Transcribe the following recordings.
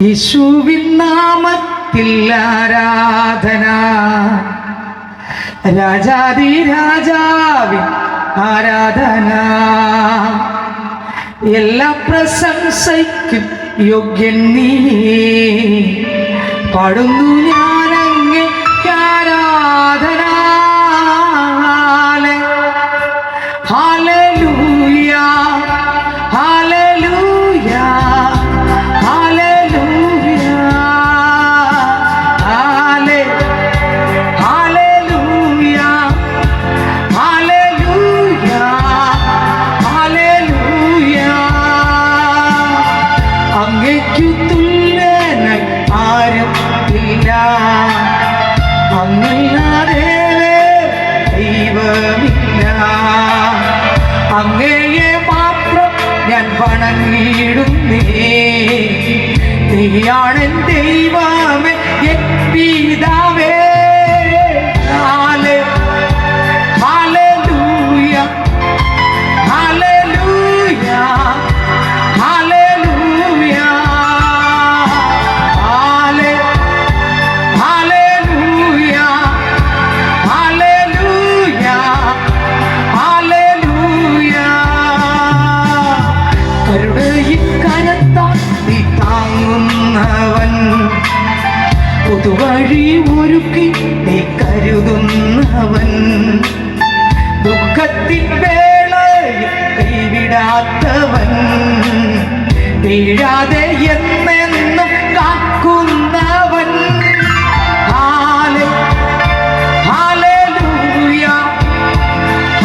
യേശുവിൻ നാമത്തിൽ ആരാധന, രാജാതി രാജാവിൻ ആരാധന, എല്ലാ പ്രശംസയ്ക്കും യോഗ്യൻ നീ, പാടുന്നു ഞാൻ അങ്ങേയ്ക്ക് ആരാധന. ഹല്ലേലൂയ ഹല്ലേലൂയ ഹല്ലേലൂയ ഹല്ലേലൂയ ഹല്ലേലൂയ ഹല്ലേലൂയ. അങ്ങേയ്ക്കു തുല്യനായി ആരും ഇല്ല, അങ്ങല്ലാതെ ദൈവമില്ല. അങ്ങയെ മാത്രം ഞാൻ വണങ്ങിയിടുന്നേ, നീയാണെൻ ദൈവമേ എൻ പിതാവേ. ഹല്ലേലൂയ ഹല്ലേലൂയ ഹല്ലേലൂയ ഹല്ലേലൂയ ഹല്ലേലൂയ ഹല്ലേലൂയ. കരുണയിൻ കരത്താൽ നീ താങ്ങുന്നവൻ, പുതുവഴി ഒരുക്കി നീ കരുതുന്നവൻ, ദുഃഖത്തിൻ വേളയിൽ കൈവിടാത്തവൻ, വീഴാതെ എന്നെന്നും കാക്കുന്നവൻ. ഹല്ലേലൂയ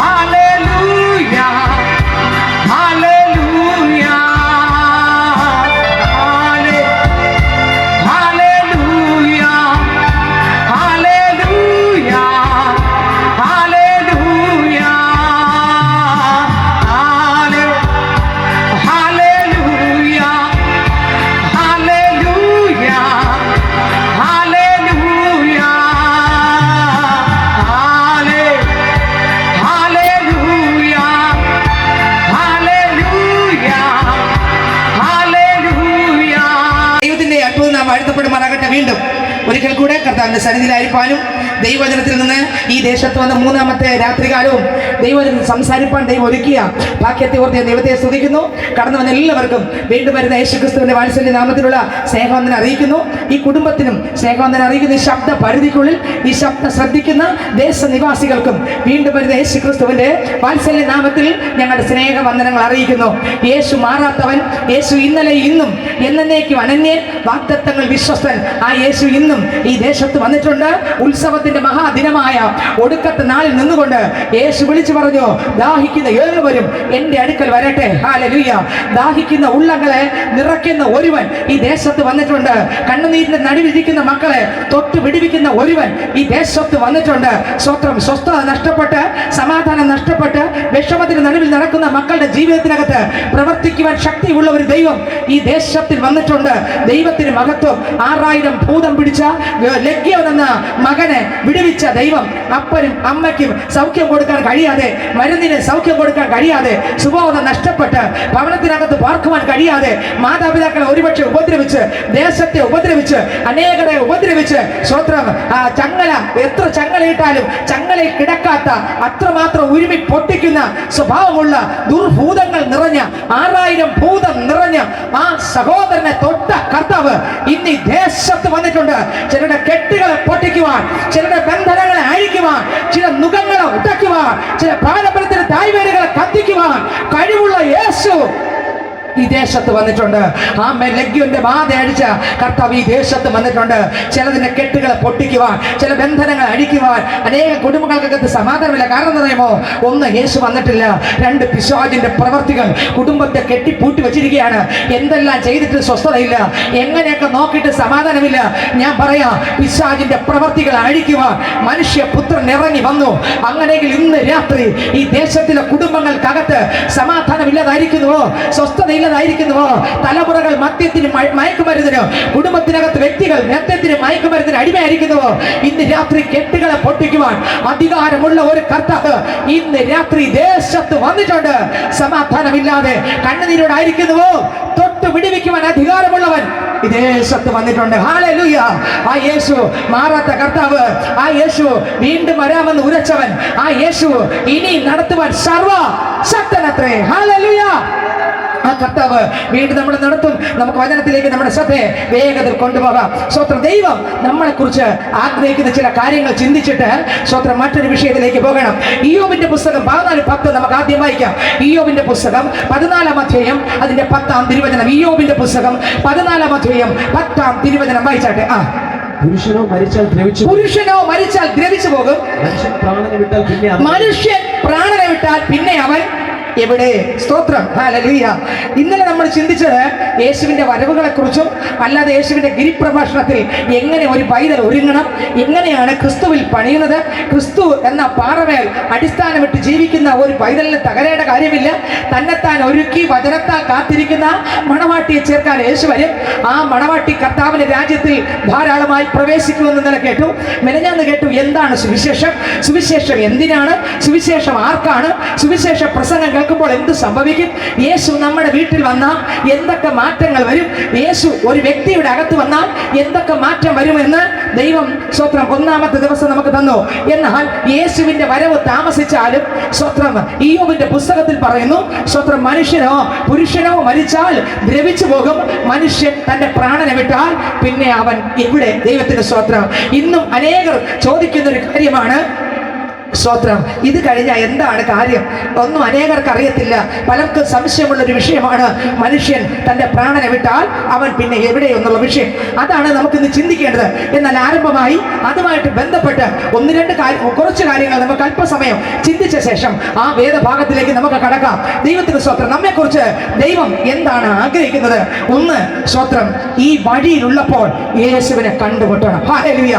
ഹല്ലേലൂയ ഹല്ലേലൂയ ഹല്ലേലൂയ ഹല്ലേലൂയ ഹല്ലേലൂയ ഹല്ലേലൂയ ഹല്ലേലൂയ ഹല്ലേലൂയ ഹല്ലേലൂയ ഹല്ലേലൂയ ഹല്ലേലൂയ. ദൈവത്തിന്റെ അത്ഭുതം നാം വാഴ്ത്തപ്പെടുമാറാകട്ടെ. വീണ്ടും ഒരിക്കൽ കൂടെ കർത്താവിന്റെ സന്നിധിയിലായിരിക്കാനും ദൈവവചനത്തിൽ നിന്ന് ഈ ദേശത്ത് വന്ന മൂന്നാമത്തെ രാത്രികാലവും ദൈവവചനം സംസാരിപ്പാൻ ദൈവം ഒരുക്കിയ വാക്യത്തെ ഓർത്ത് ഞാൻ ദൈവത്തെ സ്തുതിക്കുന്നു. കടന്നു വന്ന എല്ലാവർക്കും വീണ്ടും വരുന്ന യേശുക്രിസ്തുവിന്റെ വാത്സല്യ നാമത്തിലുള്ള സ്നേഹവന്ദനം അറിയിക്കുന്നു. ഈ കുടുംബത്തിനും സ്നേഹവന്ദനം അറിയിക്കുന്നു. ഈ ശബ്ദ പരിധിക്കുള്ളിൽ ഈ ശബ്ദം ശ്രദ്ധിക്കുന്ന ദേശനിവാസികൾക്കും വീണ്ടും വരുന്ന യേശുക്രിസ്തുവിന്റെ വാത്സല്യ നാമത്തിൽ ഞങ്ങളുടെ സ്നേഹവന്ദനങ്ങൾ അറിയിക്കുന്നു. യേശു മാറാത്തവൻ, യേശു ഇന്നലെ ഇന്നും എന്നേക്കും അനന്യൻ, വാഗ്ദത്തങ്ങൾ വിശ്വസ്തൻ. ആ യേശു ഇന്നും ഈ ദേശത്ത് വന്നിട്ടുണ്ട്. ഉത്സവത്തിന്റെ മഹാദിനമായ ഒടുക്കത്തെ നാളിൽ നിന്നുകൊണ്ട് യേശു വിളിച്ചു പറഞ്ഞു, ദാഹിക്കുന്ന ഏവരും എന്റെ അടുക്കൽ വരട്ടെ. ഹല്ലേലൂയ. ദാഹിക്കുന്ന ഉള്ളങ്ങളെ നിറയ്ക്കുന്ന ഒരുവൻ ഈ ദേശത്ത് വന്നിട്ടുണ്ട്. കണ്ണുനീരിന്റെ നടുവിരിക്കുന്ന മക്കളെ തൊട്ട് പിടിപ്പിക്കുന്ന ഒരുവൻ ഈ ദേശത്ത് വന്നിട്ടുണ്ട്. സ്വത്രം സ്വസ്ഥത നഷ്ടപ്പെട്ട് സമാധാനം നഷ്ടപ്പെട്ട് വിഷമത്തിന് നടുവിൽ നടക്കുന്ന മക്കളുടെ ജീവിതത്തിനകത്ത് പ്രവർത്തിക്കുവാൻ ശക്തിയുള്ള ഒരു ദൈവം ഈ ദേശത്തിൽ വന്നിട്ടുണ്ട്. ദൈവത്തിന് മഹത്വം. 6000 ഭൂതം പിടിച്ച ലഗ്യോൻ എന്ന മകനെ വിടുവിച്ച ദൈവം അപ്പനും അമ്മയ്ക്കും സൗഖ്യം കൊടുക്കാൻ കഴിയാതെ, മരുന്നിന് സൗഖ്യം കൊടുക്കാൻ കഴിയാതെ, സുബോധം നഷ്ടപ്പെട്ട് ഭവനത്തിനകത്ത് പാർക്കുവാൻ കഴിയാതെ, മാതാപിതാക്കളെ ഒരുപക്ഷെ ഉപദ്രവിച്ച്, ദേശത്തെ ഉപദ്രവിച്ച്, അനേകരെ ഉപദ്രവിച്ച്, സ്വത്രം ചങ്ങല എത്ര ചങ്ങലയിട്ടാലും ചങ്ങലയിൽ കിടക്കാത്ത അത്രമാത്രം ഉരുമി പൊട്ടിക്കുന്ന സ്വഭാവമുള്ള ദുർഭൂതങ്ങൾ നിറഞ്ഞ 6000 ഭൂതം നിറഞ്ഞ ആ സഹോദരനെ തൊട്ട കർത്താവ് ഇന്ന് ഈ ദേശത്ത് വന്നിട്ടുണ്ട്. ചിലരുടെ കെട്ടുകളെ പൊട്ടിക്കുവാൻ, ചിലരുടെ ബന്ധനങ്ങളെ അഴിക്കുവാൻ, ചില നുഖങ്ങളെ ഉടയ്ക്കുവാൻ, ചില പാരമ്പര്യത്തിന്റെ തായ്വേരുകളെ കത്തിക്കുവാൻ കഴിവുള്ള യേശു ഈ ദേശത്ത് വന്നിട്ടുണ്ട്. ആ ലഗ്യോന്റെ ബാധ അടിച്ച കർത്താവ് ഈ ദേശത്ത് വന്നിട്ടുണ്ട്. ചിലതിന്റെ കെട്ടുകളെ പൊട്ടിക്കുവാൻ, ചില ബന്ധനങ്ങൾ അടിക്കുവാൻ. അനേക കുടുംബങ്ങൾക്കകത്ത് സമാധാനമില്ല. കാരണം എന്താ പറയുമോ? ഒന്ന്, യേശു വന്നിട്ടില്ല. 2, പിശാചിന്റെ പ്രവർത്തികൾ കുടുംബത്തെ കെട്ടിപ്പൂട്ടി വെച്ചിരിക്കുകയാണ്. എന്തെല്ലാം ചെയ്തിട്ട് സ്വസ്ഥതയില്ല, എങ്ങനെയൊക്കെ നോക്കിയിട്ട് സമാധാനമില്ല. ഞാൻ പറയാം, പിശാചിന്റെ പ്രവർത്തികൾ അഴിക്കുവാൻ മനുഷ്യപുത്രൻ ഇറങ്ങി വന്നു. അങ്ങനെയെങ്കിൽ ഇന്ന് രാത്രി ഈ ദേശത്തിലെ കുടുംബങ്ങൾക്കകത്ത് സമാധാനമില്ലാതായിരിക്കുന്നുവോ, സ്വസ്ഥതയില്ല ഇല്ലാതായിരിക്കുന്നുവോ? തലമുറകൾ മദ്യത്തിനും മയക്കുമരുന്നിനും, കുടുംബത്തിനകത്ത് വ്യക്തികൾ മദ്യത്തിനും മയക്കുമരുന്നിനും അടിമയായിരിക്കുന്നുവോ? ഇന്ന് രാത്രി കെട്ടുകളെ പൊട്ടിക്കുവാൻ അധികാരമുള്ള ഒരു കർത്താവ് ഇന്ന് രാത്രി ദേശത്ത് വന്നിട്ടുണ്ട്. സമാധാനമില്ലാതെ കണ്ണുനീരോടായിരിക്കുന്നുവോ? തൊട്ട് വിടുവിക്കുവാൻ അധികാരമുള്ളവൻ ഈ ദേശത്ത് വന്നിട്ടുണ്ട്. ഹല്ലേലൂയ. ആ യേശു മാറാത്ത കർത്താവ്, ആ യേശു വീണ്ടും വരാമെന്ന് ഉരച്ചവൻ, ആ യേശു ഇനി നടത്തുവാൻ സർവ ശക്തനത്രേ. ഹല്ലേലൂയ. ആ കർത്താവ് വീണ്ടും നമ്മൾ നടത്തും. നമുക്ക് വചനത്തിലേക്ക് നമ്മുടെ ശ്രദ്ധയെ വേഗത്തിൽ കൊണ്ടുപോകാം. സ്വത്രം ദൈവം നമ്മളെ കുറിച്ച് ആഗ്രഹിക്കുന്ന ചില കാര്യങ്ങൾ ചിന്തിച്ചിട്ട് സ്വത്രം മറ്റൊരു വിഷയത്തിലേക്ക് പോകണം. ഇയ്യോബിന്റെ പുസ്തകം 14:10 നമുക്ക് ആദ്യം വായിക്കാം. ഇയ്യോബിന്റെ പുസ്തകം 14-ാം അധ്യായം അതിന്റെ 10-ാം തിരുവചനം. ഇയ്യോബിന്റെ പുസ്തകം 14-ാം അധ്യായം 10-ാം തിരുവചനം വായിച്ചാട്ടെ. പുരുഷനോ മരിച്ചാൽ ദ്രവിച്ചു പോകും. മനുഷ്യൻ പ്രാണനെ വിട്ടാൽ പിന്നെ അവൻ എവിടെ? സ്തോത്രം. ഹല്ലേലൂയ. ഇന്നലെ നമ്മൾ ചിന്തിച്ചത് യേശുവിന്റെ വരവുകളെ കുറിച്ചും അല്ലാതെ യേശുവിന്റെ ഗിരിപ്രഭാഷണത്തിൽ എങ്ങനെ ഒരു പൈതൽ ഒരുങ്ങണം, എങ്ങനെയാണ് ക്രിസ്തുവിൽ പണിയുന്നത്. ക്രിസ്തു എന്ന പാറമേൽ അടിസ്ഥാനമിട്ട് ജീവിക്കുന്ന ഒരു പൈതലിന് തകരേണ്ട കാര്യമില്ല. തന്നെത്താൻ ഒരുക്കി വചനത്താൽ കാത്തിരിക്കുന്ന മണവാട്ടിയെ ചേർക്കാൻ യേശു വരും. ആ മണവാട്ടി കർത്താവിന്റെ രാജ്യത്തിൽ ധാരാളമായി പ്രവേശിക്കുമെന്ന് ഇന്നലെ കേട്ടു. മെനഞ്ഞാന്ന് കേട്ടു എന്താണ് സുവിശേഷം, സുവിശേഷം എന്തിനാണ്, സുവിശേഷം ആർക്കാണ്, സുവിശേഷ പ്രസംഗം കേൾക്കുമ്പോൾ എന്ത് സംഭവിക്കും, യേശു നമ്മുടെ വീട്ടിൽ വന്നാൽ എന്തൊക്കെ മാറ്റങ്ങൾ വരും, യേശു ഒരു വ്യക്തിയുടെ അകത്ത് വന്നാൽ എന്തൊക്കെ മാറ്റം വരുമെന്ന് ദൈവം സ്വത്രം 1-ാമത്തെ ദിവസം നമുക്ക് തന്നു. എന്നാൽ യേശുവിന്റെ വരവ് താമസിച്ചാലും സ്വത്രം ഇയ്യോബിന്റെ പുസ്തകത്തിൽ പറയുന്നു, സ്വത്രം മനുഷ്യനോ പുരുഷനോ മരിച്ചാൽ ദ്രവിച്ചു പോകും. മനുഷ്യൻ തന്റെ പ്രാണനെ വിട്ടാൽ പിന്നെ അവൻ എവിടെ? ദൈവത്തിന്റെ സ്വത്രം. ഇന്നും അനേകർ ചോദിക്കുന്ന ഒരു കാര്യമാണ് സ്തോത്രം, ഇത് കഴിഞ്ഞാൽ എന്താണ് കാര്യം? ഒന്നും അനേകർക്ക് അറിയത്തില്ല. പലർക്കും സംശയമുള്ളൊരു വിഷയമാണ് മനുഷ്യൻ തൻ്റെ പ്രാണനെ വിട്ടാൽ അവൻ പിന്നെ എവിടെ എന്നുള്ള വിഷയം. അതാണ് നമുക്കിന്ന് ചിന്തിക്കേണ്ടത്. എന്നാൽ ആരംഭമായി അതുമായിട്ട് ബന്ധപ്പെട്ട് കുറച്ച് കാര്യങ്ങൾ നമുക്ക് അല്പസമയം ചിന്തിച്ച ശേഷം ആ വേദഭാഗത്തിലേക്ക് നമുക്ക് കടക്കാം. ദൈവത്തിന് സ്തോത്രം. നമ്മെക്കുറിച്ച് ദൈവം എന്താണ് ആഗ്രഹിക്കുന്നത്? ഒന്ന്, സ്തോത്രം, ഈ വഴിയിലുള്ളപ്പോൾ യേശുവിനെ കണ്ടുമുട്ടണം. ഹല്ലേലൂയ.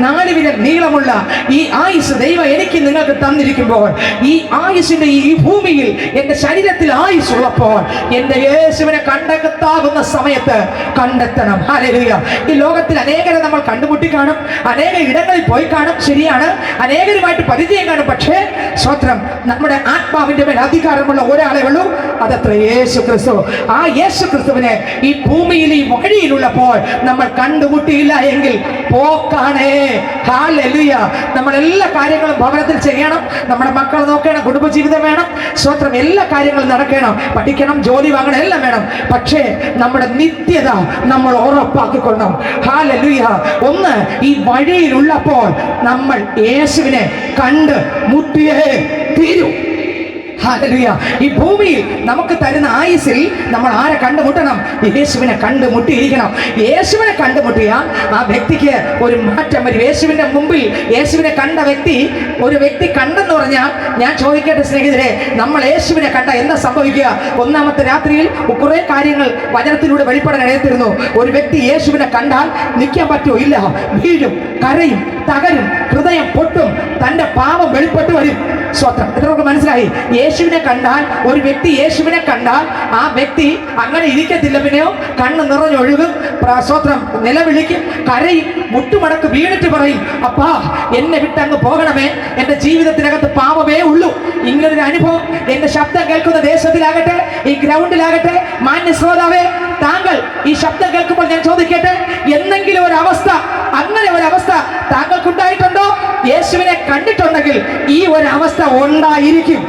4 വിരൽ നീളമുള്ള ഈ ആയുസ് ദൈവം എനിക്ക് നിങ്ങൾക്ക് തന്നിരിക്കുമ്പോൾ, ഈ ആയുസിന്റെ ഈ ഭൂമിയിൽ എന്റെ ശരീരത്തിൽ ആയുസ് ഉള്ളപ്പോൾ എന്റെ യേശുവിനെ കണ്ടെത്താവുന്ന സമയത്ത് കണ്ടെത്തണം. ഹല്ലേലൂയ. ഈ ലോകത്തിൽ അനേകരെ നമ്മൾ കണ്ടുമുട്ടി കാണും, അനേക ഇടങ്ങളിൽ പോയി കാണും, ശരിയാണ്, അനേകരുമായിട്ട് പരിചയം കാണും. പക്ഷേ സ്വത്രം നമ്മുടെ ആത്മാവിന്റെ മേൽ അധികാരമുള്ള ഒരാളെ ഉള്ളൂ, അതത്ര യേശു ക്രിസ്തു. ആ യേശു ക്രിസ്തുവിനെ ഈ ഭൂമിയിൽ ഈ വഴിയിലുള്ളപ്പോൾ നമ്മൾ കണ്ടുമുട്ടിയില്ല എങ്കിൽ പോക്കാണേ. ഹല്ലേലൂയ. നമ്മൾ എല്ലാ കാര്യങ്ങളും ഭവനത്തിൽ ചെയ്യണം, നമ്മുടെ മക്കളെ നോക്കണം, കുടുംബജീവിതം വേണം, സ്വത്രം എല്ലാ കാര്യങ്ങളും നടക്കണം, പഠിക്കണം, ജോലി വാങ്ങണം, എല്ലാം വേണം. പക്ഷേ നമ്മുടെ നിത്യത നമ്മൾ ഉറപ്പാക്കിക്കൊള്ളണം. ഹല്ലേലൂയ. ഒന്ന്, ഈ വഴിയിലുള്ളപ്പോൾ നമ്മൾ യേശുവിനെ കണ്ട് മുട്ടിയേ തീരൂ. ഹല്ലേലൂയ. ഈ ഭൂമിയിൽ നമുക്ക് തരുന്ന ആയുസിൽ നമ്മൾ ആരെ കണ്ടുമുട്ടണം? യേശുവിനെ കണ്ടുമുട്ടിയിരിക്കണം. യേശുവിനെ കണ്ടുമുട്ടിയാൽ ആ വ്യക്തിക്ക് ഒരു മാറ്റം വരും. യേശുവിന്റെ മുമ്പിൽ യേശുവിനെ കണ്ട ഒരു വ്യക്തി കണ്ടെന്ന് പറഞ്ഞാൽ, ഞാൻ ചോദിക്കട്ടെ സ്നേഹിതരെ, നമ്മൾ യേശുവിനെ കണ്ട എന്താ സംഭവിക്കുക? 1-ാമത്തെ രാത്രിയിൽ കുറെ കാര്യങ്ങൾ വചനത്തിലൂടെ വെളിപ്പെടാൻ ഇടയത്തിരുന്നു. ഒരു വ്യക്തി യേശുവിനെ കണ്ടാൽ നിൽക്കാൻ പറ്റുമോ? ഇല്ല. വീഴും, കരയും, തകരും, ഹൃദയം പൊട്ടും, തന്റെ പാപം വെളിപ്പെട്ടു വരും. സ്വത്രം. എത്രയൊക്കെ മനസ്സിലായി? യേശുവിനെ കണ്ടാൽ, ഒരു വ്യക്തി യേശുവിനെ കണ്ടാൽ ആ വ്യക്തി അങ്ങനെ ഇരിക്കത്തില്ല, പിന്നെയോ കണ്ണ് നിറഞ്ഞൊഴുകും, സ്വത്രം, നിലവിളിക്കും, കരയും, മുട്ടുമടക്ക് വീണിട്ട് പറയും, അപ്പാ എന്നെ വിട്ടങ്ങ് പോകണമേ, എൻ്റെ ജീവിതത്തിനകത്ത് പാപമേ ഉള്ളൂ. ഇങ്ങനൊരു അനുഭവം എൻ്റെ ശബ്ദം കേൾക്കുന്ന ദേശത്തിലാകട്ടെ, ഈ ഗ്രൗണ്ടിലാകട്ടെ, മാന്യ ശ്രോതാവേ, താങ്കൾ ഈ ശബ്ദം കേൾക്കുമ്പോൾ ഞാൻ ചോദിക്കട്ടെ, എന്തെങ്കിലും ഒരു അവസ്ഥ, അങ്ങനെ ഒരു അവസ്ഥ താങ്കൾക്കുണ്ടായിട്ടുണ്ടോ? യേശുവിനെ കണ്ടിട്ടുണ്ടെങ്കിൽ ഈ ഒരു അവസ്ഥ ഉണ്ടായിരിക്കും.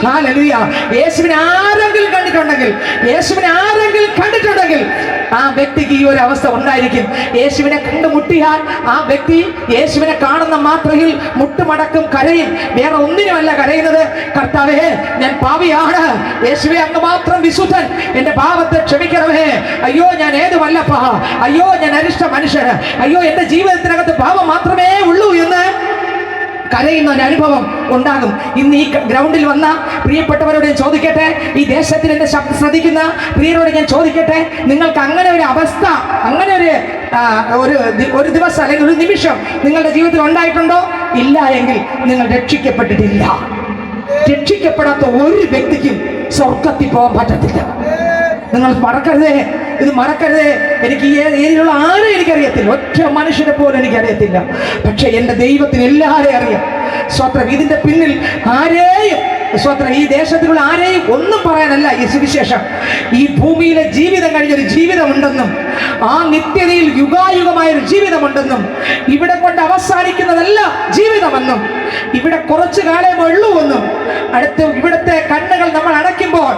ഹല്ലേലൂയ. യേശുവിനെ ആരെങ്കിലും കണ്ടിട്ടുണ്ടെങ്കിൽ ആ വ്യക്തിക്ക് ഈ ഒരു അവസ്ഥ ഉണ്ടായിരിക്കും. യേശുവിനെ കണ്ടുമുട്ടിയാൽ ആ വ്യക്തി യേശുവിനെ കാണുന്ന മാത്രയിൽ മുട്ടുമടക്കും, കരയും. വേറെ ഒന്നിനുമല്ല കരയുന്നത്, കർത്താവേ ഞാൻ പാപിയാണ്, യേശുവേ അങ്ങ് മാത്രം വിശുദ്ധൻ, എന്റെ പാപത്തെ ക്ഷമിക്കണമേ, അയ്യോ ഞാൻ ഏതുമല്ലപ്പാ, അയ്യോ ഞാൻ അരിഷ്ട മനുഷ്യൻ, അയ്യോ എന്റെ ജീവിതത്തിനകത്ത് പാപം മാത്രമേ ഉള്ളൂ എന്ന് കരയുന്ന ഒരു അനുഭവം ഉണ്ടാകും. ഇന്ന് ഈ ഗ്രൗണ്ടിൽ വന്ന പ്രിയപ്പെട്ടവരോട് ഞാൻ ചോദിക്കട്ടെ, ഈ ദേശത്തിൽ എന്റെ ശബ്ദം ശ്രദ്ധിക്കുന്ന പ്രിയരോട് ഞാൻ ചോദിക്കട്ടെ, നിങ്ങൾക്ക് അങ്ങനെ ഒരു അവസ്ഥ, അങ്ങനെ ഒരു ദിവസം അല്ലെങ്കിൽ ഒരു നിമിഷം നിങ്ങളുടെ ജീവിതത്തിൽ ഉണ്ടായിട്ടുണ്ടോ? ഇല്ല എങ്കിൽ നിങ്ങൾ രക്ഷിക്കപ്പെട്ടിട്ടില്ല. രക്ഷിക്കപ്പെടാത്ത ഒരു വ്യക്തിക്കും സ്വർഗത്തിൽ പോകാൻ പറ്റത്തില്ല. നിങ്ങൾ ഇത് മറക്കരുതേ. എനിക്ക് ഈ ഏരിയയിലുള്ള ആരെയും എനിക്കറിയത്തില്ല, ഒറ്റ മനുഷ്യനെ പോലും എനിക്കറിയത്തില്ല. പക്ഷെ എൻ്റെ ദൈവത്തിന് എല്ലാവരെയും അറിയാം. സ്വത്രം. ഇതിൻ്റെ പിന്നിൽ ആരെയും സ്വത്ര ഈ ദേശത്തിലുള്ള ആരെയും ഒന്നും പറയാനല്ല ഈ സുവിശേഷം. ഈ ഭൂമിയിലെ ജീവിതം കഴിഞ്ഞൊരു ജീവിതമുണ്ടെന്നും ആ നിത്യതയിൽ യുഗായുഗമായൊരു ജീവിതമുണ്ടെന്നും ഇവിടെ കൊണ്ട് അവസാനിക്കുന്നതല്ല ജീവിതമെന്നും ഇവിടെ കുറച്ചു കാലമേ ഉള്ളൂ എന്നും ഇവിടുത്തെ കണ്ണുകൾ നമ്മൾ അടയ്ക്കുമ്പോൾ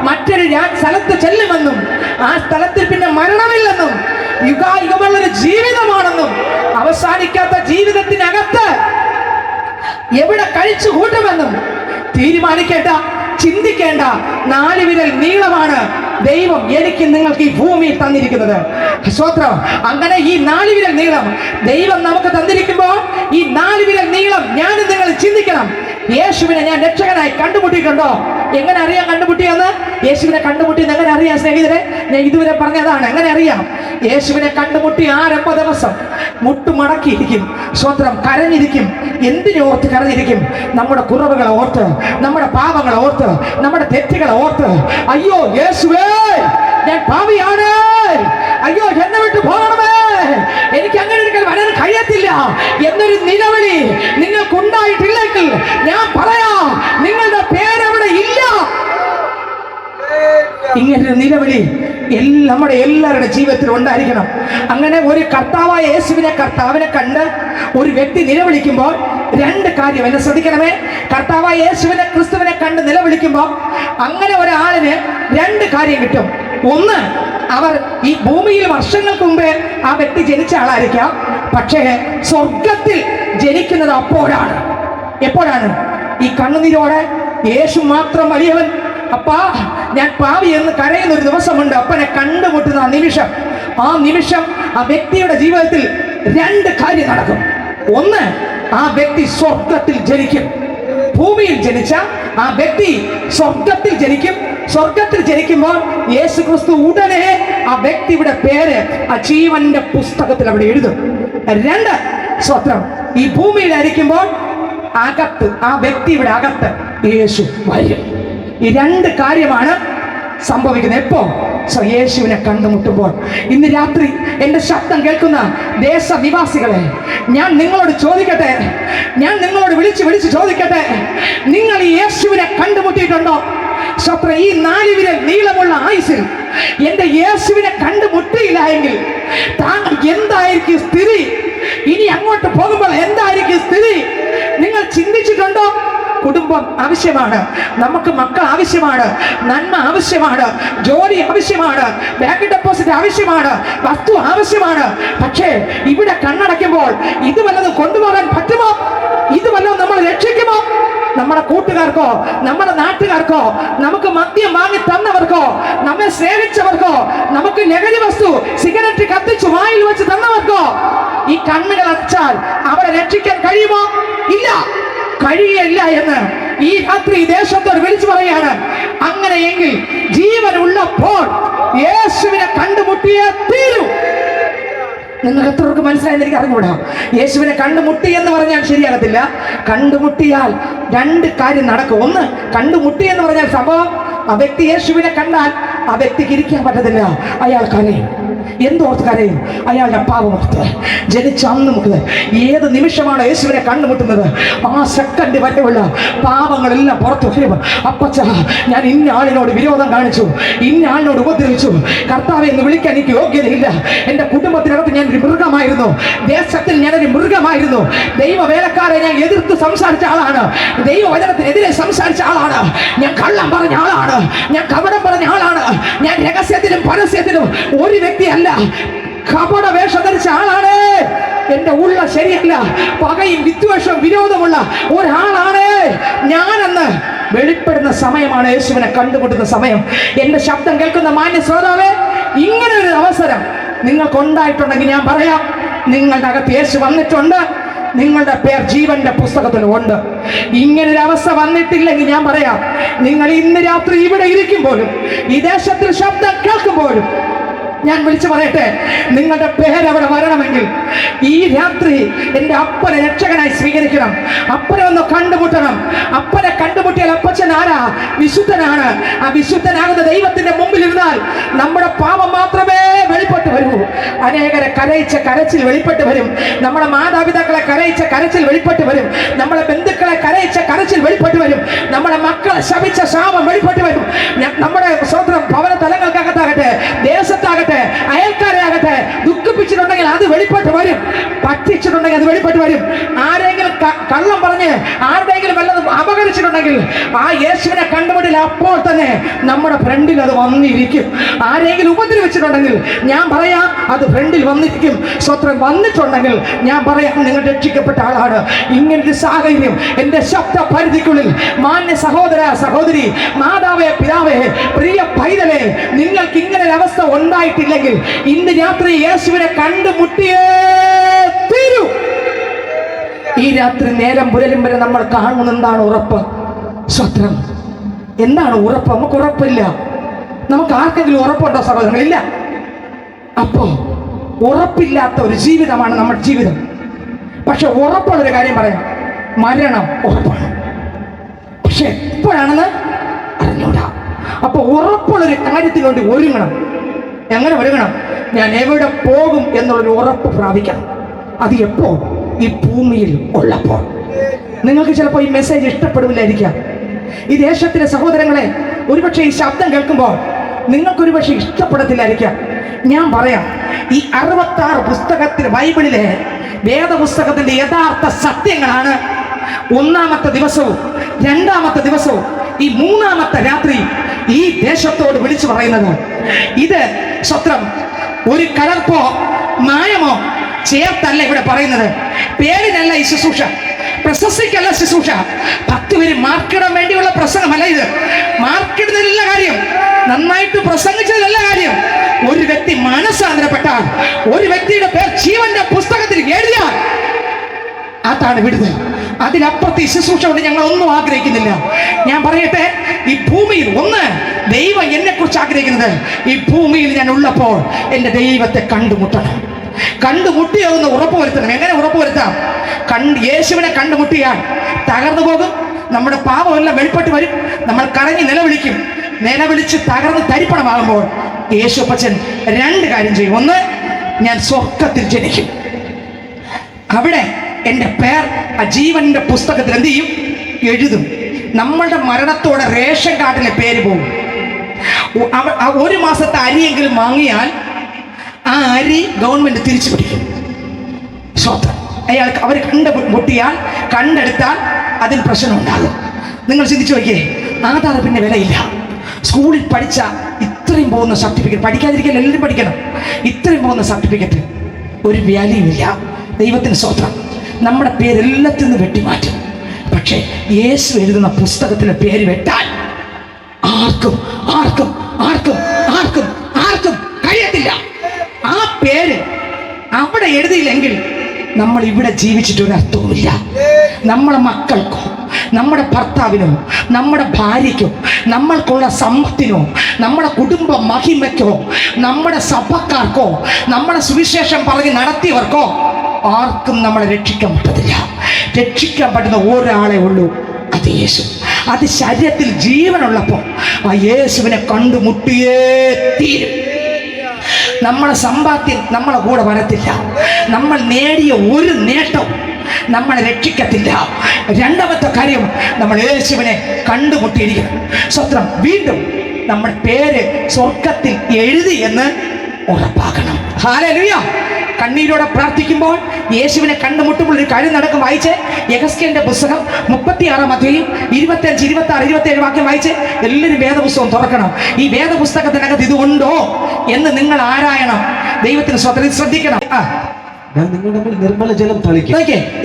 മറ്റൊരു സ്ഥലത്ത് ചെല്ലുമെന്നും ആ സ്ഥലത്തിൽ പിന്നെ മരണമില്ലെന്നും യുഗായുഗമുള്ളൊരു ജീവിതമാണെന്നും അവസാനിക്കാത്ത ജീവിതത്തിനകത്ത് എവിടെ കഴിച്ചു കൂട്ടുമെന്നും തീരുമാനിക്കേണ്ട, ചിന്തിക്കേണ്ട 4 വിരൽ നീളമാണ് ദൈവം എനിക്ക് നിങ്ങൾക്ക് ഈ ഭൂമിയിൽ തന്നിരിക്കുന്നത്. സ്തോത്രം. അങ്ങനെ ഈ 4 വിരൽ നീളം ദൈവം നമുക്ക് തന്നിരിക്കുമ്പോൾ ഈ 4 വിരൽ നീളം ഞാനും നിങ്ങൾ ചിന്തിക്കണം. യേശുവിനെ ഞാൻ രക്ഷകനായി കണ്ടുമുട്ടിയിട്ടുണ്ടോ? എങ്ങനെ അറിയാം കണ്ടുമുട്ടിയെന്ന്? യേശുവിനെ കണ്ടുമുട്ടിയെന്ന് എങ്ങനെ അറിയാം സ്നേഹിതരെ? ഞാൻ ഇതുവരെ പറഞ്ഞതാണ്. എങ്ങനെ അറിയാം? യേശുവിനെ കണ്ടുമുട്ടി ആരംഭ ദിവസം മുട്ടുമടക്കിയിരിക്കും, സ്വത്രം കരഞ്ഞിരിക്കും. എന്തിനോർത്ത് കരഞ്ഞിരിക്കും? നമ്മുടെ കുറവുകളെ ഓർത്ത്, നമ്മുടെ പാപങ്ങളെ ഓർത്ത്, നമ്മുടെ തെറ്റുകളെ ഓർത്ത്. അയ്യോ യേശുവേ, ഞാൻ പാപിയാണ്, അയ്യോ എന്നെ വിട്ടു പോകണമേ, എനിക്ക് അങ്ങനെ ഒരിക്കൽ വരാൻ കഴിയത്തില്ല എന്നൊരു നിലവിളി നിങ്ങൾക്കുണ്ടായിട്ടില്ലെങ്കിൽ ഞാൻ പറയാം, നിങ്ങളുടെ പേരവിടെ ഇല്ല. ഇങ്ങനൊരു നിലവിളി നമ്മുടെ എല്ലാവരുടെ ജീവിതത്തിൽ ഉണ്ടായിരിക്കണം. അങ്ങനെ ഒരു കർത്താവായ കർത്താവിനെ കണ്ട് ഒരു വ്യക്തി നിലവിളിക്കുമ്പോൾ 2 കാര്യം എന്നെ ശ്രദ്ധിക്കണമേ. കർത്താവായ യേശുവിനെ, ക്രിസ്തുവിനെ കണ്ട് നിലവിളിക്കുമ്പോൾ അങ്ങനെ ഒരാളിന് 2 കാര്യം കിട്ടും. ഒന്ന്, അവർ ഈ ഭൂമിയിൽ വർഷങ്ങൾക്ക് മുമ്പേ ആ വ്യക്തി ജനിച്ച ആളായിരിക്കാം, പക്ഷേ സ്വർഗത്തിൽ ജനിക്കുന്നത് അപ്പോഴാണ്. എപ്പോഴാണ്? ഈ കണ്ണുനീരോടെ യേശു മാത്രം വലിയവൻ, അപ്പാ ഞാൻ പാവി എന്ന് കരയുന്ന ഒരു ദിവസമുണ്ട്. അപ്പനെ കണ്ടുമുട്ടുന്ന ആ നിമിഷം ആ വ്യക്തിയുടെ ജീവിതത്തിൽ 2 കാര്യം നടക്കും. ഒന്ന്, ആ വ്യക്തി സ്വർഗത്തിൽ ജനിക്കും. ഭൂമിയിൽ ജനിച്ച ആ വ്യക്തി സ്വർഗത്തിൽ ജനിക്കും. സ്വർഗത്തിൽ ജനിക്കുമ്പോൾ യേശു ക്രിസ്തു ഉടനെ ആ വ്യക്തിയുടെ പേര് ആ ജീവന്റെ പുസ്തകത്തിൽ അവിടെ എഴുതും. 2, സ്വത്രം ഈ ഭൂമിയിലായിരിക്കുമ്പോൾ അകത്ത് ആ വ്യക്തിയുടെ അകത്ത് യേശു വരും. ഈ 2 കാര്യമാണ് സംഭവിക്കുന്നത്. എപ്പോ? യേശുവിനെ കണ്ടുമുട്ടുമ്പോൾ. ഇന്ന് രാത്രി എൻ്റെ ശബ്ദം കേൾക്കുന്ന ദേശനിവാസികളെ, ഞാൻ നിങ്ങളോട് ചോദിക്കട്ടെ, ഞാൻ നിങ്ങളോട് വിളിച്ച് ചോദിക്കട്ടെ, നിങ്ങൾ ഈ യേശുവിനെ കണ്ടുമുട്ടിയിട്ടുണ്ടോ? സ്വത്ര ഈ 4 വിരൽ നീളമുള്ള ആയുസിൽ എൻ്റെ യേശുവിനെ കണ്ടുമുട്ടിയില്ല എങ്കിൽ താങ്കൾ എന്തായിരിക്കും സ്ഥിതി? ഇനി അങ്ങോട്ട് പോകുമ്പോൾ എന്തായിരിക്കും സ്ഥിതി? നിങ്ങൾ ചിന്തിച്ചിട്ടുണ്ടോ? കുടുംബം ആവശ്യമാണ്, നമുക്ക് മക്കൾ ആവശ്യമാണ്, നന്മ ആവശ്യമാണ്, ജോലി ആവശ്യമാണ്, ബാങ്ക് ഡെപ്പോസിറ്റ് ആവശ്യമാണ്, വസ്തു ആവശ്യമാണ്. പക്ഷേ ഇവിടെ കണ്ണടയ്ക്കുമ്പോൾ ഇത് വല്ലതും കൊണ്ടുപോകാൻ പറ്റുമോ? ഇത് വല്ലതും നമ്മൾ രക്ഷിക്കുമോ? നമ്മുടെ കൂട്ടുകാർക്കോ, നമ്മുടെ നാട്ടുകാർക്കോ, നമുക്ക് മദ്യം വാങ്ങി തന്നവർക്കോ, നമ്മെ സ്നേഹിച്ചവർക്കോ, നമുക്ക് ലഹരി വസ്തു സിഗരറ്റ് കത്തിച്ചു വായിൽ വെച്ച് തന്നവർക്കോ ഈ കണ്ണുകൾ അടച്ചാൽ അവരെ രക്ഷിക്കാൻ കഴിയുമോ? ഇല്ല, കഴിയില്ല എന്ന് ഈ രാത്രി ദേശത്തോട് വിളിച്ചു പറയാണ്. അങ്ങനെയെങ്കിൽ ജീവനുള്ളപ്പോൾ യേശുവിനെ കണ്ടുമുട്ടിയേ തീരൂ. നിങ്ങൾ എത്രവർക്ക് മനസ്സിലായെന്ന് എനിക്ക് അറിഞ്ഞുകൂടാ. യേശുവിനെ കണ്ടുമുട്ടി എന്ന് പറഞ്ഞാൽ ശരിയാകത്തില്ല. കണ്ടുമുട്ടിയാൽ 2 കാര്യം നടക്കും. ഒന്ന്, കണ്ടുമുട്ടി എന്ന് പറഞ്ഞാൽ സംഭവം ആ വ്യക്തി യേശുവിനെ കണ്ടാൽ ആ വ്യക്തിക്ക് ഇരിക്കാൻ പറ്റത്തില്ല, അയാൾ കരയും. എന്തോർത്ത് കരയും? അയാളുടെ പാപമോർത്ത്. ജനിച്ച അന്ന് മുതൽ ഏത് നിമിഷമാണ് യേശുവിനെ കണ്ടുമുട്ടുന്നത് ആ സെക്കൻഡ് വരെയുള്ള പാപങ്ങളെല്ലാം പുറത്തു വരും. അപ്പച്ച, ഞാൻ ഇന്ന ആളിനോട് വിരോധം കാണിച്ചു, ഇന്ന ആളിനോട് ഉപദ്രവിച്ചു, കർത്താവെ എന്ന് വിളിക്കാൻ എനിക്ക് യോഗ്യതയില്ല, എൻ്റെ കുടുംബത്തിനകത്ത് ഞാൻ ഒരു മൃഗമായിരുന്നു, ദേശത്തിൽ ഞാനൊരു മൃഗമായിരുന്നു, ദൈവവേലക്കാരെ ഞാൻ എതിർത്ത് സംസാരിച്ച ആളാണ്, ദൈവവചനത്തിനെതിരെ സംസാരിച്ച ആളാണ്, ഞാൻ കള്ളം പറഞ്ഞ ആളാണ്, ഞാൻ കപടം പറഞ്ഞ ആളാണ്, ഞാൻ രഹസ്യത്തിലും പരസ്യത്തിലും ഒരു വ്യക്തിയല്ല, കപട വേഷം ധരിച്ച ആളാണ്, എന്റെ ഉള്ള ശരിയല്ല, പകയും വിദ്വേഷവും വിരോധമുള്ള ഒരാളാണ് ഞാനെന്ന് വെളിപ്പെടുന്ന സമയമാണ് യേശുവിനെ കണ്ടുമുട്ടുന്ന സമയം. എന്റെ ശബ്ദം കേൾക്കുന്ന മാന്യ ശ്രോതാവേ, ഇങ്ങനെ ഒരു അവസരം നിങ്ങൾക്കുണ്ടായിട്ടുണ്ടെങ്കിൽ ഞാൻ പറയാം, നിങ്ങളുടെ അകത്ത് യേശു വന്നിട്ടുണ്ട്, നിങ്ങളുടെ പേർ ജീവന്റെ പുസ്തകത്തിൽ ഉണ്ട്. ഇങ്ങനൊരു അവസ്ഥ വന്നിട്ടില്ലെങ്കിൽ ഞാൻ പറയാം, നിങ്ങൾ ഇന്ന് രാത്രി ഇവിടെ ഇരിക്കുമ്പോഴും ഈ ദേശത്തിൽ ശബ്ദം കേൾക്കുമ്പോഴും ഞാൻ വിളിച്ചു പറയട്ടെ, നിങ്ങളുടെ പേരവിടെ വരണമെങ്കിൽ ഈ രാത്രി എൻ്റെ അപ്പനെ രക്ഷകനായി സ്വീകരിക്കണം. അപ്പനെ ഒന്ന് കണ്ടുമുട്ടണം. അപ്പനെ കണ്ടുമുട്ടിയാൽ അപ്പച്ചൻ ആരാ? വിശുദ്ധനാണ്. ആ വിശുദ്ധനാകുന്ന ദൈവത്തിന്റെ മുമ്പിൽ ഇരുന്നാൽ നമ്മുടെ പാപം മാത്രമേ വെളിപ്പെട്ട് വരൂ. അനേകരെ കരയിച്ച കരച്ചിൽ വെളിപ്പെട്ട് വരും. നമ്മുടെ മാതാപിതാക്കളെ കരയിച്ച കരച്ചിൽ വെളിപ്പെട്ട് വരും. നമ്മളെ ബന്ധുക്കളെ കരയിച്ച കരച്ചിൽ വെളിപ്പെട്ട് വരും. നമ്മുടെ മക്കളെ ശപിച്ച ശാപം വെളിപ്പെട്ട് വരും. നമ്മുടെ സ്വന്തം ഭവന തലങ്ങൾക്കകത്താകട്ടെ, ദേശത്താകട്ടെ, അയൽക്കാരെ ആകട്ടെ ദുഃഖിപ്പിച്ചിട്ടുണ്ടെങ്കിൽ അത് വെളിപ്പെട്ട് വരും. പറ്റിച്ചിട്ടുണ്ടെങ്കിൽ അത് വെളിപ്പെട്ട് വരും. ആരെങ്കിലും കള്ളം പറഞ്ഞ് ആരുടെയെങ്കിലും വല്ലതും അപകരിച്ചിട്ടുണ്ടെങ്കിൽ ആ യേശുവിനെ കണ്ടുമുട്ടിൽ അപ്പോൾ തന്നെ നമ്മുടെ ഫ്രണ്ടിൽ അത് വന്നിരിക്കും. ആരെങ്കിലും ഉപദ്രവിച്ചിട്ടുണ്ടെങ്കിൽ ഞാൻ പറയാം അത് ഫ്രണ്ടിൽ വന്നിരിക്കും. സ്വത്രം വന്നിട്ടുണ്ടെങ്കിൽ ഞാൻ പറയാം നിങ്ങൾ രക്ഷിക്കപ്പെട്ട ആളാണ്. ഇങ്ങനൊരു സാഹചര്യം എൻ്റെ ശബ്ദ പരിധിക്കുള്ളിൽ മാന്യ സഹോദര സഹോദരി, മാതാവേ പിതാവേ, പ്രിയ പൈതലേ, നിങ്ങൾക്ക് ഇങ്ങനെ ഒരു അവസ്ഥ ഉണ്ടായിട്ടില്ലെങ്കിൽ ഇന്ന് രാത്രി യേശുവിനെ കണ്ടുമുട്ടിയേ തീരൂ. ഈ രാത്രി നേരം പുലരും വരെ നമ്മൾ കാണുന്നത് എന്താണ് ഉറപ്പ്? സ്വത്രം എന്താണ് ഉറപ്പ്? നമുക്ക് ഉറപ്പില്ല. നമുക്ക് ആർക്കെങ്കിലും ഉറപ്പുണ്ടോ സഹോദരങ്ങളില്ല? അപ്പോ ഉറപ്പില്ലാത്ത ഒരു ജീവിതമാണ് നമ്മുടെ ജീവിതം. പക്ഷെ ഉറപ്പുള്ളൊരു കാര്യം പറയാം, മരണം ഉറപ്പാണ്. പക്ഷെ എപ്പോഴാണെന്ന് അറിഞ്ഞൂടാ. അപ്പൊ ഉറപ്പുള്ളൊരു കാര്യത്തിന് വേണ്ടി ഒരുങ്ങണം. എങ്ങനെ ഒരുങ്ങണം? ഞാൻ എവിടെ പോകും എന്നുള്ളൊരു ഉറപ്പ് പ്രാപിക്കണം. അത് എപ്പോ? ഈ ഭൂമിയിൽ ഉള്ളപ്പോൾ. നിങ്ങൾക്ക് ചിലപ്പോൾ ഈ മെസ്സേജ് ഇഷ്ടപ്പെടില്ലായിരിക്കാം. ഈ ദേശത്തിലെ സഹോദരങ്ങളെ, ഒരുപക്ഷെ ഈ ശബ്ദം കേൾക്കുമ്പോൾ നിങ്ങൾക്കൊരു പക്ഷെ ഇഷ്ടപ്പെടത്തില്ലായിരിക്കാം. ഞാൻ പറയാം, ഈ 66 പുസ്തകത്തിൽ ബൈബിളിലെ വേദപുസ്തകത്തിന്റെ യഥാർത്ഥ സത്യങ്ങളാണ് ഒന്നാമത്തെ ദിവസവും രണ്ടാമത്തെ ദിവസവും ഈ മൂന്നാമത്തെ രാത്രി ഈ ദേശത്തോട് വിളിച്ചു പറയുന്നത്. ഇത് സ്വത്രം ഒരു കലർപ്പോ മായമോ ചേർത്തല്ല ഇവിടെ പറയുന്നത്. പേരിനല്ല ഈ ശുശ്രൂഷ, പ്രശസ്തിക്കല്ല ശുശ്രൂഷ, 10 പേര് മാർക്കിടാൻ വേണ്ടിയുള്ള പ്രസംഗമല്ല ഇത്. മാർക്കിടുന്നതിലുള്ള കാര്യം, നന്നായിട്ട് പ്രസംഗിച്ചതിലല്ല കാര്യം. ഒരു വ്യക്തി മാനസാന്തരപ്പെട്ടാൽ, ഒരു വ്യക്തിയുടെ പേർ ജീവന്റെ പുസ്തകത്തിൽ എഴുതിയാൽ അതാണ് വിടുതൽ. അതിനപ്പുറത്ത് ഈ ശുശ്രൂഷ കൊണ്ട് ഞങ്ങൾ ഒന്നും ആഗ്രഹിക്കുന്നില്ല. ഞാൻ പറയട്ടെ, ഈ ഭൂമിയിൽ ഒന്ന് ദൈവം എന്നെ കുറിച്ച് ആഗ്രഹിക്കുന്നത്, ഈ ഭൂമിയിൽ ഞാൻ ഉള്ളപ്പോൾ എൻ്റെ ദൈവത്തെ കണ്ടുമുട്ടണം. കണ്ടുമുട്ടിയെന്ന് ഉറപ്പുവരുത്തണം. എങ്ങനെ ഉറപ്പുവരുത്താം? യേശുവിനെ കണ്ടുമുട്ടിയാൽ തകർന്നു പോകും. നമ്മുടെ പാപമെല്ലാം വെളിപ്പെട്ട് വരും. നമ്മൾ കരഞ്ഞ് നിലവിളിക്കും. നിലവിളിച്ച് തകർന്ന് തരിപ്പണമാകുമ്പോൾ യേശു അപ്പച്ചൻ 2 കാര്യം ചെയ്യും. ഒന്ന്, ഞാൻ സ്വർഗത്തിൽ ജനിക്കും. അവിടെ എൻ്റെ പേർ ആ ജീവന്റെ പുസ്തകത്തിൽ എന്ത് ചെയ്യും? എഴുതും. നമ്മളുടെ മരണത്തോടെ റേഷൻ കാർഡിലെ പേര് പോകും. 1 മാസത്തെ അരിയെങ്കിലും വാങ്ങിയാൽ ആ അരി ഗവൺമെന്റ് തിരിച്ചു പിടിക്കും. സ്വത്ത് അയാൾക്ക് അവർ കണ്ടുമുട്ടിയാൽ, കണ്ടെടുത്താൽ അതിൽ പ്രശ്നം ഉണ്ടാകും. നിങ്ങൾ ചിന്തിച്ചു നോക്കിയേ, ആധാർ പിന്നെ വിലയില്ല. സ്കൂളിൽ പഠിച്ച ഇത്രയും പോകുന്ന സർട്ടിഫിക്കറ്റ്, പഠിക്കാതിരിക്കാൻ എല്ലാവരും പഠിക്കണം, ഇത്രയും പോകുന്ന സർട്ടിഫിക്കറ്റ് ഒരു വാല്യൂ ഇല്ല. ദൈവത്തിന് സ്വത്രം നമ്മുടെ പേരെല്ലാത്തിൽ നിന്ന് വെട്ടിമാറ്റും. പക്ഷേ യേശു എഴുതുന്ന പുസ്തകത്തിലെ പേര് വെട്ടാൻ ആർക്കും ആർക്കും ആർക്കും ആർക്കും ആർക്കും കഴിയത്തില്ല. ആ പേര് അവിടെ എഴുതിയില്ലെങ്കിൽ നമ്മൾ ഇവിടെ ജീവിച്ചിട്ട് ഒരു അർത്ഥവുമില്ല. നമ്മളെ മക്കൾക്കോ, നമ്മുടെ ഭർത്താവിനോ, നമ്മുടെ ഭാര്യയ്ക്കോ, നമ്മൾക്കുള്ള സമ്പത്തിനോ, നമ്മുടെ കുടുംബ മഹിമയ്ക്കോ, നമ്മുടെ സഭക്കാർക്കോ, നമ്മുടെ സുവിശേഷം പറഞ്ഞ് നടത്തിയവർക്കോ ആർക്കും നമ്മളെ രക്ഷിക്കാൻ പറ്റത്തില്ല. രക്ഷിക്കാൻ പറ്റുന്ന ഒരാളെ ഉള്ളൂ, അത് യേശു. അത് ശരീരത്തിൽ ജീവനുള്ളപ്പോൾ ആ യേശുവിനെ കണ്ടുമുട്ടിയേ തീരും. നമ്മളെ സമ്പാദ്യം നമ്മളെ കൂടെ വരത്തില്ല. നമ്മൾ നേടിയ ഒരു നേട്ടം നമ്മളെ രക്ഷിക്കത്തില്ല. രണ്ടാമത്തെ കാര്യം, നമ്മൾ യേശുവിനെ കണ്ടുമുട്ടിയിരിക്കണം. സ്വത്രം വീണ്ടും നമ്മുടെ പേര് സ്വർഗത്തിൽ എഴുതി എന്ന് ഉറപ്പാക്കണം. ഹല്ലേലൂയ. കണ്ണീരോടെ പ്രാർത്ഥിക്കുമ്പോൾ യേശുവിനെ കണ്ടുമുട്ടുമ്പോൾ ഒരു കാര്യം നടക്കും. വായിച്ച് യെഹെസ്കേലിന്റെ പുസ്തകം 36-ാം അധ്യായം 25, 26, 27 വാക്യം വായിച്ച് എല്ലാവരും വേദപുസ്തകം തുറക്കണം. ഈ വേദപുസ്തകത്തിനകത്ത് ഇതുണ്ടോ എന്ന് നിങ്ങൾ ആരായണം. ദൈവത്തിന് സ്വതന്ത്രം ശ്രദ്ധിക്കണം. ഞാൻ നിങ്ങളുടെ മേൽ നിർമ്മല ജലം തളിക്കും.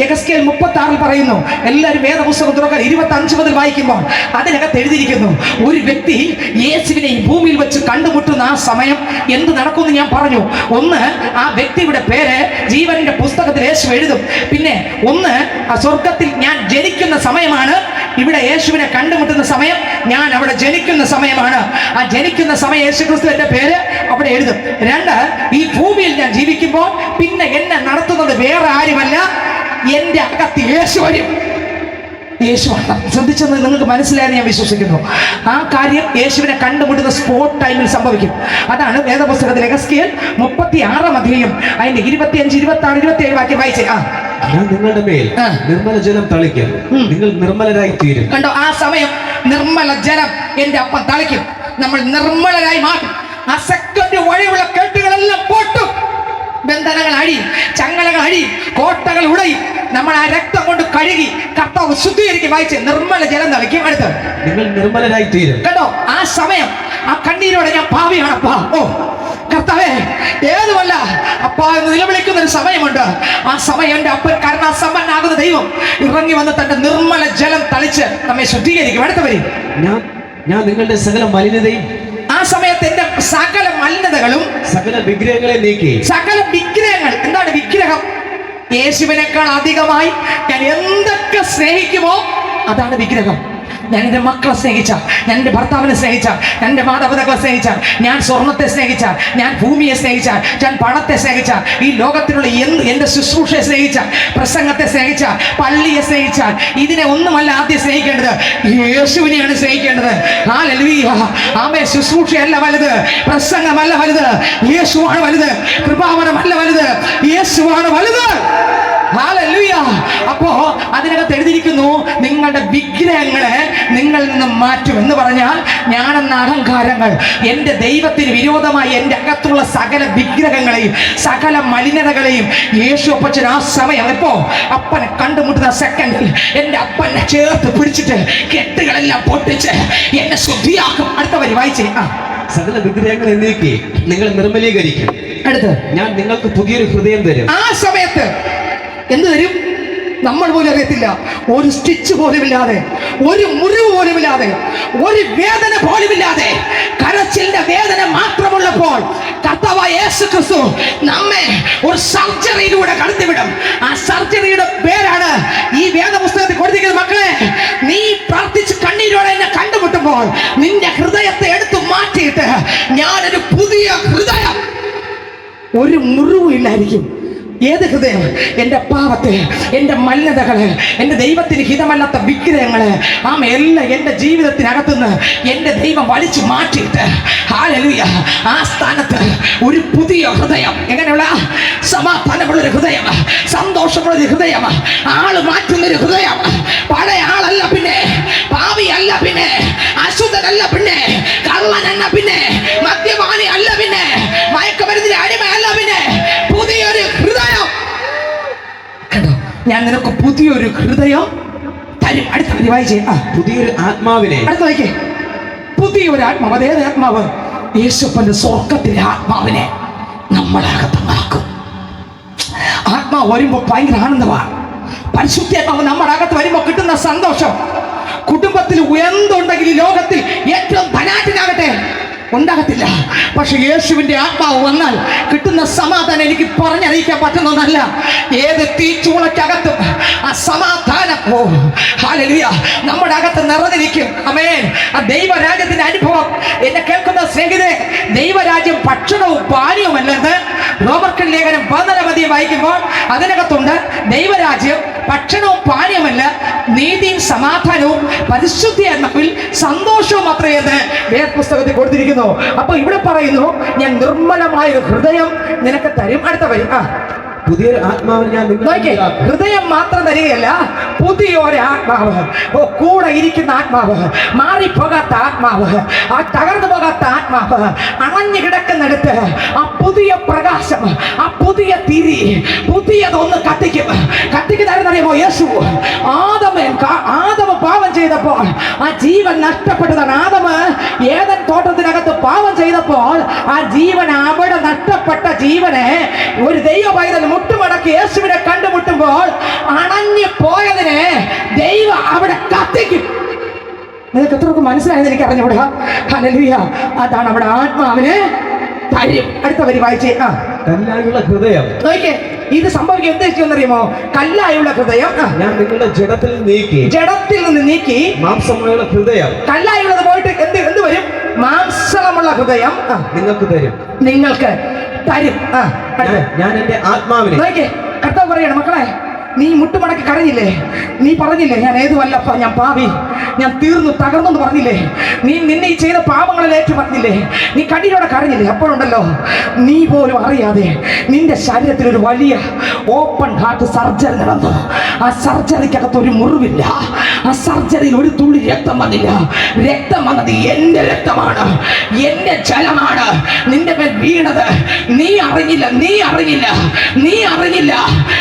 യെഹെസ്കേൽ 36 പറയുന്നു. എല്ലാവരും വേദപുസ്തകം തുറക്കാൻ 25 മുതൽ വായിക്കുമ്പോൾ അതിനകത്ത് എഴുതിയിരിക്കുന്നു, ഒരു വ്യക്തി യേശുവിനെ ഈ ഭൂമിയിൽ വെച്ച് കണ്ടുമുട്ടുന്ന ആ സമയം എന്ത് നടക്കുമെന്ന് ഞാൻ പറഞ്ഞു. ഒന്ന്, ആ വ്യക്തിയുടെ പേര് ജീവന്റെ പുസ്തകത്തിൽ യേശു എഴുതും. പിന്നെ ഒന്ന്, ആ സ്വർഗത്തിൽ ഞാൻ ജനിക്കുന്ന സമയമാണ്. ഇവിടെ യേശുവിനെ കണ്ടുമുട്ടുന്ന സമയം ഞാൻ അവിടെ ജനിക്കുന്ന സമയമാണ്. ആ ജനിക്കുന്ന സമയം യേശുക്രിസ്തുവിന്റെ പേര് അവിടെ എഴുതും. 2, ഈ ഭൂമിയിൽ ഞാൻ ജീവിക്കുമ്പോൾ പിന്നെ എന്നെ നടത്തുന്ന വരുന്നത് വേറെ ആരുമല്ല, എൻ്റെ അകത്ത് യേശു വരും. യേശുവാണ്. ശ്രദ്ധിച്ചെന്ന് നിങ്ങൾക്ക് മനസ്സിലായെന്ന് ഞാൻ വിശ്വസിക്കുന്നു. ആ കാര്യം യേശുവിനെ കണ്ടുമുട്ടുന്ന സ്പോട്ട് ടൈമിൽ സംഭവിക്കും. അതാണ് വേദപുസ്തകത്തിലെ എഹെസ്കേൽ 36 അധ്യായം അതിന്റെ 25, 26, 27 വാക്യം വായിച്ചേ. ഞാൻ നിങ്ങളുടെ മേൽ നിർമ്മല ജലം തളിക്കും, നിങ്ങൾ നിർമ്മലരായി തീരും. കണ്ടോ, ആ സമയം നിർമ്മല ജലം എൻ്റെ അപ്പം തളിക്കും, നമ്മൾ നിർമ്മലരായി മാറും. ആ സെക്കൻഡ് വഴിയുള്ള കെട്ടുകളെല്ലാം പൊട്ടും, ബന്ധനങ്ങൾ അഴിയും, ചങ്ങലകൾ അഴിയും, കോട്ടകൾ ഉടയും. നമ്മൾ ആ രക്തം കൊണ്ട് കഴുകി കർത്താവ് ശുദ്ധീകരിക്കും. വായിച്ച് നിർമ്മല ജലം തളിക്കും. അടുത്ത് നിങ്ങൾ നിർമ്മലരായി തീരും. കേട്ടോ, ആ സമയം ആ കണ്ണീരോടെ ഞാൻ പാവിയാണപ്പാ, ഓ കർത്താവേ ഏതുമല്ല അപ്പാ എന്ന് നിലവിളിക്കുന്ന ഒരു സമയമുണ്ട്. ആ സമയം എൻ്റെ അപ്പൻ കരുണാസമ്പന്നനാകുന്ന ദൈവം ഇറങ്ങി വന്ന് തന്റെ നിർമ്മല ജലം തളിച്ച് നമ്മെ ശുദ്ധീകരിക്കും. അടുത്ത വരി, ഞാൻ നിങ്ങളുടെ സകല മലിനതയും, ആ സമയത്ത് എന്റെ സകല മലിനതകളും സകല വിഗ്രഹങ്ങളെ നീക്കി. സകല വിഗ്രഹങ്ങൾ, എന്താണ് വിഗ്രഹം? യേശുവിനേക്കാൾ അധികമായി ഞാൻ എന്തൊക്കെ സ്നേഹിക്കുമോ അതാണ് വിഗ്രഹം. ഞാൻ എൻ്റെ മക്കളെ സ്നേഹിച്ച, ഞാൻ എൻ്റെ ഭർത്താവിനെ സ്നേഹിച്ച, ഞാൻ എൻ്റെ മാതാപിതാക്കളെ സ്നേഹിച്ച, ഞാൻ സ്വർണത്തെ സ്നേഹിച്ച, ഞാൻ ഭൂമിയെ സ്നേഹിച്ച, ഞാൻ പണത്തെ സ്നേഹിച്ച, ഈ ലോകത്തിലുള്ള എൻ്റെ ശുശ്രൂഷയെ സ്നേഹിച്ച, പ്രസംഗത്തെ സ്നേഹിച്ച, പള്ളിയെ സ്നേഹിച്ച, ഇതിനെ ഒന്നുമല്ല ആദ്യം സ്നേഹിക്കേണ്ടത്, യേശുവിനെയാണ് സ്നേഹിക്കേണ്ടത്. ഹല്ലേലൂയ. ആമേൻ. ശുശ്രൂഷയല്ല വലുത്, പ്രസംഗമല്ല വലുത്, യേശുവാണ് വലുത്. കൃപാവനമല്ല വലുത്, യേശുവാണ് വലുത്. ഹല്ലേലൂയ. അപ്പോ അതിനകത്ത് എഴുതിയിരിക്കുന്നു, നിങ്ങളുടെ വിഗ്രഹങ്ങളെ നിങ്ങളിൽ നിന്ന് മാറ്റും എന്ന് പറഞ്ഞാൽ ഞാനെന്ന അഹങ്കാരങ്ങൾ, എൻ്റെ ദൈവത്തിന് വിരോധമായി എൻ്റെ അകത്തുള്ള സകല വിഗ്രഹങ്ങളെയും സകല മലിനതകളെയും യേശു അപ്പച്ചൻ ആ സമയം എപ്പോ അപ്പനെ കണ്ടുമുട്ടുന്ന സെക്കൻഡിൽ എൻ്റെ അപ്പനെ ചേർത്ത് പിടിച്ചിട്ട് കെട്ടുകളെല്ലാം പൊട്ടിച്ച് എന്നെ ശുദ്ധിയാക്കും. അടുത്ത വരി വായിച്ചേ. സകല വിഗ്രഹങ്ങളെ നീക്കി നിങ്ങൾ നിർമ്മലീകരിക്കും. അടുത്ത്, ഞാൻ നിങ്ങൾക്ക് പുതിയൊരു ഹൃദയം തരും. ആ സമയത്ത് എന്ത് തരും? നമ്മൾ പോലും അറിയത്തില്ല. ഒരു സ്റ്റിച്ച് പോലുമില്ലാതെ, ഒരു മുറിവ് പോലുമില്ലാതെ, ഒരു വേദന പോലുമില്ലാതെ, കരച്ചിലിന്റെ വേദന മാത്രമുള്ളപ്പോൾ കർത്താവായ യേശു ക്രിസ്തു നമ്മെ ഒരു സർജറിയിലൂടെ കടത്തിവിടും. ആ സർജറിയുടെ പേരാണ് ഈ വേദപുസ്തകത്തിൽ കൊടുത്തിരിക്കുന്നത്. മക്കളെ, നീ പ്രാർത്ഥിച്ച് കണ്ണീരോടെ എന്നെ കണ്ടുമുട്ടുമ്പോൾ നിന്റെ ഹൃദയത്തെ എടുത്തു മാറ്റിയിട്ട് ഞാനൊരു പുതിയ ഹൃദയം, ഒരു മുറിവും ഇല്ലായിരിക്കും. ഏത് ഹൃദയം? എൻ്റെ പാപത്തെ, എൻ്റെ മലിനതകളെ, എൻ്റെ ദൈവത്തിന് ഹിതമല്ലാത്ത വിഗ്രഹങ്ങളെ എല്ലാം എൻ്റെ ജീവിതത്തിനകത്തുനിന്ന് എൻ്റെ ദൈവം വലിച്ചു മാറ്റിയിട്ട് ഹല്ലേലൂയ ആ സ്ഥാനത്ത് ഒരു പുതിയ ഹൃദയം, എങ്ങനെയുള്ള സമാധാനമുള്ളൊരു ഹൃദയം, സന്തോഷമുള്ളൊരു ഹൃദയം, ആള് മാറ്റുന്നൊരു ഹൃദയം. പഴയ ആളല്ല പിന്നെ, പാവിയല്ല പിന്നെ, അശുദ്ധനല്ല പിന്നെ, കള്ളനല്ല പിന്നെ, മദ്യപാനി അല്ല പിന്നെ, മയക്കുമരുന്നിന്റെ അടിമയല്ല പിന്നെ, പുതിയൊരു ഹൃദയം. കണ്ടോ, ഞാൻ നിനക്ക് പുതിയൊരു ഹൃദയം തരും. അടുത്ത വായിച്ചേ. പുതിയൊരു ആത്മാവിനെ. അടുത്ത വായിക്കേ. പുതിയൊരു ആത്മാവ്. അതേത് ആത്മാവ്? യേശുപ്പന്റെ സ്വർഗത്തിലെ ആത്മാവിനെ നമ്മളകത്തുണ്ടാക്കും. ആത്മാവ് വരുമ്പോ ഭയങ്കര ആനന്ദമാണ്. പരിശുദ്ധാത്മാവ് നമ്മുടെ അകത്ത് വരുമ്പോ കിട്ടുന്ന സന്തോഷം, കുടുംബത്തിൽ എന്തുണ്ടെങ്കിൽ ഈ ലോകത്തിൽ ഏറ്റവും ധനാഠ്യനാകട്ടെ ഉണ്ടാകത്തില്ല. പക്ഷെ യേശുവിന്റെ ആത്മാവ് വന്നാൽ കിട്ടുന്ന സമാധാനം എനിക്ക് പറഞ്ഞറിയിക്കാൻ പറ്റുന്നതല്ല. ഏത് തീച്ചൂളക്കകത്തും ആ സമാധാനം, ഓ ഹല്ലേലൂയ, നമ്മുടെ അകത്ത് നിറഞ്ഞിരിക്കും. ആമേൻ. ആ ദൈവരാജ്യത്തിന്റെ അനുഭവം എന്നെ കേൾക്കുന്ന സ്നേഹിതരെ, ദൈവരാജ്യം ഭക്ഷണവും പാനീയവുമല്ലെന്ന് റോമർക്ക് ലേഖനം 11 വായിക്കുമ്പോൾ അതിനകത്തുണ്ട്. ദൈവരാജ്യം ഭക്ഷണവും പാനീയമല്ല, നീതിയും സമാധാനവും പരിശുദ്ധിയാത്മാവിൽ സന്തോഷവും മാത്രമേ വേദപുസ്തകത്തിൽ കൊടുത്തിരിക്കുന്നു. അപ്പൊ ഇവിടെ പറയുന്നു, ഞാൻ നിർമ്മലമായ ഒരു ഹൃദയം നിനക്ക് തരും. അടുത്ത വരി. പുതിയൊരു ആത്മാവ് ഞാൻ നോക്കിയേ, ഹൃദയം മാത്രം തരികയല്ല, പുതിയൊരു ആത്മാവ്, ഓ കൂടെ ഇരിക്കുന്ന ആത്മാവ്, മാറിപ്പോകാത്ത ആത്മാവ്, ആ തകർന്നു പോകാത്ത ആത്മാവ്, അണഞ്ഞു കിടക്കുന്നിടത്ത് ആ പുതിയ പ്രകാശം, ആ പുതിയ തിരി, പുതിയതൊന്ന് കത്തിക്കും. കത്തിക്കുന്നറിയുമോ? യേശു ആദമ പാപം ചെയ്തപ്പോൾ ആ ജീവൻ നഷ്ടപ്പെട്ടതാണ്. ആദമ ഏദൻ തോട്ടത്തിനകത്ത് പാപം ചെയ്തപ്പോൾ ആ ജീവൻ, അവിടെ നഷ്ടപ്പെട്ട ജീവനെ ഒരു ദൈവ പൈതൽ മുട്ടുമടക്കി യേശുവിനെ കണ്ടുമുട്ടുമ്പോൾ അണഞ്ഞു പോയതിനെ ദൈവം അവിടെ കത്തിക്കും. നിങ്ങൾക്ക് എത്രയൊക്കെ മനസ്സിലായെന്ന് എനിക്ക് അറിഞ്ഞുകൂടാ. ഹല്ലേലൂയ. അതാണ് അവിടെ ആത്മാവിനെ തരും. അടുത്ത വരി വായിച്ചേ. കല്ലായുള്ള ഹൃദയം. നോക്കിയേ, ഇത് സംഭവിക്കുക എന്താ ചെയ്യുമെന്നറിയുമോ? കല്ലായുള്ള ഹൃദയം ഞാൻ നിങ്ങളുടെ ജഡത്തിൽ നിന്ന് നീക്കി മാംസമുള്ള ഹൃദയം. കല്ലായുള്ളത് പോയിട്ട് എന്ത് വരും? മാംസമുള്ള ഹൃദയം നിങ്ങൾക്ക് തരും. ഞാൻ എൻ്റെ ആത്മാവിനെ. കർത്താവ് പറയാണ്, മക്കളെ നീ മുട്ടുമടക്കി കരഞ്ഞില്ലേ, നീ പറഞ്ഞില്ലേ ഞാൻ ഏതുമല്ലപ്പ, ഞാൻ പാവി, ഞാൻ തീർന്നു തകർന്നു പറഞ്ഞില്ലേ, നിന്നെ ഈ ചെയ്ത പാപങ്ങളിൽ ഏറ്റു പറഞ്ഞില്ലേ, നീ കണ്ണീരോടെ കരഞ്ഞില്ലേ, അപ്പോഴുണ്ടല്ലോ നീ പോലും അറിയാതെ നിന്റെ ശരീരത്തിൽ ഒരു വലിയ ഓപ്പൺ ഹാർട്ട് സർജറി നടന്നു. ആ സർജറിക്കകത്ത് ഒരു മുറിവില്ല, ആ സർജറിയിൽ ഒരു തുള്ളി രക്തം വന്നില്ല. രക്തം വന്നത് എന്റെ രക്തമാണ്, എന്റെ ജലമാണ് നിന്റെ മേൽ വീണത്. നീ അറിഞ്ഞില്ല.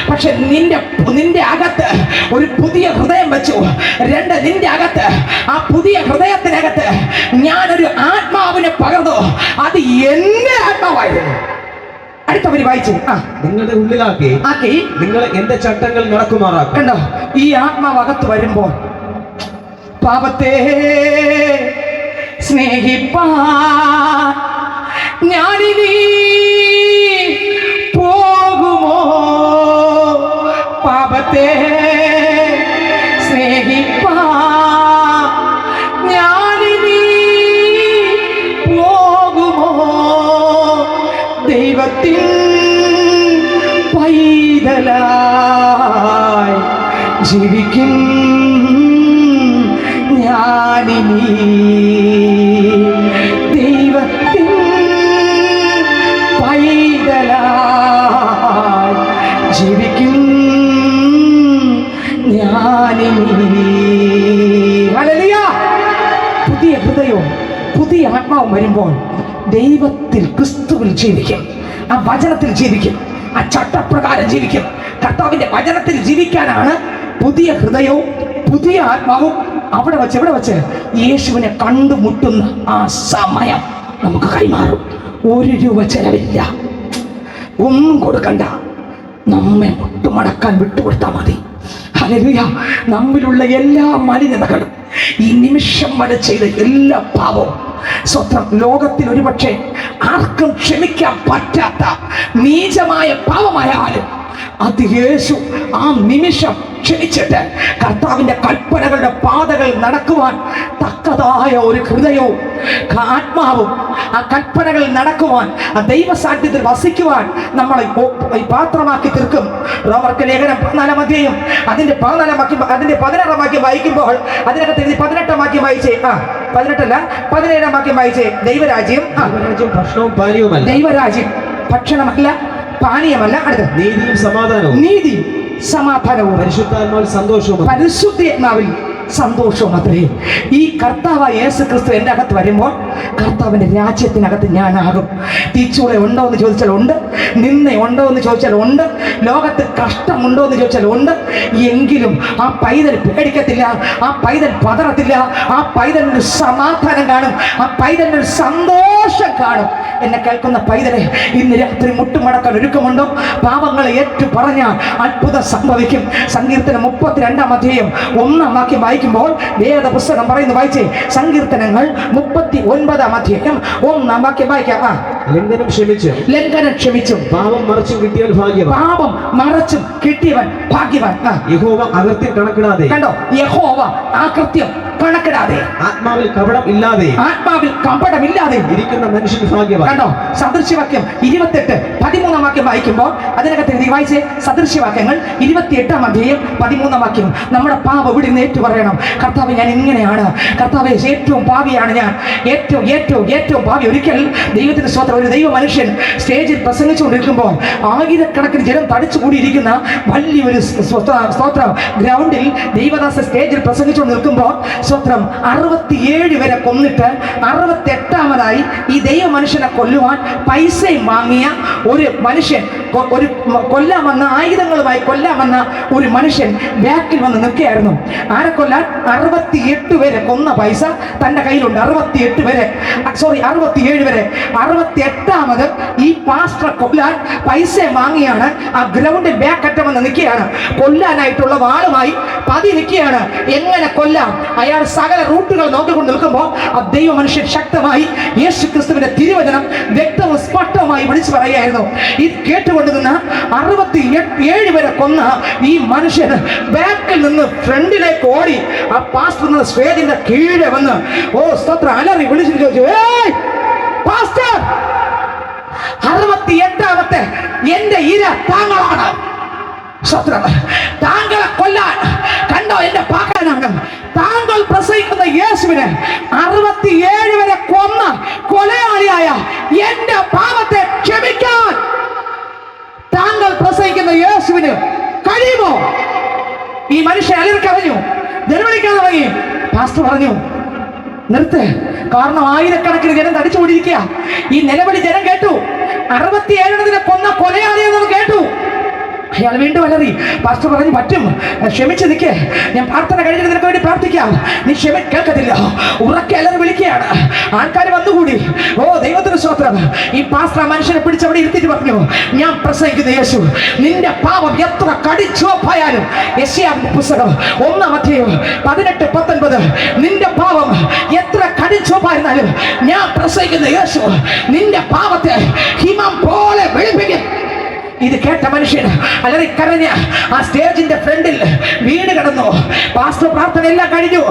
പക്ഷെ നിന്റെ അകത്ത് ഒരു പുതിയ ഹൃദയം വെച്ചു. രണ്ട്, നിന്റെ അകത്ത്, ആ പുതിയ ഹൃദയത്തിനകത്ത് ഞാനൊരു ആത്മാവിനെ പകർന്നു. അത് എന്റെ ആത്മാവായിരുന്നു. അടുത്തവര് വായിച്ചു, നിങ്ങളുടെ ഉള്ളിലാക്കി നിങ്ങൾ എന്റെ ചട്ടങ്ങൾ നടക്കുമാറാക്കും. കണ്ടോ, ഈ ആത്മാവകത്ത് വരുമ്പോൾ പാപത്തെ സ്നേഹിപ്പാൻ ഞാനിനി പോകുമോ? പാപത്തെ സ്നേഹിപ്പാൻ ഞാനിനി പോകുമോ? ദൈവത്തിൻ പൈതലായി ജീവിക്കും ഞാനിനി. ദൈവത്തിൻ പൈതലായി ജീവിക്കും ഞാനിനി. ഹല്ലേലൂയ. പുതിയ ഹൃദയവും പുതിയ ആത്മാവും വരുമ്പോൾ ദൈവത്തിൽ, ക്രിസ്തുവിൽ ജീവിക്കും, ആ വചനത്തിൽ ജീവിക്കും, ആ ചട്ടപ്രകാരം ജീവിക്കും. കർത്താവിന്റെ വചനത്തിൽ ജീവിക്കാനാണ് പുതിയ ഹൃദയവും പുതിയ ആത്മാവും. അവിടെ വെച്ച് യേശുവിനെ കണ്ടുമുട്ടുന്ന ആ സമയം നമുക്ക് കൈമാറും. ഒരു രൂപ ചെലവില്ല, ഒന്നും കൊടുക്കണ്ട, നമ്മെ മുട്ടുമടക്കാൻ വിട്ടുകൊടുത്താൽ മതി. ഹല്ലേലൂയ. നമ്മിലുള്ള എല്ലാ മലിനതകളും, ഈ നിമിഷം വരെ ചെയ്ത എല്ലാ പാപവും, സ്വത്രം ലോകത്തിൽ ഒരുപക്ഷെ ആർക്കും ക്ഷമിക്കാൻ പറ്റാത്ത നീചമായ പാപമായാലും അത് യേശു ആ നിമിഷം ക്ഷമിച്ചിട്ട് കർത്താവിന്റെ കൽപ്പനകളുടെ പാതകൾ നടക്കുവാൻ തക്കതായ ഒരു ഹൃദയവും ആത്മാവും, ആ കൽപ്പനകൾ നടക്കുവാൻ, ആ ദൈവസാന്നിധ്യത്തിൽ വസിക്കുവാൻ നമ്മളെ പാത്രമാക്കി തീർക്കും. റോമർക്ക് ലേഖനം 14-ാം അധ്യായം അതിന്റെ 14-ാം വാക്യം, അതിന്റെ 16-ാം വാക്യം വായിക്കുമ്പോൾ അതിനകത്ത് 18-ാം വാക്യം വായിച്ചേ, 18അല്ല 17-ാം വാക്യം വായിച്ചേ. ദൈവരാജ്യം ഭക്ഷണവും പാനീയവുമല്ല. ദൈവരാജ്യം ഭക്ഷണമല്ല, പാനീയമല്ല. അടുത്ത നീതിയും സമാധാനവും. നീതിയും സമാധാനവും പരിശുദ്ധാത്മാവിൽ സന്തോഷവും. പരിശുദ്ധാത്മാവിൽ സന്തോഷവും അത്രേ. ഈ കർത്താവായ യേശു ക്രിസ്തു എൻ്റെ അകത്ത് വരുമ്പോൾ കർത്താവിൻ്റെ രാജ്യത്തിനകത്ത് ഞാനാകും. തീച്ചൂള ഉണ്ടോ എന്ന് ചോദിച്ചാൽ ഉണ്ട്, നിന്ന ഉണ്ടോ എന്ന് ചോദിച്ചാൽ ഉണ്ട്, ലോകത്ത് കഷ്ടമുണ്ടോ എന്ന് ചോദിച്ചാൽ ഉണ്ട്. എങ്കിലും ആ പൈതൽ പേടിക്കത്തില്ല, ആ പൈതൽ പതറത്തില്ല, ആ പൈതലിന് സമാധാനം കാണും, ആ പൈതലിന് സന്തോഷം കാണും. എന്നെ കേൾക്കുന്ന പൈതലെ, ഇന്ന് രാത്രി മുട്ടുമടക്കാൻ ഒരുക്കമുണ്ടോ? പാപങ്ങളെ ഏറ്റു പറഞ്ഞാൽ അത്ഭുതം സംഭവിക്കും. സങ്കീർത്തനം 32-ാം അധ്യായം 1-ാം വാക്യം വായിക്കുമ്പോൾ വേദപുസ്തകം പറയുന്നു, വായിച്ചേ. സങ്കീർത്തനങ്ങൾ 39-ാം അധ്യായം 1-ാം വാക്യം വായിക്കാം. ലംഘനം ക്ഷമിച്ചും പാപം മറച്ചും കിട്ടിയവൻ ഭാഗ്യവാൻ. പാപം മറച്ചും കിട്ടിയവൻ ഭാഗ്യവാൻ. യഹോവ അകൃത്യം കണക്കിടാതെ. കണ്ടോ, യഹോവ അകൃത്യം കണക്കിടാതെ, ആത്മാവിൽ കപടം ഇല്ലാതെ ഇരിക്കുന്ന മനുഷ്യൻ ഭാഗ്യവാൻ. കണ്ടോ, സദൃശ്യവാക്യം 28-13-ാം വാക്യം വായിക്കുമ്പോൾ അതിനകത്ത് വായിച്ചേ. സദൃശ്യവാക്യങ്ങൾ 28-ാം അധ്യായം 13-ാം വാക്യം. നമ്മുടെ പാപം ഇവിടെ നിന്ന് ഏറ്റു പറയണം. കർത്താവ്, ഞാൻ ഇങ്ങനെയാണ്, കർത്താവേ, ഏറ്റവും പാപിയാണ് ഞാൻ, ഏറ്റവും പാപി. ഒരിക്കൽ ദൈവത്തിന്റെ സ്വന്തം ഒരു ദൈവ മനുഷ്യൻ സ്റ്റേജിൽ പ്രസംഗിച്ചുകൊണ്ടിരിക്കുമ്പോൾ ആയിരക്കണക്കിന് ജനം തടിച്ചുകൂടിയിരിക്കുന്ന വലിയൊരു സ്തോത്രം ഗ്രൗണ്ടിൽ ദൈവദാസ സ്റ്റേജിൽ പ്രസംഗിച്ചുകൊണ്ട് നിൽക്കുമ്പോൾ സ്വത്രം 67 വരെ കൊന്നിട്ട് 68ാമതായി ഈ ദൈവ മനുഷ്യനെ കൊല്ലുവാൻ പൈസയും വാങ്ങിയ ഒരു മനുഷ്യൻ, ഒരു കൊല്ലാമെന്ന ആയുധങ്ങളുമായി കൊല്ലാമെന്ന ഒരു മനുഷ്യൻ ബാക്കിൽ വന്ന് നിൽക്കുകയായിരുന്നു. ആരെ കൊല്ലാൻ? 68 വരെ കൊന്ന പൈസ തൻ്റെ കയ്യിലുണ്ട്. 67 വരെ 68ാമത് ഈ പാസ്റ്റർ കൊല്ലാൻ പൈസ വാങ്ങിയാണ് ആ ഗ്രൗണ്ടിൽ ബാക്ക് അറ്റം വന്ന് നിൽക്കുകയാണ്. കൊല്ലാനായിട്ടുള്ള വാളുമായി പതി നിൽക്കുകയാണ്. എങ്ങനെ കൊല്ലാം? അയാൾ സകല റൂട്ടുകൾ നോക്കിക്കൊണ്ട് നിൽക്കുമ്പോൾ ആ ദൈവ മനുഷ്യൻ ശക്തമായി യേശു ക്രിസ്തുവിന്റെ തിരുവചനം വ്യക്തവും സ്പഷ്ടവുമായി വിളിച്ചു പറയുകയായിരുന്നു. ഇത് കേട്ടുകൊണ്ട് നിന്ന് 67 വരെ കൊന്ന ഈ മനുഷ്യൻ ബാക്കിൽ നിന്ന് ഫ്രണ്ടിലേക്ക് ഓടി ആ പാസ്റ്റർ സ്റ്റേജിന്റെ കീഴെ വന്ന് സ്തോത്രം അലറി വിളിച്ചു ചോദിച്ചു, പാസ്റ്റർ, 68ാമത്തെ എന്റെ ഇര താങ്കളാണ്. സ്വത്രം. താങ്കളെ കൊല്ലാൻ കണ്ടോ എന്റെ പാക്കാനാണ്. താങ്കൾ പ്രസംഗിക്കുന്ന യേശുവിനെ 67 വരെ കൊന്ന കൊലയാളിയായ എന്റെ പാപത്തെ ക്ഷമിക്കാൻ താങ്കൾ പ്രസംഗിക്കുന്ന യേശുവിന് കഴിയുമോ? ഈ മനുഷ്യൻ അലറിക്കറിഞ്ഞു, നിലവിളിക്കാൻ തുടങ്ങി. പാസ്റ്റർ പറഞ്ഞു, നിർത്ത്, കാരണം ആയിരക്കണക്കിന് ജനം തടിച്ചുകൂടിയിരിക്കുക. ഈ നിലവിളി ജനം കേട്ടു. 67 കൊന്ന കൊലയാളിയെന്ന് കേട്ടു. അയാൾ വീണ്ടും അലറി. പാസ്റ്റർ പറഞ്ഞു, പറ്റും, ക്ഷമിച്ച് നിൽക്കേ, ഞാൻ പ്രാർത്ഥന കഴിഞ്ഞിട്ട് നിനക്ക് വേണ്ടി പ്രാർത്ഥിക്കാം. നീ കേൾക്കത്തില്ല. ഉറക്കെ അലറി വിളിക്കുകയാണ്. ആൾക്കാർ വന്നുകൂടി. ഓ ദൈവത്തിന് സ്തോത്രം. ഈ പാസ്റ്റർ മനുഷ്യനെ പിടിച്ചവിടെ ഇരുത്തിട്ട് പറഞ്ഞു, ഞാൻ പ്രസംഗിക്കുന്ന യേശു നിന്റെ പാപം എത്ര കടിച്ചുവപ്പായാലും, യെശയ്യാവിന്റെ പുസ്തകം 1-ാം അധ്യായം 18-19, നിന്റെ പാപം എത്ര കടിച്ചുവപ്പായിരുന്നാലും ഞാൻ പ്രസംഗിക്കുന്ന യേശു നിന്റെ പാപത്തെ ഹിമം പോലെ വെളുപ്പിക്കും. ഇത് കേട്ട മനുഷ്യൻ അലറിക്കരഞ്ഞ് ആ സ്റ്റേജിന്റെ ഫ്രണ്ടിൽ വീണ് കിടന്നു. പാസ്റ്റർ പ്രാർത്ഥന എല്ലാം കഴിഞ്ഞു.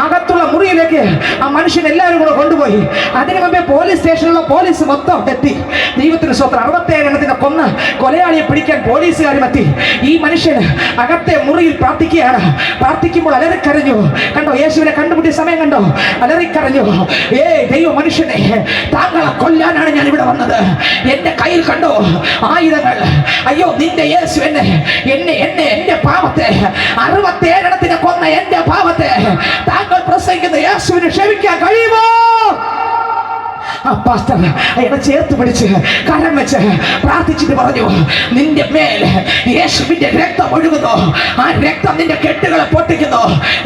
അകത്തുള്ള മുറിയിലേക്ക് ആ മനുഷ്യൻ എല്ലാവരും കൂടെ കൊണ്ടുപോയി. അതിനു മുമ്പേ പോലീസ് സ്റ്റേഷനിലുള്ള പോലീസ് മൊത്തം എത്തി. ദൈവത്തിന് സ്വന്തം 67 എണ്ണത്തിനെ കൊന്ന കൊലയാളിയെ പിടിക്കാൻ പോലീസുകാരും എത്തി. ഈ മനുഷ്യൻ അകത്തെ മുറിയിൽ പ്രാർത്ഥിക്കുകയാണ്. പ്രാർത്ഥിക്കുമ്പോൾ അലറിക്കരഞ്ഞു. കണ്ടോ, യേശുവിനെ കണ്ടുപിടിയ സമയം കണ്ടോ? അലറിക്കരഞ്ഞു, ദൈവ മനുഷ്യനെ, താങ്കളെ കൊല്ലാനാണ് ഞാൻ ഇവിടെ വന്നത്. എന്റെ കയ്യിൽ കണ്ടോ ആയുധങ്ങൾ. അയ്യോ, നിന്റെ യേശു എന്റെ പാപത്തെ 67 എണ്ണത്തിനെ കൊന്ന എന്റെ പാപത്തെ താങ്കൾ പ്രസംഗിക്കുന്ന യേശുവിനെ ക്ഷമിക്കാൻ കഴിയുമോ? ആ പാസ്റ്റർ അയാളെ ചേർത്ത് പിടിച്ച് കരം വെച്ച് പ്രാർത്ഥിച്ചിട്ട് പറഞ്ഞു, നിന്റെ മേൽ യേശുവിന്റെ രക്തം ഒഴുകുന്നു. ആ രക്തം നിന്റെ കെട്ടുകളെ പൊട്ടിക്കുന്നു.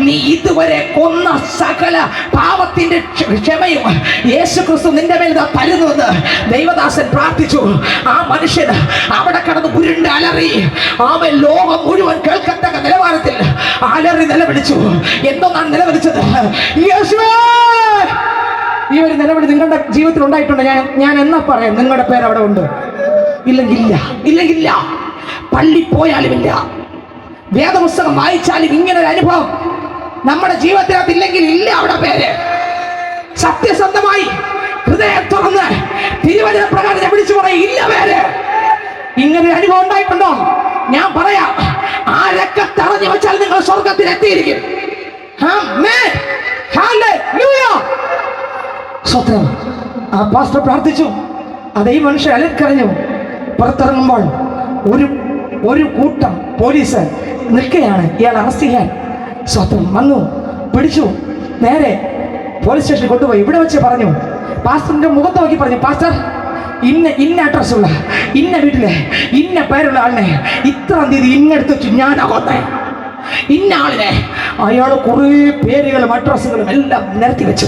നീ ഇതുവരെ കൊന്ന സകല പാപത്തിന്റെ ക്ഷമയും യേശു ക്രിസ്തു നിന്റെ മേൽ തരുന്നുവെന്ന് ദൈവദാസൻ പ്രാർത്ഥിച്ചു. ആ മനുഷ്യൻ അവിടെ കടന്ന് ഉരുണ്ട് അലറി. അവൻ ലോകം മുഴുവൻ കേൾക്കത്തക്ക നിലവാരത്തിൽ അലറി നിലവിളിച്ചു. എന്തൊന്നാണ് നിലവിളിച്ചത്? യേശുവേ! ഈ ഒരു നിലവിളി നിങ്ങളുടെ ജീവിതത്തിൽ ഉണ്ടായിട്ടുണ്ട്. ഞാൻ എന്നാ പറയാം, നിങ്ങളുടെ പേര് അവിടെ ഉണ്ട്. ഇല്ലെങ്കില്ല, പള്ളി പോയാലുമില്ല, വേദപുസ്തകം വായിച്ചാലും ഇങ്ങനെ ഒരു അനുഭവം നമ്മുടെ ജീവിതത്തിനകത്ത് ഇല്ലെങ്കിൽ ഇല്ല അവിടെ പേര്. സത്യസന്ധമായി ഹൃദയം തുറന്ന് തിരുവചന പ്രകാരം വിളിച്ചു പറയും, ഇല്ല പേര്. ഇങ്ങനെ ഒരു അനുഭവം ഉണ്ടായിട്ടുണ്ടോ? ഞാൻ പറയാം, ആരൊക്കെ തടഞ്ഞു വെച്ചാൽ നിങ്ങൾ സ്വർഗത്തിൽ എത്തിയിരിക്കും. സ്വത്രം. ആ പാസ്റ്റർ പ്രാർത്ഥിച്ചു. അതേ മനുഷ്യൻ അലക്കറിഞ്ഞു. പുറത്തിറങ്ങുമ്പോൾ ഒരു കൂട്ടം പോലീസ് നിൽക്കുകയാണ് ഇയാൾ അറസ്റ്റ് ചെയ്യാൻ. സ്വത്രം വന്നു, പിടിച്ചു, നേരെ പോലീസ് സ്റ്റേഷനിൽ കൊണ്ടുപോയി. ഇവിടെ വെച്ച് പറഞ്ഞു, പാസ്റ്ററിന്റെ മുഖത്ത് നോക്കി പറഞ്ഞു, പാസ്റ്റർ, ഇന്ന അഡ്രസ്സുള്ള ഇന്ന വീട്ടിലെ ഇന്ന പേരുള്ള ആളിനെ ഇത്രാം തീയതി ഇന്നെടുത്ത് വെച്ചു ഞാനാ കൊന്നേ. ഇന്ന ആളിനെ. അയാൾ കുറേ പേരുകളും അഡ്രസ്സുകളും എല്ലാം നിരത്തി വെച്ചു.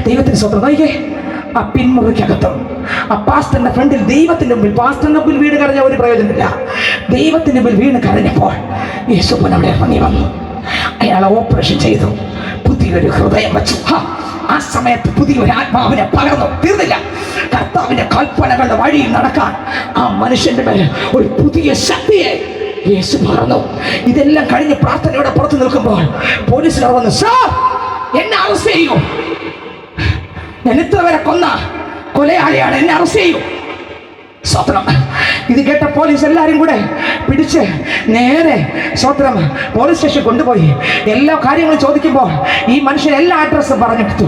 ദൈവത്തിന് സ്വന്തം നോക്കിക്കേ. ആ പിന്മുറിക്കകത്തും ആ പാസ്റ്ററിന്റെ ഫ്രണ്ടിൽ ദൈവത്തിന്റെ മുമ്പിൽ, പാസ്റ്ററിന്റെ മുമ്പിൽ വീണ് കരഞ്ഞ ഒരു പ്രയോജനമില്ല. ദൈവത്തിന്റെ മുമ്പിൽ വീണ് കരഞ്ഞപ്പോൾ യേശുപ്പൻ അവിടെ ഇറങ്ങി വന്നു. അയാളെ ഓപ്പറേഷൻ ചെയ്തു. പുതിയൊരു ഹൃദയം വെച്ചു. ആ സമയത്ത് പുതിയൊരു ആത്മാവിനെ പകർന്നു. തീർന്നില്ല. കർത്താവിന്റെ കൽപ്പനകളുടെ വഴിയിൽ നടക്കാൻ ആ മനുഷ്യന്റെ മേൽ ഒരു പുതിയ ശക്തിയെ യേശു പറഞ്ഞു. ഇതെല്ലാം കഴിഞ്ഞ് പ്രാർത്ഥനയോടെ പുറത്തു നിൽക്കുമ്പോൾ പോലീസുകാർ വന്നു, സാർ, എന്നെ അറസ്റ്റ് ചെയ്യൂ. ഞാൻ ഇത്ര വരെ കൊന്ന കൊലയാളിയാണ്, എന്നെ അറസ്റ്റ് ചെയ്യൂ. സ്വത്രം. ഇത് കേട്ട പോലീസ് എല്ലാവരും കൂടെ പിടിച്ച് നേരെ സ്വത്രം പോലീസ് സ്റ്റേഷൻ കൊണ്ടുപോയി. എല്ലാ കാര്യങ്ങളും ചോദിക്കുമ്പോൾ ഈ മനുഷ്യൻ എല്ലാ അഡ്രസ്സും പറഞ്ഞു കൊടുത്തു.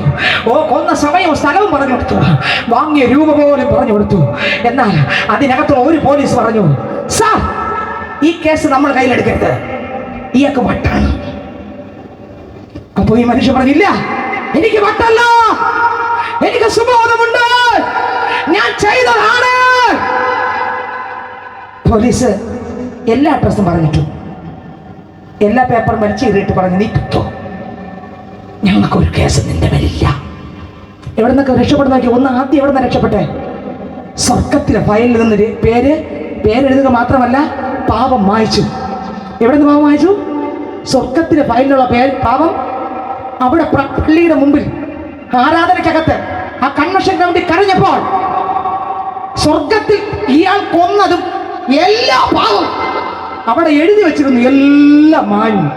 കൊന്ന സമയവും സ്ഥലവും പറഞ്ഞു കൊടുത്തു. വാങ്ങിയ രൂപ പോലും പറഞ്ഞു കൊടുത്തു. എന്നാൽ അതിനകത്തുള്ള ഒരു പോലീസ് പറഞ്ഞു, സാർ, ഈ കേസ് നമ്മൾ കയ്യിലെടുക്കരുത്, ഇയാൾക്ക് വട്ടാണ്. അപ്പൊ ഈ മനുഷ്യൻ പറഞ്ഞില്ല, എനിക്ക് വട്ടല്ല, എനിക്ക് സുബോധമുണ്ട്, ഞാൻ ചെയ്തതാണ്. പോലീസ് എല്ലാ അഡ്രസ്സും പറഞ്ഞിട്ടു, എല്ലാ പേപ്പറും വലിച്ചു കീറിയിട്ട് പറഞ്ഞു, നീ കിട്ടോ, ഞങ്ങൾക്കൊരു കേസ് നിന്റെ മേലില്ല. എവിടെ നിന്നൊക്കെ രക്ഷപ്പെടുന്ന നോക്കി. ഒന്ന് ആദ്യം എവിടെ നിന്ന് രക്ഷപ്പെട്ടെ? സ്വർഗത്തിലെ ഫയലിൽ നിന്നൊരു പേരെഴുതുക മാത്രമല്ല, പാപം മായ്ച്ചു. എവിടെ നിന്ന് പാപം മായ്ച്ചു? സ്വർഗത്തിലെ ഫയലിലുള്ള പാപം അവിടെ പള്ളിയുടെ മുമ്പിൽ ആരാധനയ്ക്കകത്ത് ആ കൺവെൻഷൻ കമ്മിറ്റി കരഞ്ഞപ്പോൾ സ്വർഗത്തിൽ ഇയാൾ കൊന്നതും എല്ലാ പാപം അവിടെ എഴുതി വെച്ചിരുന്നു. എല്ലാം മാഞ്ഞു.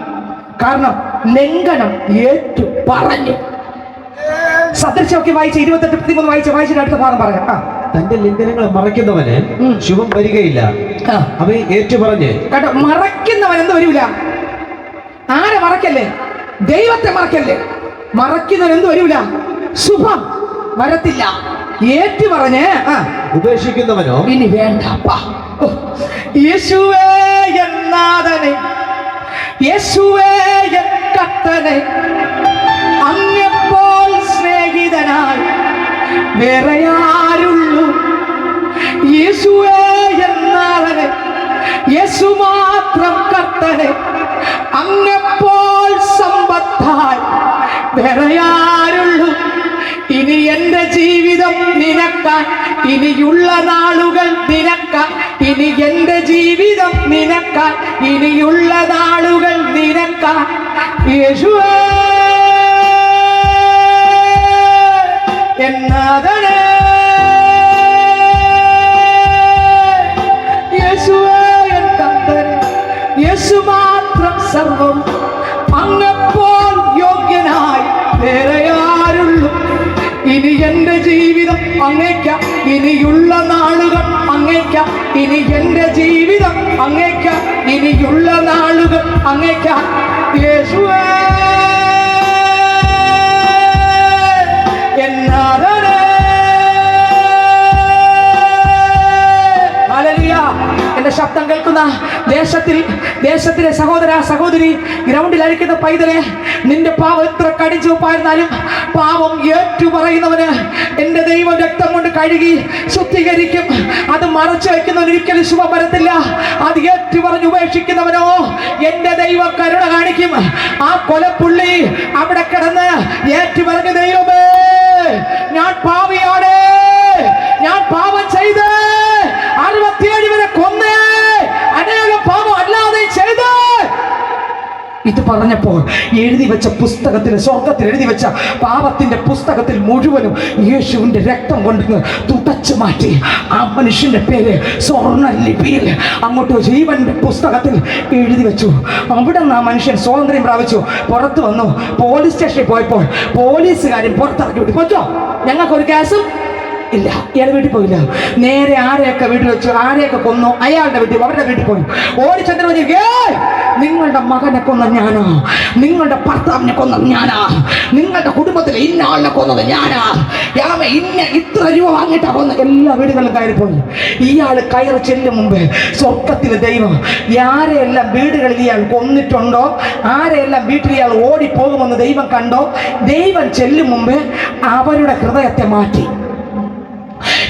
കാരണം ലംഘനം ഏറ്റു പറഞ്ഞു. സദൃശ്യമൊക്കെ വായിച്ച 28-13 വായിച്ചിട്ട് അടുത്ത ഭാഗം പറയാം. തന്റെ ലംഘനങ്ങളെ മറയ്ക്കുന്നവന് ശുഭം വരികയില്ല. ആ. അവയെ ഏറ്റുപറഞ്ഞ് കേട്ടോ, മറയ്ക്കുന്നവൻ എന്ത് വരൂല? ആരെ മറക്കല്ലേ? ദൈവത്തെ മറക്കല്ലേ? മറയ്ക്കുന്നവൻ എന്ത് വരൂല? ശുഭം വരത്തില്ല. ഏറ്റു പറഞ്ഞ് ഉപേക്ഷിക്കുന്നവനോ ഇനി വേണ്ടപ്പാ. യേശുവേ എന്നാഥനെ, യേശുവേ എൻ കർത്തനെ, അങ്ങെപ്പോൾ സ്നേഹിതനായി വേറെ ആരുള്ളൂ? യേശുവേ എന്നാഥനെ, യേശു മാത്രം കർത്തനെ, അങ്ങെപ്പോൾ സമ്പത്തായി വേറെ ആരുള്ളൂ? ഇനി എന്റെ ജീവിതം നിനക്കാൻ, ഇനിയുള്ള നാളുകൾ നിനക്കാൻ, ഇനി എന്റെ ജീവിതം നിനക്കാൻ, ഇനിയുള്ള നാളുകൾ നിനക്കാൻ. യേശുവേ എന്നാഥനെ, യേശുവേ എൻ കർത്തനെ, യേശു മാത്രം സർവം, അങ്ങപ്പോൾ യോഗ്യനായി വേറെ ആരുള്ളൂ? ഇനി എന്റെ ജീവിതം അങ്ങേക്ക, ഇനിയുള്ള നാളുകൾ അങ്ങേക്ക, ഇനി എന്റെ ജീവിതം അങ്ങേക്ക, ഇനിയുള്ള നാളുകൾ അങ്ങേക്ക. യേശുവേ എന്നാഥനെ. ഹല്ലേലൂയ. എന്റെ ശബ്ദം കേൾക്കുന്ന ദേശത്തിലെ സഹോദര സഹോദരി, ഗ്രൗണ്ടിൽ അടിക്കുന്ന പൈതലെ, നിന്റെ പാവം എത്ര കടിച്ചുവപ്പായിരുന്നാലും പാവം ഏറ്റു പറയുന്നവന് എന്റെ ദൈവം രക്തം കൊണ്ട് കഴുകി ശുദ്ധീകരിക്കും. അത് മറച്ചു വയ്ക്കുന്നവന് ഒരിക്കലും ശുഭം വരത്തില്ല. അത് ഏറ്റു പറഞ്ഞ് ഉപേക്ഷിക്കുന്നവനോ എന്റെ ദൈവം കരുണ കാണിക്കും. ആ കൊലപ്പുള്ളി അവിടെ കിടന്ന് ഏറ്റു പറഞ്ഞ ദൈവമേ, ഞാൻ പാവിയാണ്, ഞാൻ പാപം ചെയ്ത് 67 വരെ കൊന്നേ, അനേകം പാപം അല്ലാതെ ചെയ്ത്, ഇത് പറഞ്ഞപ്പോൾ എഴുതി വെച്ച പുസ്തകത്തിൽ, സ്വർഗത്തിൽ എഴുതി വെച്ച പാപത്തിന്റെ പുസ്തകത്തിൽ മുഴുവനും യേശുവിന്റെ രക്തം കൊണ്ട് തുടച്ചു മാറ്റി. ആ മനുഷ്യന്റെ പേര് സ്വർണ്ണ ലിപിയിൽ അങ്ങോട്ട് ജീവന്റെ പുസ്തകത്തിൽ എഴുതി വെച്ചു. അവിടെ നിന്ന് ആ മനുഷ്യൻ സ്വാതന്ത്ര്യം പ്രാപിച്ചു. പുറത്തു വന്നു. പോലീസ് സ്റ്റേഷനിൽ പോയപ്പോൾ പോലീസുകാരും പുറത്തിറക്കി വിട്ടു. കൊച്ചോ, ഞങ്ങൾക്കൊരു കേസും ഇല്ല. ഇയാൾ വീട്ടിൽ പോയില്ല. നേരെ ആരെയൊക്കെ വീട്ടിൽ വെച്ചു, ആരെയൊക്കെ കൊന്നു അയാളുടെ വീട്ടിൽ, അവരുടെ വീട്ടിൽ പോയി. ഓടിച്ചെന്ന് പറഞ്ഞു, നിങ്ങളുടെ മകനെ കൊന്ന ഞാനാ, നിങ്ങളുടെ ഭർത്താവിനെ കൊന്ന ഞാനാ, നിങ്ങളുടെ കുടുംബത്തിലെ ഇന്ന ആളിനെ കൊന്നത് ഞാനാ, ഇത്ര രൂപ വാങ്ങിയിട്ടാ കൊന്ന. എല്ലാ വീടുകളിലും കയറിപ്പോയി. ഇയാൾ കയറി ചെല്ലും മുമ്പ് സ്വർഗത്തിലെ ദൈവം ആരെയെല്ലാം വീടുകളിൽ ഇയാൾ കൊന്നിട്ടുണ്ടോ, ആരെയെല്ലാം വീട്ടിൽ ഇയാൾ ഓടിപ്പോകുമെന്ന് ദൈവം കണ്ടോ, ദൈവം ചെല്ലും മുമ്പ് അവരുടെ ഹൃദയത്തെ മാറ്റി.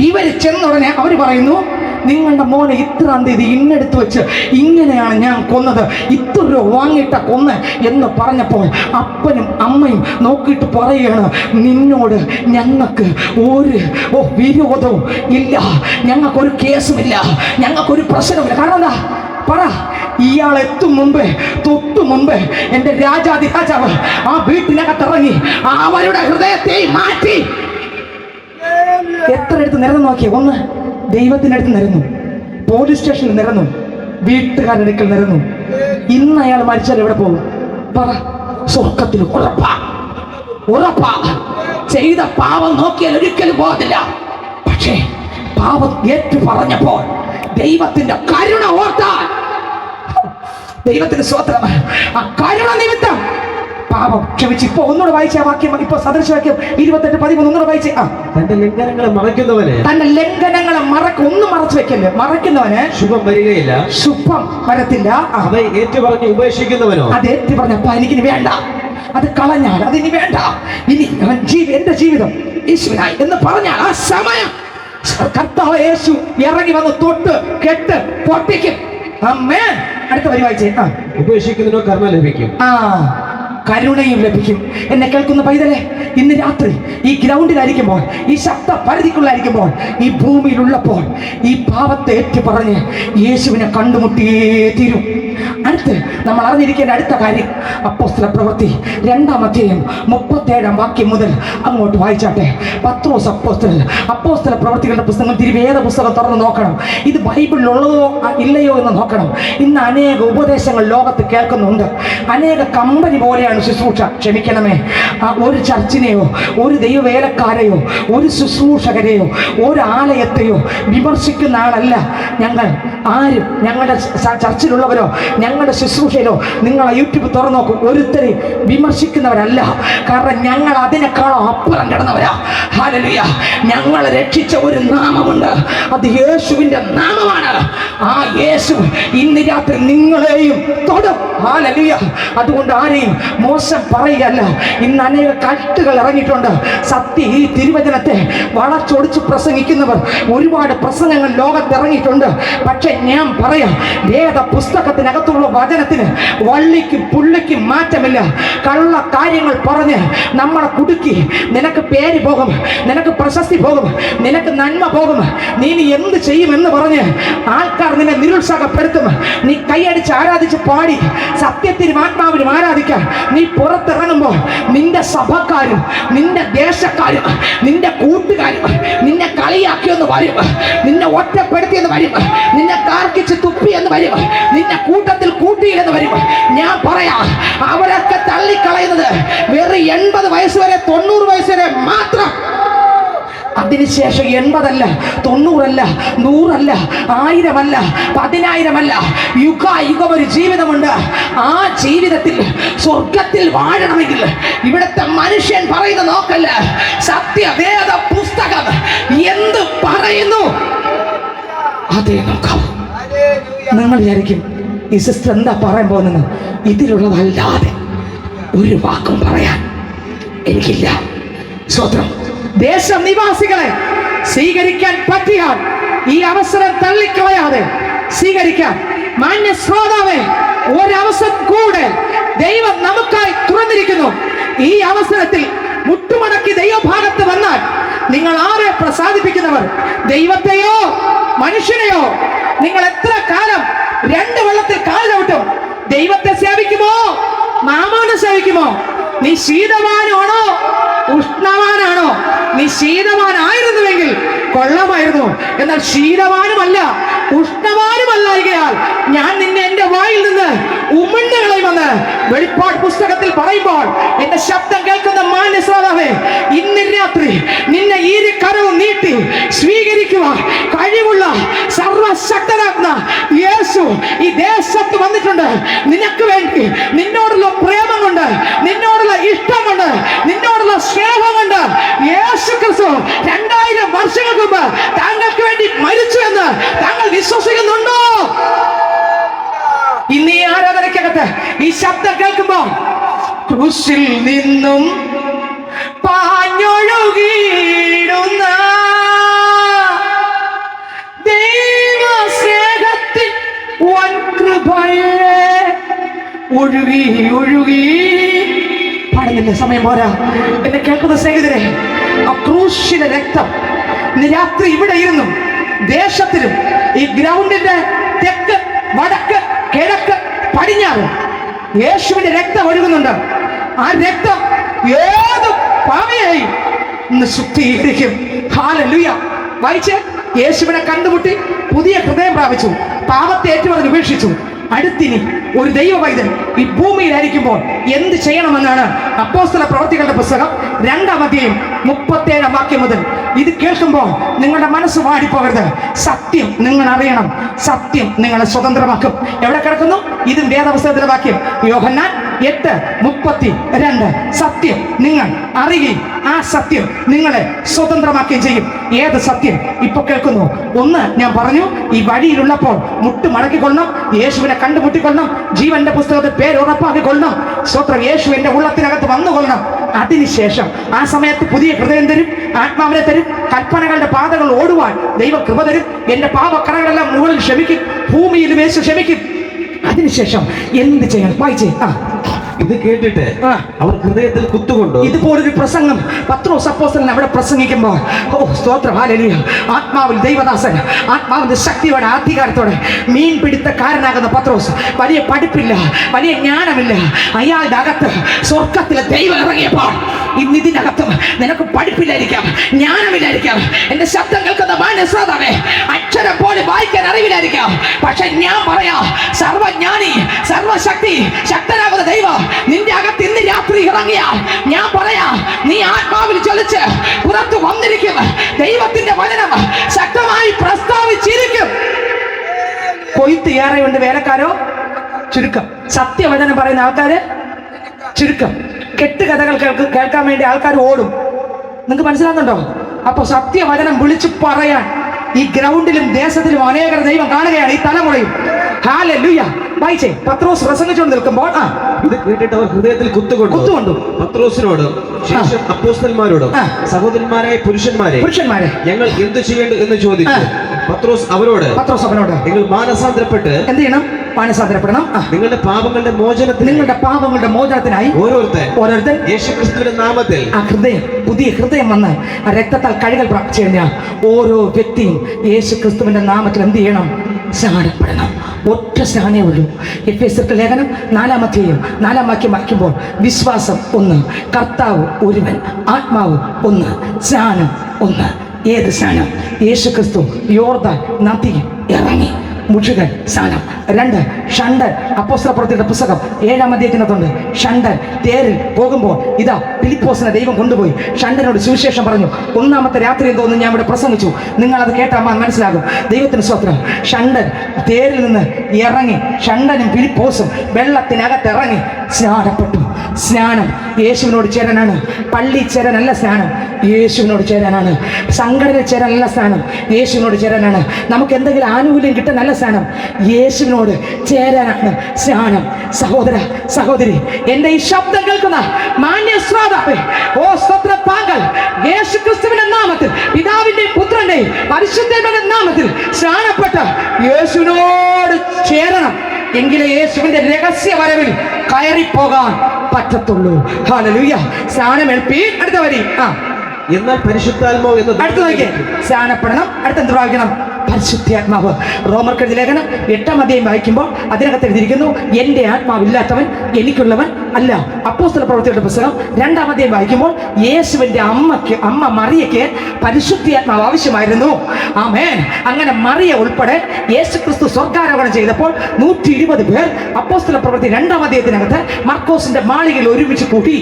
ഇവര് ചെന്നുടനെ അവർ പറയുന്നു, നിങ്ങളുടെ മോനെ ഇത്രാം തീയതി ഇന്നെടുത്ത് വെച്ച് ഇങ്ങനെയാണ് ഞാൻ കൊന്നത്, ഇത്ര രൂപ വാങ്ങിയിട്ട കൊന്ന് എന്ന് പറഞ്ഞപ്പോൾ അപ്പനും അമ്മയും നോക്കിയിട്ട് പറയുകയാണ്, നിന്നോട് ഞങ്ങൾക്ക് ഒരു വിരോധവും ഇല്ല, ഞങ്ങൾക്കൊരു കേസുമില്ല, ഞങ്ങൾക്കൊരു പ്രശ്നമില്ല. കാരണം എന്താ പറ? ഇയാൾ എത്തും മുമ്പേ, തൊട്ടു മുമ്പേ എൻ്റെ രാജാതി രാജാവ് ആ വീട്ടിനകത്തിറങ്ങി അവരുടെ ഹൃദയത്തെ മാറ്റി. എത്ര അടുത്ത് നിരന്നു നോക്കിയ? ഒന്ന് ദൈവത്തിൻ്റെ അടുത്ത് നിരന്നു, പോലീസ് സ്റ്റേഷനിൽ നിരന്നു, വീട്ടുകാരുടെ അടുക്കൽ നിരന്നു. ഇന്ന് അയാൾ മരിച്ചാൽ എവിടെ പോകും പറ? സ്വർഗത്തിൽ ഉറപ്പാ, ഉറപ്പാ. ചെയ്ത പാവം നോക്കിയാൽ ഒരിക്കലും പോകത്തില്ല. പക്ഷേ പാവം ഏറ്റു പറഞ്ഞപ്പോൾ ദൈവത്തിന്റെ കരുണ ഓർത്താൽ, ദൈവത്തിന്റെ സ്തോത്രം, ആ കരുണ നിമിത്തം പാപം ക്ഷമിച്ച്. ഇപ്പൊ ഒന്നുകൂടെ വായിച്ച വാക്യം, ഇപ്പൊ സദൃശവാക്യം 28:13 ഒന്നുകൂടെ വായിച്ചേ. തന്റെ ലംഘനങ്ങളെ മറയ്ക്കുന്നവന്, തന്റെ ലംഘനങ്ങളെ ഒന്നും മറച്ചു വെക്കല്ലേ, മറയ്ക്കുന്നവന് ശുഭം വരികയില്ല, ശുഭം വരത്തില്ല. അവയെ ഏറ്റുപറഞ്ഞ് ഉപേക്ഷിക്കുന്നവനോ, അത് ഏറ്റു പറഞ്ഞപ്പ എനിക്കിനി വേണ്ട, അത് കളഞ്ഞാൽ അതിനി വേണ്ട, ഇനി എന്റെ ജീവിതം യേശുവിനായി എന്ന് പറഞ്ഞാൽ ആ സമയം കർത്താവ് യേശു ഇറങ്ങി വന്ന് തൊട്ട് കെട്ട് പൊട്ടിക്കും. ആമേൻ. അടുത്ത വരി വായിച്ചേ. ഉപേക്ഷിക്കുന്നതിനോ കരുണ ലഭിക്കും, കരുണയും ലഭിക്കും. എന്നെ കേൾക്കുന്ന പൈതലെ, ഇന്ന് രാത്രി ഈ ഗ്രൗണ്ടിലായിരിക്കുമ്പോൾ, ഈ ശബ്ദ പരിധിക്കുള്ളായിരിക്കുമ്പോൾ, ഈ ഭൂമിയിലുള്ളപ്പോൾ ഈ പാപത്തെ ഏറ്റു പറഞ്ഞ് യേശുവിനെ കണ്ടുമുട്ടിയേ തീരും. അടുത്ത് നമ്മൾ അറിഞ്ഞിരിക്കേണ്ട അടുത്ത കാര്യം അപ്പോസ്തല പ്രവൃത്തി 2-ാം അധ്യായം 37-ാം വാക്യം മുതൽ അങ്ങോട്ട് വായിച്ചാട്ടെ. പത്രോസ് അപ്പോസ്തലൻ. അപ്പോസ്തല പ്രവൃത്തികളുടെ പുസ്തകം തിരുവേദ പുസ്തകം തുറന്ന് നോക്കണം. ഇത് ബൈബിളിലുള്ളതോ ഇല്ലയോ എന്ന് നോക്കണം. ഇന്ന് അനേക ഉപദേശങ്ങൾ ലോകത്ത് കേൾക്കുന്നുണ്ട്. അനേക കമ്പനി പോലെയാണ് ശുശ്രൂഷ. ക്ഷമിക്കണമേ, ഒരു ചർച്ചിനെയോ ഒരു ദൈവവേലക്കാരെയോ ഒരു ശുശ്രൂഷകരെയോ ഒരു ആലയത്തെയോ വിമർശിക്കുന്ന ആളല്ല ഞങ്ങൾ. ആരും ഞങ്ങളുടെ ചർച്ചിലുള്ളവരോ ഞങ്ങളുടെ ശുശ്രൂഷയിലോ നിങ്ങളെ യൂട്യൂബ് തുറന്നു നോക്കും, ഒരുത്തരെ വിമർശിക്കുന്നവരല്ല. കാരണം ഞങ്ങൾ അതിനേക്കാളും അപ്പുറം കിടന്നവരാ. ഹല്ലേലൂയ. ഞങ്ങളെ രക്ഷിച്ച ഒരു നാമമുണ്ട്, അത് യേശുവിൻ്റെ നാമമാണ്. ആ യേശു ഇന്ന് രാത്രി നിങ്ങളെയും തൊടും. ഹല്ലേലൂയ. അതുകൊണ്ട് ആരെയും മോശം പറയുകയല്ല. ഇന്ന് അനേക കട്ടുകൾ ഇറങ്ങിയിട്ടുണ്ട്. സത്യം ഈ തിരുവചനത്തെ വളച്ചൊടിച്ച് പ്രസംഗിക്കുന്നവർ ഒരുപാട് പ്രസംഗങ്ങൾ ലോകത്ത് ഇറങ്ങിയിട്ടുണ്ട്. പക്ഷെ ഞാൻ പറയാം, വേദ പുസ്തകത്തിനകത്തുള്ള വചനത്തിന് വള്ളിക്കും പുള്ളിക്കും മാറ്റമില്ല. കള്ള കാര്യങ്ങൾ പറഞ്ഞ് നമ്മളെ കുടുക്കി നിനക്ക് പേര് പോകും, നിനക്ക് പ്രശസ്തി പോകും, നിനക്ക് നന്മ പോകും, നീ എന്ത് ചെയ്യുമെന്ന് പറഞ്ഞ് ആൾക്കാർ നിന്നെ നിരുത്സാഹപ്പെടുത്തും. നീ കൈയടിച്ച് ആരാധിച്ച് പാടി സത്യത്തിനും ആത്മാവിനും ആരാധിക്കാൻ നീ പുറത്തിറങ്ങുമ്പോൾ നിന്റെ സഭക്കാരും നിന്റെ ദേശക്കാരും നിന്റെ കൂട്ടുകാരും നിന്നെ കളിയാക്കിയെന്ന് വരും, നിന്നെ ഒറ്റപ്പെടുത്തിയെന്ന് വരും, നിന്നെ കാർക്കിച്ച് തുപ്പിയെന്ന് വരും, നിന്നെ കൂട്ടത്തിൽ കൂട്ടിയില്ലെന്ന് വരും. ഞാൻ പറയാം, അവരൊക്കെ തള്ളിക്കളയുന്നത് വെറും 80 വയസ്സ് വരെ 90 വയസ്സ് വരെ മാത്രം. അതിനുശേഷം 80 അല്ല, 90 അല്ല, 100 അല്ല, 1000 അല്ല, 10,000 അല്ല, യുഗം ഒരു ജീവിതമുണ്ട്. ആ ജീവിതത്തിൽ സ്വർഗത്തിൽ വാഴണമെങ്കിൽ ഇവിടുത്തെ മനുഷ്യൻ പറയുന്ന നോക്കല്ല, സത്യവേദ പുസ്തകം എന്ത് പറയുന്നു അതേ നോക്കാം. നിങ്ങൾ വിചാരിക്കും ഈ സിസ്റ്റർ എന്താ പറയാൻ പോകുന്നത്? ഇതിലുള്ളതല്ലാതെ ഒരു വാക്കും പറയാൻ എനിക്കില്ല. സ്വതന്ത്രം ദേശം നിവാസികളെ സ്വീകരിക്കാൻ പറ്റിയാൽ ഈ അവസരം തള്ളിക്കളയാതെ സ്വീകരിക്കാൻ. മാന്യ ശ്രോതാവേ, ഒരവസരം കൂടെ ദൈവം നമുക്കായി തുറന്നിരിക്കുന്നു. ഈ അവസരത്തിൽ മുട്ടുമടക്കി ദൈവഭാഗത്ത് വന്നാൽ നിങ്ങൾ ആരെ പ്രസാദിപ്പിക്കുന്നവർ? ദൈവത്തെയോ മനുഷ്യനെയോ? നിങ്ങൾ എത്ര കാലം 2 വെള്ളത്തിൽ കാൽ ചവിട്ടും? ദൈവത്തെ സേവിക്കുമോ മാമോനെ സേവിക്കുമോ? നീ ശീതവാനാണോ ഉഷ്ണവാനാണോ? നീ ശീതവാനായിരുന്നുവെങ്കിൽ കൊള്ളമായിരുന്നു. എന്നാൽ ശീതവാനുമല്ല ഉഷ്ണവാനുമല്ലായികയാൽ ഞാൻ നിന്നെ എന്റെ വായിൽ നിന്ന് ഉമിഴ്ന്നു കളയുമെന്ന് വെളിപ്പാട് പുസ്തകത്തിൽ പറയുമ്പോൾ എന്റെ ശബ്ദം കേൾക്കുന്ന മാന്യ ശ്രോതാവേ, ഇന്ന് രാത്രി നിന്നെ കരവും നീട്ടി സ്വീകരിക്കുവാൻ കഴിവുള്ള സർവശക്തനാകുന്ന യേശു ഈ ദേശത്ത് വന്നിട്ടുണ്ട്. നിനക്ക് വേണ്ടി, നിന്നോടുള്ള പ്രേമം കൊണ്ട്, നിന്നോടുള്ള ഇഷ്ടം കൊണ്ട്, നിന്നോടുള്ള സ്നേഹം കൊണ്ട് യേശു ക്രിസ്തു 2000 വർഷങ്ങൾക്ക് മുമ്പ് താങ്കൾക്ക് വേണ്ടി മരിച്ചു എന്ന് താങ്കൾ വിശ്വസിക്കുന്നുണ്ടോ? ഇന്ന് ഈ ആരാധനയ്ക്കകത്ത് ഈ ശബ്ദം കേൾക്കുമ്പോ ക്രൂശിൽ നിന്നും പാഞ്ഞൊഴുകിയിടുന്ന ദൈവസ്നേഹത്തിൻ വൻകൃപയെ ഒഴുകി ഒഴുകി പാടുന്നില്ല, സമയം പോരാ. എന്നെ കേൾക്കുന്ന സ്നേഹിതരെ, ആ ക്രൂശിലെ രക്തം ഇന്ന് രാത്രി ഇവിടെ ഇരുന്നു ദേശത്തിലും ഈ ഗ്രൗണ്ടിന്റെ തെക്ക് വടക്ക് കിഴക്ക് പടിഞ്ഞാറ് യേശുവിന്റെ രക്തം ഒഴുകുന്നുണ്ട്. ആ രക്തം ഏത് പാപിയെയും ഇന്ന് ശുദ്ധീകരിക്കും. ഹല്ലേലൂയ. വായിച്ച്, യേശുവിനെ കണ്ടുമുട്ടി പുതിയ ഹൃദയം പ്രാപിച്ചു, പാപത്തെ ഏറ്റുപറഞ്ഞ് ഉപേക്ഷിച്ചു. അടുത്തിനി ഒരു ദൈവവൈദ്യൻ ഈ ഭൂമിയിലായിരിക്കുമ്പോൾ എന്ത് ചെയ്യണമെന്നാണ് അപ്പോസ്തല പ്രവൃത്തികളുടെ പുസ്തകം 2-ാം അധ്യായം 37-ാം വാക്യം മുതൽ. ഇത് കേൾക്കുമ്പോൾ നിങ്ങളുടെ മനസ്സ് വാടിപ്പോകരുത്. സത്യം നിങ്ങൾ അറിയണം, സത്യം നിങ്ങളെ സ്വതന്ത്രമാക്കും. എവിടെ കിടക്കുന്നു? ഇതും വേദപുസ്തകത്തിലെ വാക്യം, യോഹന്നാൻ 8:32. സത്യം നിങ്ങൾ അറിയുകയും ആ സത്യം നിങ്ങളെ സ്വതന്ത്രമാക്കുകയും ചെയ്യും. ഏത് സത്യം? ഇപ്പൊ കേൾക്കുന്നു. ഒന്ന് ഞാൻ പറഞ്ഞു, ഈ വഴിയിലുള്ളപ്പോൾ മുട്ട് മടക്കിക്കൊള്ളണം, യേശുവിനെ കണ്ടുമുട്ടിക്കൊള്ളണം, ജീവന്റെ പുസ്തകത്തിൽ പേര് ഉറപ്പാക്കിക്കൊള്ളണം. സ്വത്രം യേശു എന്റെ ഉള്ളത്തിനകത്ത് വന്നുകൊള്ളണം. അതിനുശേഷം ആ സമയത്ത് പുതിയ ഹൃദയം തരും, ആത്മാവിനെ തരും, കൽപ്പനകളുടെ പാതകൾ ഓടുവാൻ ദൈവം കൃപ തരും. എന്റെ പാപക്കറകളെല്ലാം മുകളിൽ ക്ഷമിക്കും, ഭൂമിയിലും യേശു ക്ഷമിക്കും. അതിനുശേഷം എന്ത് ചെയ്യണം? വായിച്ചേ. ഇത് കേട്ടിട്ട് ആ. അവർ ഹൃദയത്തിൽ കുത്തുകൊണ്ടു. ഇതുപോലൊരു പ്രസംഗം പത്രോസ് അപ്പോസ്തലൻ അവിടെ പ്രസംഗിക്കുമ്പോൾ, ഓ സ്തോത്രം, ഹല്ലേലൂയ, ആത്മാവിൽ ദൈവദാസൻ ആത്മാവിന്റെ ശക്തിയോടെ അധികാരത്തോടെ മീൻ പിടുത്തക്കാരനാകുന്ന പത്രോസ്, വലിയ പഠിപ്പില്ല, വലിയ ജ്ഞാനമില്ല, അയാളുടെ അകത്ത് സ്വർഗത്തിലെ ദൈവം ഇറങ്ങിയപ്പോൾ ഇന്ന് ഇതിനകത്തും നിനക്ക് പഠിപ്പില്ലായിരിക്കാം, ജ്ഞാനമില്ലായിരിക്കാം, എന്റെ ശബ്ദം കേൾക്കുന്ന മാന്യശ്രോതാവേ, അക്ഷരം പോലെ വായിക്കാൻ അറിവില്ലായിരിക്കാം, പക്ഷെ ഞാൻ പറയാം, സർവജ്ഞാനി സർവശക്തി ശക്തനാകുന്ന ദൈവം നിന്റെ അകത്ത് ഇന്ന് രാത്രി ഇറങ്ങിയാൽ ഞാൻ പറയാം, നീ ആത്മാവിൽ ചൊലിച്ച് പുറത്തു വന്നിരിക്കും. ദൈവത്തിന്റെ വചനം ശക്തമായി പ്രസ്താവിച്ചിരിക്കും. കൊയ്ത്ത് ഏറെയുണ്ട്, വേലക്കാരോ ചുരുക്കം. സത്യവചനം പറയുന്ന ആൾക്കാര് ചുരുക്കം. കെട്ടുകഥകൾ കേൾക്കാൻ വേണ്ടി ആൾക്കാർ ഓടും. നിങ്ങൾക്ക് മനസ്സിലാകുന്നുണ്ടോ? അപ്പൊ സത്യവചനം വിളിച്ചു പറയാൻ ഈ ഗ്രൗണ്ടിലും ദേശത്തിലും അനേകർ ദൈവം കാണുകയാണ്, ഈ തലമുറയും. ഹല്ലേലൂയ. വായിച്ചേ, പത്രോസ് പ്രസംഗിച്ചുകൊണ്ട് നിൽക്കുമ്പോൾ ഇത് കേട്ടിട്ട് അവർ ഹൃദയത്തിൽ കുത്തുകൊണ്ടു. പത്രോസിനോടും ശേഷം അപ്പോസ്തലന്മാരോടും, സഹോദരന്മാരായ പുരുഷന്മാരെ ഞങ്ങൾ എന്ത് ചെയ്യേണ്ടു എന്ന് ചോദിച്ചു. പത്രോസ് അവനോട് നിങ്ങൾ മാനസാന്തരപ്പെട്ട് എന്ത് ചെയ്യണം? മാനസാന്തരപ്പെടണം. നിങ്ങളുടെ പാപങ്ങളുടെ മോചനത്തിനായി ഓരോരുത്തൻ യേശുക്രിസ്തുവിന്റെ നാമത്തിൽ ആ ഹൃദയം, പുതിയ ഹൃദയം വന്ന് ആ രക്തത്താൽ കഴുകൽ പ്രാപിച്ചു കഴിഞ്ഞാൽ ഓരോ വ്യക്തിയും യേശുക്രിസ്തുവിന്റെ നാമത്തിൽ എന്ത് ചെയ്യണം? സ്നാനപ്പെടണം. ഒറ്റ സ്നാനേ ഉള്ളൂ. എഫേസ്യർക്ക് ലേഖനം 4-ാം അധ്യായം 4-ാം വാക്യം വായിക്കുമ്പോൾ, വിശ്വാസം ഒന്ന്, കർത്താവ് ഒരുവൻ, ആത്മാവ് ഒന്ന്, സ്നാനം ഒന്ന്. ഏത് സ്നാനം? യേശുക്രിസ്തു യോർദാൻ നദിയിൽ ഇറങ്ങി മുഴുവൻ സ്നാനം. 2, ഷണ്ടൻ. അപ്പോസ്തലപ്രവൃത്തിയുടെ പുസ്തകം 7-ാം അധ്യായത്തിനകത്തുണ്ട്. ഷണ്ടൻ തേരിൽ പോകുമ്പോൾ ഇതാ ഫിലിപ്പോസിനെ ദൈവം കൊണ്ടുപോയി ഷണ്ടനോട് സുവിശേഷം പറഞ്ഞു. 1-ാമത്തെ രാത്രി എന്തോന്ന് ഞാൻ ഇവിടെ പ്രസംഗിച്ചു, നിങ്ങളത് കേട്ടാൽ മനസ്സിലാകും. ദൈവത്തിന് സ്തോത്രം. ഷണ്ടൻ തേരിൽ നിന്ന് ഇറങ്ങി, ഷണ്ടനും ഫിലിപ്പോസും വെള്ളത്തിനകത്ത് ഇറങ്ങി സ്നാനപ്പെട്ടു. സ്നാനം യേശുവിനോട് ചേരാനാണ്. പള്ളി ചേരാനല്ല സ്നാനം, യേശുവിനോട് ചേരാനാണ്. സംഘടന ചേരാനല്ല സ്നാനം, യേശുവിനോട് ചേരാനാണ്. നമുക്ക് എന്തെങ്കിലും ആനുകൂല്യം കിട്ടാനല്ല സ്നാനം, യേശുവിനോട് ചേരാനാണ് സ്നാനം. സഹോദര സഹോദരി, എന്റെ ഈ ശബ്ദം കേൾക്കുന്ന മാന്യശ്രോതാവേ, ഓ സ്തോത്രം, താങ്കൾ യേശുക്രിസ്തുവിന്റെ നാമത്തിൽ, പിതാവിന്റെയും പുത്രന്റെയും പരിശുദ്ധന്റെ നാമത്തിൽ സ്നാനപ്പെട്ട യേശുവിനോട് ചേരണം. എങ്കിലേ യേശുവിന്റെ രഹസ്യ വരവിൽ കയറിപ്പോകാൻ പറ്റത്തുള്ളൂ. ഹല്ലേലൂയ. സ്നാനം ഏൽപ്പീൻ. അടുത്ത വരി. എന്നാൽ പരിശുദ്ധാത്മാവ് എന്ന് അടുത്ത നോക്കിയേ, സ്നാനപ്പെടണം. അടുത്ത എന്ത് വായിക്കണം? പരിശുദ്ധാത്മാവ്. റോമർക്കെഴുതിയ ലേഖനം 8-ാം അധ്യായം വായിക്കുമ്പോൾ അതിനകത്ത് എഴുതിയിരിക്കുന്നു, എൻ്റെ ആത്മാവില്ലാത്തവൻ എനിക്കുള്ളവൻ അല്ല. അപ്പോസ്തലപ്രവൃത്തിയുടെ പുസ്തകം 2-ാം അധ്യായം വായിക്കുമ്പോൾ യേശുവിന്റെ അമ്മ മറിയയ്ക്ക് പരിശുദ്ധാത്മാവ് ആവശ്യമായിരുന്നു. ആമേൻ. അങ്ങനെ മറിയ ഉൾപ്പെടെ യേശുക്രിസ്തു സ്വർഗ്ഗാരോഹണം ചെയ്തപ്പോൾ 120 പേർ അപ്പോസ്തലപ്രവൃത്തി 2-ാം അധ്യായത്തിനകത്ത് മർക്കോസിന്റെ മാളികയിൽ ഒരുമിച്ച് കൂട്ടി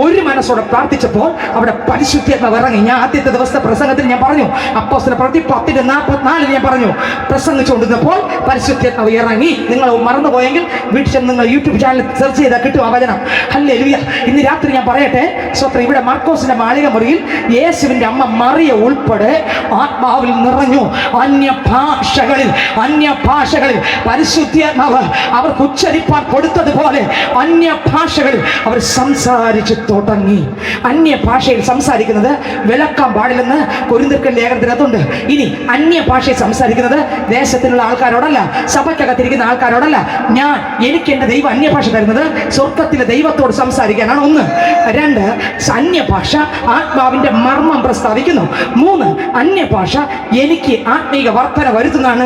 ഒരു മനസ്സോടെ പ്രാർത്ഥിച്ചപ്പോൾ അവിടെ പരിശുദ്ധാത്മാവ് ഇറങ്ങി. ഞാൻ ആദ്യത്തെ ദിവസത്തെ പ്രസംഗത്തിൽ ഞാൻ പറഞ്ഞു, അപ്പോസ്തലപ്രവൃത്തി 10:44 ഞാൻ പറഞ്ഞു, പ്രസംഗിച്ചുകൊണ്ടിരുന്നപ്പോൾ പരിശുദ്ധാത്മാവ് ഇറങ്ങി. നിങ്ങൾ മറന്നുപോയെങ്കിൽ വീട്ടിൽ ചെന്ന് നിങ്ങൾ യൂട്യൂബ് ചാനൽ സെർച്ച് ചെയ്താൽ കിട്ടും ആ വചനം. ഹല്ലേലൂയ. ഇന്ന് രാത്രി ഞാൻ പറയട്ടെ, സ്വത്രം, ഇവിടെ മർക്കോസിന്റെ മാളിക മുറിയിൽ യേശുവിന്റെ അമ്മ മറിയ ഉൾപ്പെടെ ആത്മാവിൽ നിറഞ്ഞു. അന്യഭാഷകളിൽ പരിശുദ്ധാത്മാവ് അവർക്ക് ഉച്ചരിപ്പാൻ കൊടുത്തതുപോലെ അന്യഭാഷകളിൽ അവർ സംസാരിച്ചു തുടങ്ങി. അന്യഭാഷയിൽ സംസാരിക്കുന്നത് വിലക്കാൻ പാടില്ലെന്ന് കൊരിന്ത്യർക്ക് ലേഖനത്തിനകത്തുണ്ട്. ഇനി അന്യഭാഷയിൽ സംസാരിക്കുന്നത് ദേശത്തിലുള്ള ആൾക്കാരോടല്ല, സഭയ്ക്കകത്തിരിക്കുന്ന ആൾക്കാരോടല്ല. എനിക്ക് എൻ്റെ ദൈവം അന്യഭാഷ തരുന്നത് സ്വർഗത്തിലെ ദൈവത്തോട് സംസാരിക്കാനാണ്. 1. 2, അന്യഭാഷ ആത്മാവിന്റെ മർമ്മം പ്രസ്താവിക്കുന്നു. 3, അന്യഭാഷ എനിക്ക് ആത്മീക വർധന വരുത്തുന്നതാണ്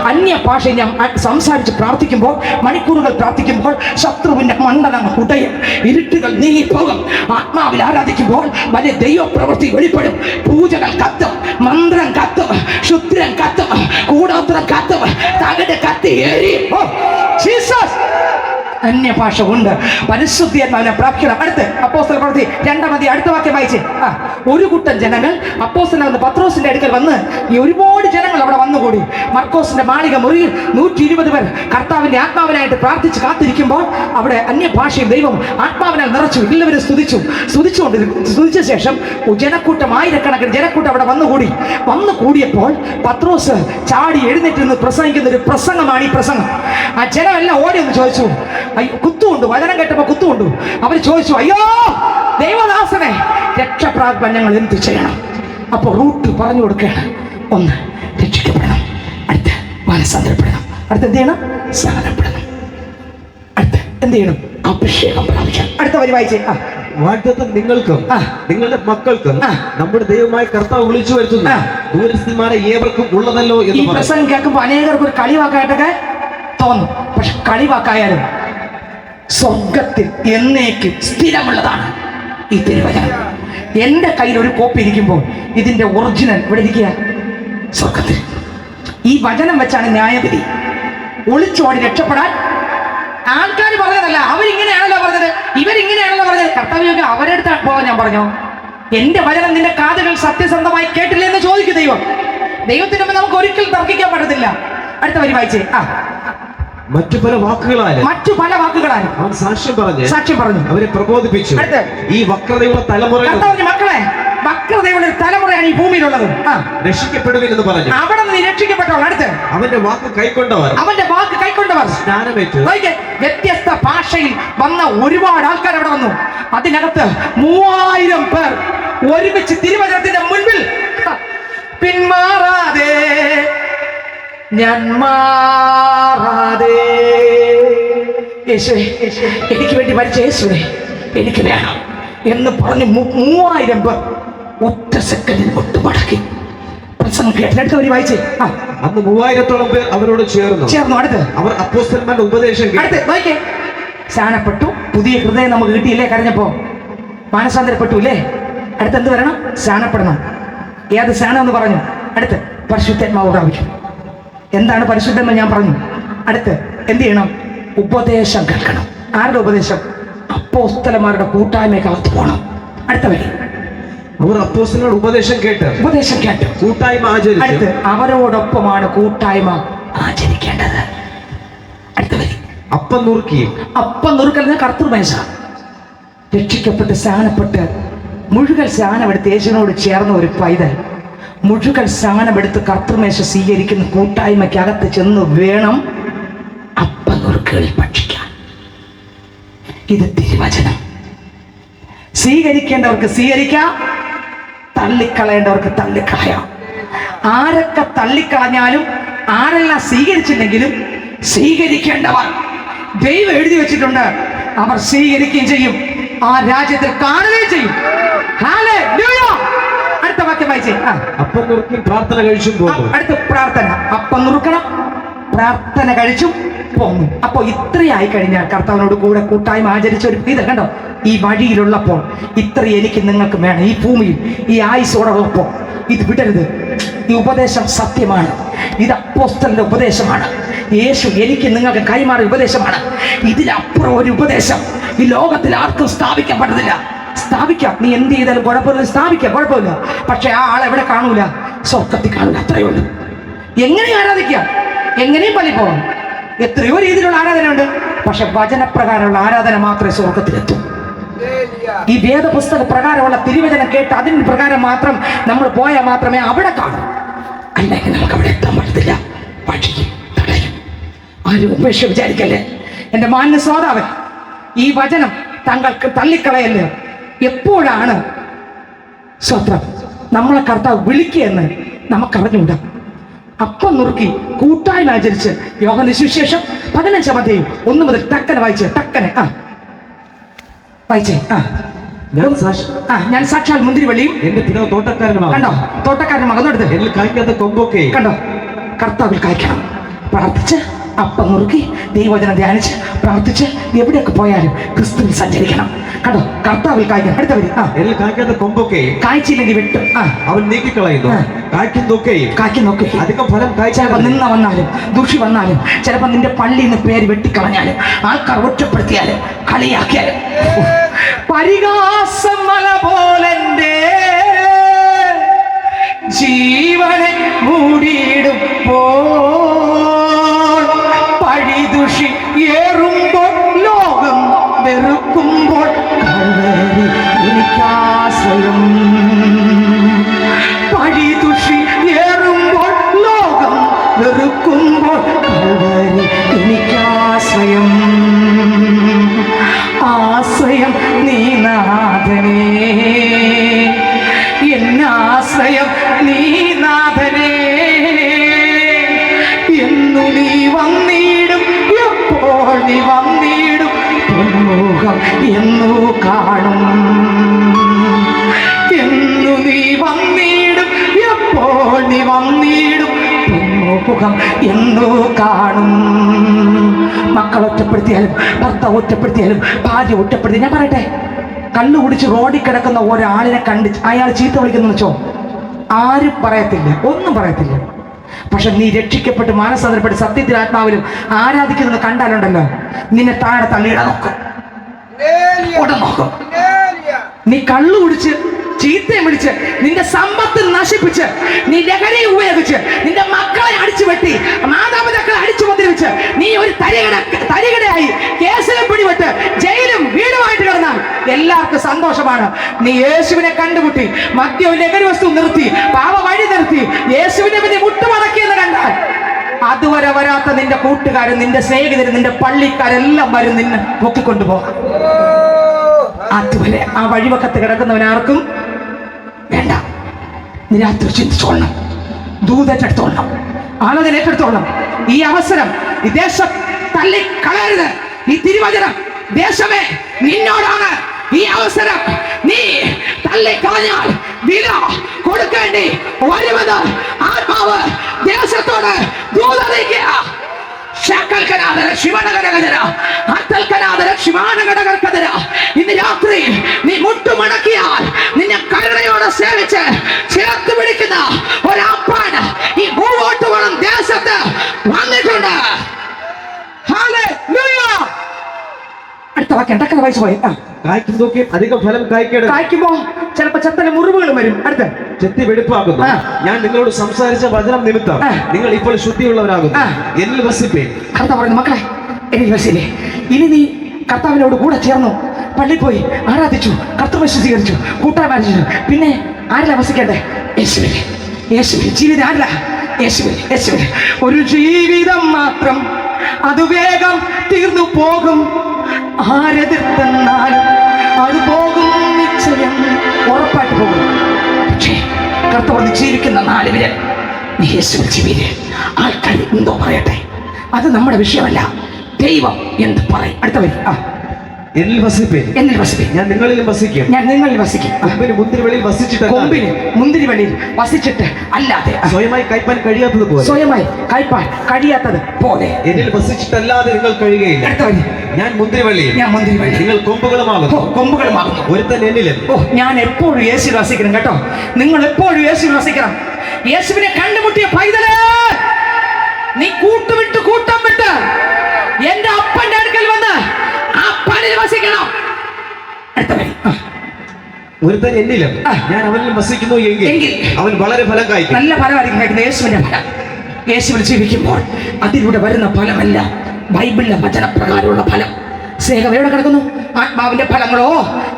അന്യഭാഷ ഞാൻ സംസാരിച്ച് പ്രാർത്ഥിക്കുമ്പോൾ, മണിക്കൂറുകൾ പ്രാർത്ഥിക്കുമ്പോൾ ശത്രുവിന്റെ മണ്ഡലങ്ങൾ ഉടയും, ഇരുട്ടുകൾ നീങ്ങിപ്പോകും. ആത്മാവിൽ ആരാധിക്കുമ്പോൾ വലിയ ദൈവപ്രവൃത്തി വെളിപ്പെടും. പൂജകൾ കത്തും, മന്ത്രം കത്തും, ശുദ്രം കത്തും, കൂടോത്രം കത്തും, തകട് കത്തി എരിയും. ജീസസ്. അന്യഭാഷ ഉണ്ട്. പരിശുദ്ധാത്മാവിനെ പ്രാപിക്കണം. അടുത്ത് അപ്പോസ്തലപ്രവൃത്തി 2-ാം അധ്യായം അടുത്ത വാക്യം വായിച്ചേ. ഒരു കൂട്ടം ജനങ്ങൾ അപ്പോസ്തലനാകുന്ന പത്രോസിന്റെ അടുക്കൽ വന്ന്, ഈ ഒരുപാട് ജനങ്ങൾ അവിടെ വന്നുകൂടി. മർക്കോസിന്റെ മാളിക മുറിയിൽ 120 പേർ കർത്താവിന്റെ ആത്മാവിനായിട്ട് പ്രാർത്ഥിച്ച് കാത്തിരിക്കുമ്പോൾ അവിടെ അന്യഭാഷയും ദൈവം ആത്മാവിനാൽ നിറച്ചു. എല്ലാവരും സ്തുതിച്ച ശേഷം ജനക്കൂട്ടം, ആയിരക്കണക്കിന് ജനക്കൂട്ടം അവിടെ വന്നുകൂടിയപ്പോൾ പത്രോസ് ചാടി എഴുന്നേറ്റ് നിന്ന് പ്രസംഗിക്കുന്ന ഒരു പ്രസംഗമാണ് ഈ പ്രസംഗം. ആ ജനമെല്ലാം ഓടി ഒന്ന് ചോദിച്ചു, കുത്തുകൊണ്ടു, വചനം കേട്ടപ്പോ കുത്തുകൊണ്ടു. അവർ ചോദിച്ചു, അയ്യോ ദൈവദാസനെ, രക്ഷപ്രാപിക്കാൻ ഞങ്ങൾ എന്ത് ചെയ്യണം? അപ്പൊ റൂട്ട് പറഞ്ഞു കൊടുക്കുകയാണ്. 1, രക്ഷിക്കപ്പെടണം. അടുത്ത് മാനസാന്തരപ്പെടണം. അടുത്ത് എന്ത് ചെയ്യണം? സ്നാനപ്പെടണം. അടുത്ത് എന്ത് ചെയ്യണം? അഭിഷേകം പ്രാപിക്കണം. അടുത്ത വരി വായിച്ചേ. വാഗ്ദത്തം നിങ്ങൾക്കും നിങ്ങളുടെ മക്കൾക്കും നമ്മുടെ ദൈവമായ കർത്താവ് വിളിച്ചു വരുത്തുന്നു, ദൂരസ്ഥന്മാരെ ഏവർക്കും ഉള്ളതല്ലോ എന്ന്. ഈ പ്രസംഗം കേൾക്കുമ്പോൾ അനേകർക്ക് ഒരു കളിവാക്കായിട്ടൊക്കെ തോന്നും. പക്ഷെ കളിവാക്കായാലും സ്വർഗത്തിൽ എന്നേക്കും സ്ഥിരമുള്ളതാണ് ഈ തിരുവചനം. എന്റെ കയ്യിൽ ഒരു കോപ്പി ഇരിക്കുമ്പോൾ ഇതിന്റെ ഒറിജിനൽ ഇവിടെ ഇരിക്കുക സ്വർഗത്തിൽ. ഈ വചനം വെച്ചാണ് ന്യായവിധി. ഒളിച്ചോടി രക്ഷപ്പെടാൻ ആൾക്കാർ പറഞ്ഞതല്ല, അവരിങ്ങനെയാണല്ലോ പറഞ്ഞത്, ഇവരിങ്ങനെയാണല്ലോ പറഞ്ഞത്. കർത്തവ്യമൊക്കെ അവരുടെ അടുത്ത് പോകാൻ ഞാൻ പറഞ്ഞു. എന്റെ വചനം നിന്റെ കാതുകൾ സത്യസന്ധമായി കേട്ടില്ല എന്ന് ചോദിക്കും ദൈവം. ദൈവത്തിന് നമുക്ക് ഒരിക്കലും തർക്കിക്കാൻ പറ്റത്തില്ല. അടുത്ത വരി വായിച്ചേ. മറ്റു പല വാക്കുകളാൽ അവൻ സാക്ഷ്യം പറഞ്ഞു അവരെ പ്രബോധിപ്പിച്ചു. ഈ വക്രതയുള്ള തലമുറ, മക്കളെ, വക്രതയുള്ള തലമുറയാണ് ഈ ഭൂമിയിലുള്ളത്. രക്ഷിക്കപ്പെടുമെന്ന് പറഞ്ഞു. അവിടെ നിന്ന് രക്ഷിക്കപ്പെട്ടവൾ. അടുത്ത് അവന്റെ വാക്ക് കൈക്കൊണ്ടവർ സ്നാനമേറ്റു. വ്യത്യസ്ത ഭാഷയിൽ വന്ന ഒരുപാട് ആൾക്കാർ അവിടെ വന്നു. അതിനകത്ത് 3000 പേർ ഒരുമിച്ച് തിരുവചനത്തിന്റെ മുൻപിൽ പിന്മാറാതെ ഞാൻ മാറാതെ, യേശുവേ എനിക്ക് വേണ്ടി മരിച്ച യേശുവേ എനിക്ക് വേണം എന്ന് പറഞ്ഞ് 3000 പേർ ഒറ്റ സെക്കൻഡിൽ ഒട്ടുമടക്കി പ്രസംഗം കേട്ടു. അടുത്ത വരി വായിച്ചേ. അന്ന് 3000-ഓളം പേർ അവരോട് ചേർന്നു. അടുത്ത് അവർ അപ്പോസ്തലന്മാരുടെ ഉപദേശം കേട്ടു. സ്നാനപ്പെട്ടു. പുതിയ ഹൃദയം നമുക്ക് കിട്ടിയില്ലേ? കരഞ്ഞപ്പോ മാനസാന്തരപ്പെട്ടു ഇല്ലേ? അടുത്ത് എന്ത് വരണം? സ്നാനപ്പെടണം. ഏത് സ്നാനം എന്ന് പറഞ്ഞു? അടുത്ത് പരിശുദ്ധാത്മാവ് പ്രാപിക്കും. എന്താണ് പരിശുദ്ധമെന്ന് ഞാൻ പറഞ്ഞു. അടുത്ത് എന്ത് ചെയ്യണം? ഉപദേശം കേൾക്കണം. ആരുടെ ഉപദേശം? അപ്പോസ്തലന്മാരുടെ കൂട്ടായ്മയ്ക്കകത്ത് പോകണം. അടുത്ത വരി. അവർ അപ്പോസ്തലന്മാരുടെ ഉപദേശം കേട്ട് കൂട്ടായ്മ ആചരിച്ചു. അടുത്ത് അവരോടൊപ്പമാണ് കൂട്ടായ്മ ആചരിക്കേണ്ടത്. അടുത്ത വരി. അപ്പം നുറുക്കൽ കർത്തൃമേശ. രക്ഷിക്കപ്പെട്ട് സ്നാനപ്പെട്ട് മുഴുവൻ സ്നാനമെടുത്ത് യേശുവിനോട് ചേർന്ന ഒരു പൈതൽ മുഴുവൻ സ്നാനമെടുത്ത് കർത്തൃമേശ സ്വീകരിക്കുന്ന കൂട്ടായ്മയ്ക്കകത്ത് ചെന്ന് വേണം അപ്പം നുറുക്കുകളിൽ ഭക്ഷിക്കാൻ. ഇത് തിരുവചനം. സ്വീകരിക്കേണ്ടവർക്ക് സ്വീകരിക്കാം, തള്ളിക്കളയേണ്ടവർക്ക് തള്ളിക്കളയാം. ആരൊക്കെ തള്ളിക്കളഞ്ഞാലും ആരെല്ലാം സ്വീകരിച്ചില്ലെങ്കിലും സ്വീകരിക്കേണ്ടവർ ദൈവം എഴുതി വെച്ചിട്ടുണ്ട്. അവർ സ്വീകരിക്കുകയും ചെയ്യും, ആ രാജ്യത്തിൽ കാണുകയും ചെയ്യും. അടുത്ത വാക്യം വായിച്ചേ. അപ്പം നുറുക്കി പ്രാർത്ഥന കഴിച്ചും പോകുന്നു. അടുത്ത പ്രാർത്ഥന. അപ്പം നുറുക്കണം, പ്രാർത്ഥന കഴിച്ചും പോകുന്നു. അപ്പൊ ഇത്രയായി കഴിഞ്ഞാൽ കർത്താവിനോട് കൂടെ കൂട്ടായ്മ ആചരിച്ച ഒരു ഇത് കണ്ടോ, ഈ വഴിയിലുള്ളപ്പോൾ ഇത്ര എനിക്ക് നിങ്ങൾക്ക് വേണം. ഈ ഭൂമിയിൽ ഈ ആയുസോടൊപ്പം ഇത് വിടരുത്. ഈ ഉപദേശം സത്യമാണ്. ഇത് അപ്പോസ്തലന്റെ ഉപദേശമാണ്. യേശു എനിക്ക് നിങ്ങൾക്ക് കൈമാറിയ ഉപദേശമാണ്. ഇതിലപ്പുറം ഒരു ഉപദേശം ഈ ലോകത്തിൽ ആർക്കും സ്ഥാപിക്കാൻ പറ്റത്തില്ല. സ്ഥാപിക്കാം, നീ എന്ത് ചെയ്താലും കുഴപ്പമില്ല, സ്ഥാപിക്കാം, കുഴപ്പമില്ല. പക്ഷെ ആ ആൾ എവിടെ കാണൂല? സ്വർഗത്തിൽ കാണൂല. അത്രയേ ഉള്ളൂ. എങ്ങനെയും ആരാധിക്കാം, എങ്ങനെയും പള്ളി പോകാം, എത്രയോ രീതിയിലുള്ള ആരാധനയുണ്ട്. പക്ഷെ വചനപ്രകാരമുള്ള ആരാധന മാത്രമേ സ്വർഗത്തിലെത്തൂ. ഈ വേദപുസ്തക പ്രകാരമുള്ള തിരുവചനം കേട്ട് അതിന് പ്രകാരം മാത്രം നമ്മൾ പോയാൽ മാത്രമേ അവിടെ കാണൂ. അല്ലെങ്കിൽ നമുക്ക് അവിടെ എത്താൻ പറ്റത്തില്ല. പക്ഷിക്കും തടയും. ആരും ഉപേക്ഷ വിചാരിക്കല്ലേ. എൻ്റെ മാന്യ ശ്രോതാവൻ, ഈ വചനം താങ്കൾക്ക് തള്ളിക്കളയല്ലേ. എപ്പോഴാണ് സ്വത്രം നമ്മളെ കർത്താവ് വിളിക്കുകയെന്ന് നമുക്കറിഞ്ഞുകൂടാ. അപ്പം നുറുക്കി കൂട്ടായ്മ ആചരിച്ച് യോഹന്നാന്റെ സുവിശേഷം 15-ാം അധ്യായം 1 മുതൽ ടക്കനെ വായിച്ചേ. വായിച്ചേ. ഞാൻ സാക്ഷാൽ മുന്തിരിവള്ളിയും എന്റെ പിതാവ് തോട്ടക്കാരനും. കണ്ടോ, തോട്ടക്കാരൻ മകനെടുത്ത് എന്നിൽ കായ്ക്കാത്ത കൊമ്പൊക്കെ കണ്ടോ. കർത്താവിൽ കായ്ക്കണം. പ്രാർത്ഥിച്ച് അപ്പം നുറുക്കി ദൈവവചനം ധ്യാനിച്ച് പ്രാർത്ഥിച്ച് എവിടെയൊക്കെ പോയാലും ക്രിസ്തുവിൽ സഞ്ചരിക്കണം. കണ്ടോ, കർത്താവിൽ കായ്ക്കണം. അടുത്തവര് എന്നിൽ കായ്ക്കാത്ത കൊമ്പൊക്കെ കായ്ച്ചില്ലെങ്കിൽ വിട്ട് അവൻ നീക്കിക്കളയുന്നു. കായ്ക്കുന്നൊക്കെ അധികം ഫലം ചിലപ്പോൾ നിന്ന വന്നാലും ദൂഷി വന്നാലും ചിലപ്പോൾ നിന്റെ പള്ളിയിൽ നിന്ന് പേര് വെട്ടിക്കളഞ്ഞാലും ആൾക്കാർ ഒറ്റപ്പെടുത്തിയാലും കളിയാക്കിയാലും പരിഹാസം മല പോലെന്റെ ജീവനെ മൂടിയിടുമ്പോൾ പഴിദുഷി ഏറുമ്പോൾ ലോകം വെറുക്കുമ്പോൾ എനിക്കാശ്രയം. പഴിദുഷി ഏറുമ്പോൾ ലോകം വെറുക്കുമ്പോൾ എനിക്കാശ്രയം. ആശ്രയം നീ നാഥനേ, എന്നാശ്രയം നീ നാഥനേ. എന്നു നീ വന്നിടും, എപ്പോൾ നീ വന്നിടും എന്നു കാണും. എന്നു നീ വന്നിടും, എപ്പോൾ നീ വന്നിടും, മുഖം എന്നു കാണും. മക്കൾ ഒറ്റപ്പെടുത്തിയാലും, ഭർത്താവ് ഒറ്റപ്പെടുത്തിയാലും, ഭാര്യ ഒറ്റപ്പെടുത്തി. ഞാൻ പറയട്ടെ, കള്ളു കുടിച്ച് റോഡിൽ കിടക്കുന്ന ഒരാളിനെ കണ്ട് അയാൾ ചീത്ത വിളിക്കുന്നു വെച്ചോ, ആരും പറയത്തില്ല, ഒന്നും പറയത്തില്ല. പക്ഷെ നീ രക്ഷിക്കപ്പെട്ട് മാനസാന്തരപ്പെട്ട് സത്യത്തിൽ ആത്മാവിലും ആരാധിക്കുന്നത് കണ്ടാലുണ്ടല്ലോ, നിന്നെ താഴെ തള്ളിയിടാൻ നോക്കും, നോക്കും. നീ കള്ളു കുടിച്ച് ചീത്തയും വിളിച്ച് നിന്റെ സമ്പത്ത് നശിപ്പിച്ച്, നീ ലഹരി ഉപയോഗിച്ച് നിന്റെ മക്കളെ അടിച്ചു വെട്ടി, മാതാപിതാക്കളെ അടിച്ചു മന്ത്രിച്ച്, നീ ഒരു തരികടയായി കേസിലും പിടിപെട്ട് ജയിലും വീടുമായിട്ട് കിടന്നാൽ എല്ലാവർക്കും സന്തോഷമാണ്. നീ യേശുവിനെ കണ്ടുമുട്ടി, മദ്യവും ലഹരി വസ്തു നിർത്തി, പാവ വഴി നിർത്തി, യേശുവിനെ പിന്നെ മുട്ടുമടക്കിയെന്ന് കണ്ടാൽ അതുവരെ വരാത്ത നിന്റെ കൂട്ടുകാരും നിന്റെ സ്നേഹിതരും നിന്റെ പള്ളിക്കാരെല്ലാം വരും നിന്നെ പൊക്കിക്കൊണ്ടുപോകാം. അതുവരെ ആ വഴിവക്കത്ത് കിടക്കുന്നവനാർക്കും വേണ്ട. നീ രാത്രി ചിന്തിച്ചോളണം, ദൂതറ്റെടുത്തോളണം, ആലോചന ഏറ്റെടുത്തോളണം. ഈ അവസരം ഈ ദേശം തള്ളിക്കളയരുത്. ഈ തിരുവചനം ദേശമേ നിന്നോടാണ്. ഈ അവസരം നീ തള്ളിക്കളഞ്ഞാൽ വില കൊടുക്കേണ്ടി വരുമെന്ന് ആത്മാവ് ദേശത്തോട് ദൂതറിയിക്കുക. ഇന്ന് രാത്രി നീ മുട്ടുമടക്കിയാൽ നിന്നെ കരുണയോടെ സേവിച്ച് ചേർത്ത് പിടിക്കുന്ന ഒരപ്പൻ ഈ ഭൂവോട്ടുകളും ദേശത്ത് വന്നിട്ടുണ്ട്. അടുത്ത വാക്യം ടക്കന വയസ്സ് പോയി. കായ്ക്കുന്നതൊക്കെ അധികം ഫലം കായ്ക്കുമ്പോ ചിലപ്പോ ചെത്തല മുറിവുകൾ വരും. അടുത്ത ചെത്തി വെടിപ്പാക്കുന്നു. ഞാൻ നിങ്ങളോട് സംസാരിച്ച വചനം നിമിത്തം നിങ്ങൾ ഇപ്പോൾ ശുദ്ധിയുള്ളവരാകുന്നു. എന്നിൽ വസിപ്പേ. കർത്താവ് പറയുന്നു, മക്കളെ എന്നിൽ വസില്ലേ. ഇനി നീ കർത്താവിനോട് കൂടെ ചേർന്നു, പള്ളി പോയി ആരാധിച്ചു, കർത്താവ് സ്വീകരിച്ചു, കൂട്ടായ്മ ആരാധിച്ചു. പിന്നെ ആരിലാ വസിക്കേണ്ടേ? യേശുവിൽ. യേശുവിൽ ജീവിതം ആരില്ല? യേശുവിൽ. യേശുവിൽ. ഒരു ജീവിതം മാത്രം, അത് വേഗം തീർന്നു പോകും. ആരെതിർത്താലും അത് പോകും, നിശ്ചയം, ഉറപ്പായിട്ട് പോകും. പക്ഷേ കർത്താവ് ജീവിക്കുന്ന 4 വിരൽ നീ യേശുവിൽ ജീവിതേ. ആൾക്കാർ എന്തോ പറയട്ടെ, അത് നമ്മുടെ വിഷയമല്ല. ദൈവം എന്ത് പറയും? അടുത്ത വരി. എന്നിൽ വസിപ്പേ. എന്നിൽ വസിപ്പേ. ഞാൻ നിങ്ങളിലും വസിക്കും. ഞാൻ നിങ്ങളിൽ വസിക്കും. കൊമ്പിന് മുന്തിരിവള്ളിയിൽ വസിച്ചിട്ട്, കൊമ്പിന് മുന്തിരിവള്ളിയിൽ വസിച്ചിട്ട് അല്ലാതെ, സ്വയമായി കഴിപ്പാൻ കഴിയാത്തത് പോലെ, സ്വയമായി കഴിപ്പാൻ കഴിയാത്തത് പോലെ എന്നിൽ വസിച്ചിട്ടല്ലാതെ നിങ്ങൾ കഴിയുകയില്ല. അടുത്ത വരി. ഞാൻ മുന്തിരിവള്ളിയിൽ, ഞാൻ മുന്തിരിവള്ളി, നിങ്ങൾ കൊമ്പുകളുമാകുന്നു. കൊമ്പുകളുമാകുന്നു. ഒരുത്തൻ എന്നിലും. ഞാൻ എപ്പോഴും യേശുവിൽ വസിക്കണം കേട്ടോ. നിങ്ങൾ എപ്പോഴും യേശുവിൽ വസിക്കണം. യേശുവിനെ കണ്ടുമുട്ടിയ പൈതലേ, നീ കൂട്ടുവിട്ട് കൂട്ടം വിട്ട് എന്റെ അപ്പന്റെ അടുക്കൽ വന്ന് അപ്പനിൽ വസിക്കണം. ഒരുത്തൻ എന്നിലും ഞാൻ അവനിലും വസിക്കുന്നു എങ്കിൽ അവൻ വളരെ ഫലം കായ്ക്കും. നല്ല ഫലമായിരിക്കും കഴിക്കുന്നത്. യേശുവിന്റെ ഫലം. യേശുവിൽ ജീവിക്കുമ്പോൾ അതിലൂടെ വരുന്ന ഫലമല്ല ബൈബിളിലെ വചനപ്രകാരമുള്ള ഫലം. സ്നേഹം എവിടെ കിടക്കുന്നു? ആത്മാവിന്റെ ഫലങ്ങളോ.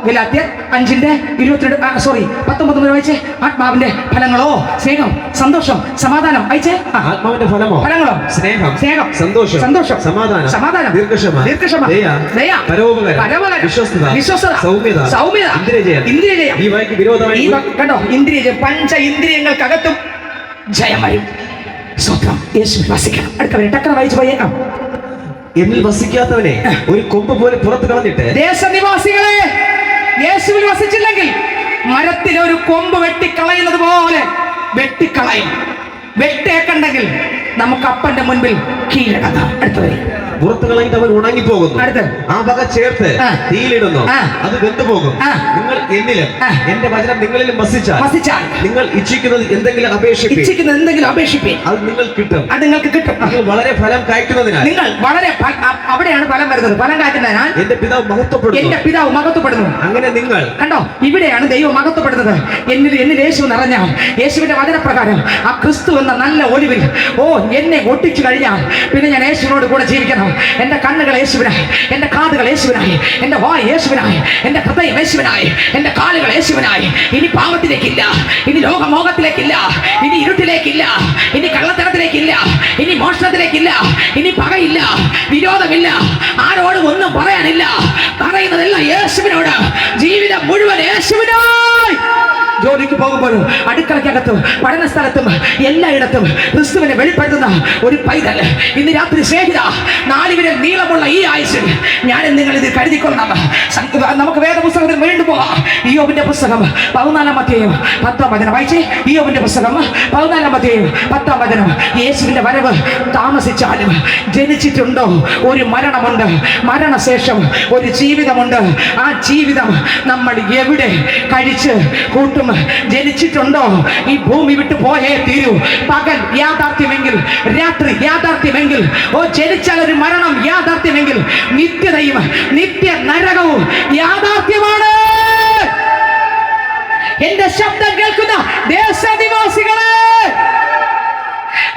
ഗലാത്യർ 5:19 വായിച്ചേ. ആത്മാവിന്റെ ഫലങ്ങളോ സ്നേഹം, സന്തോഷം, സമാധാനം. വായിച്ചേ. ആത്മാവിന്റെ ഫലമോ ഫലങ്ങളോ സ്നേഹം, സ്നേഹം, സന്തോഷം, സന്തോഷം, സമാധാനം, സമാധാനം, ദീർഘക്ഷമ, ദയ, പരോപകാരം, വിശ്വസ്തത, സൗമ്യത, ഇന്ദ്രിയജയം. ഈ വായ്ക്ക് വിരോധമായി കണ്ടോ, ഇന്ദ്രിയജയം. 5 ഇന്ദ്രിയങ്ങൾക്കകത്തും ജയം വരും. സ്വന്തം യേശുവിൽ വസിക്കണം. അടുത്ത ടക്കന വായിച്ചു പോയേക്കാം. എന്നിൽ വസിക്കാത്തവനെ ഒരു കൊമ്പ് പോലെ പുറത്ത് കളഞ്ഞിട്ട്, ദേശനിവാസികളെ, യേശുവിൽ വസിച്ചില്ലെങ്കിൽ മരത്തിൽ ഒരു കൊമ്പ് വെട്ടിക്കളയുന്നത് പോലെ വെട്ടിക്കളയും. വെട്ടേക്കണ്ടെങ്കിൽ നമുക്ക് അപ്പന്റെ മുൻപിൽ കീഴടങ്ങാം. അടുത്തത് പുറത്ത് കളഞ്ഞിട്ട് അവൻ ഉണങ്ങിപ്പോകുന്നു. ആ വക ചേർത്ത് തീയിലിടുന്നു, അത് വെന്തുപോകും. നിങ്ങൾ എന്നിലും എന്റെ വചനം നിങ്ങളിലും വസിച്ചാൽ നിങ്ങൾ ഇച്ഛിക്കുന്നത് എന്തെങ്കിലും അപേക്ഷിപ്പീൻ, അത് നിങ്ങൾക്ക് കിട്ടും. നിങ്ങൾ വളരെ ഫലം കായ്ക്കുന്നതിനാൽ, നിങ്ങൾ വളരെ അവിടെയാണ് ഫലം വരുന്നത്. ഫലം കായ്ക്കുന്നതിനാൽ എന്റെ പിതാവ് മഹത്വപ്പെടുന്നു. അങ്ങനെ നിങ്ങൾ കണ്ടോ, ഇവിടെയാണ് ദൈവം മഹത്വപ്പെടുന്നത്. എന്നിൽ യേശു നിറഞ്ഞാൽ, യേശുവിന്റെ വചനപ്രകാരം ആ ക്രിസ്തു എന്ന നല്ല ഒലിവിൽ എന്നെ ഒട്ടിച്ചു കഴിഞ്ഞാൽ പിന്നെ ഞാൻ യേശുവിനോട് കൂടെ ജീവിക്കണം. എന്റെ കണ്ണുകൾ യേശുവിനായി, എന്റെ കാതുകൾ യേശുവിനായി, എന്റെ വായ് യേശുവിനായി, എന്റെ ഹൃദയം യേശുവിനായി, എന്റെ കാലുകൾ യേശുവിനായി. ഇനി പാപത്തിലേക്കില്ല, ഇനി ലോകമോഹത്തിലേക്കില്ല, ഇനി ഇരുട്ടിലേക്കില്ല, ഇനി കള്ളത്തരത്തിലേക്കില്ല, ഇനി മോഷണത്തിലേക്കില്ല, ഇനി പകയില്ല, വിരോധമില്ല, ആരോടും ഒന്നും പറയാനില്ല. പറയുന്നതെല്ലാം യേശുവിനോട്. ജീവിതം മുഴുവൻ യേശുവിനായി ജോലിക്ക് പോകുമ്പോഴും അടുക്കളക്കകത്തും പഠന സ്ഥലത്തും എല്ലായിടത്തും ക്രിസ്തുവിനെ വെളിപ്പെടുത്തുന്ന ഒരു പൈതൽ ഇന്ന് രാത്രി സ്നേഹിത, 4 വിരൽ നീളമുള്ള ഈ ആയുസ്സിൽ ഞാൻ നിങ്ങൾ ഇത് കരുതിക്കൊള്ളാം. നമുക്ക് വേദപുസ്തകത്തിൽ വീണ്ടും പോകാം. ഇയ്യോബിന്റെ പുസ്തകം 14-ാം അധ്യായം 10-ാം വചനം വായിച്ചേ. ഇയ്യോബിന്റെ പുസ്തകം 14-ാം അധ്യായം 10-ാം വചനം. യേശുവിന്റെ വരവ് താമസിച്ചാലും ജനിച്ചിട്ടുണ്ടോ ഒരു മരണമുണ്ട്, മരണശേഷം ഒരു ജീവിതമുണ്ട്. ആ ജീവിതം നമ്മൾ എവിടെ കഴിച്ച് കൂട്ടും? ജനിച്ചിട്ടുണ്ടോ ഈ ഭൂമി വിട്ടു പോയേ തീരൂ. പകൽ യാഥാർത്ഥ്യമെങ്കിൽ, രാത്രി യാഥാർത്ഥ്യമെങ്കിൽ, ജനിച്ചാൽ ഒരു മരണം യാഥാർത്ഥ്യമെങ്കിൽ, നിത്യതയും നിത്യ നരകവും യാഥാർത്ഥ്യമാണ്. എന്റെ ശബ്ദം കേൾക്കുന്ന ദേശനിവാസികളെ,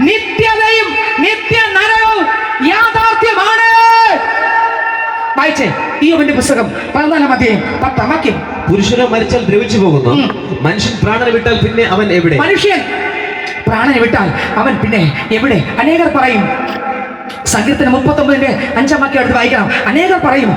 നിത്യതയും നിത്യ നരകവും യാഥാർത്ഥ്യമാണ്. വായിച്ചേ ഇയ്യോബിന്റെ പുസ്തകം 14-ാം അധ്യായം 10-ാം വാക്യം. പുരുഷനോ മരിച്ചാൽ ദ്രവിച്ചു പോകുന്നു, മനുഷ്യൻ പ്രാണനെ വിട്ടാൽ പിന്നെ അവൻ എവിടെ? മനുഷ്യൻ പ്രാണനെ വിട്ടാൽ അവൻ പിന്നെ എവിടെ? അനേകർ പറയും, സങ്കീർത്തനം 39-ന്റെ 5-ാം വാക്യം എടുത്ത് വായിക്കണം. അനേകർ പറയും,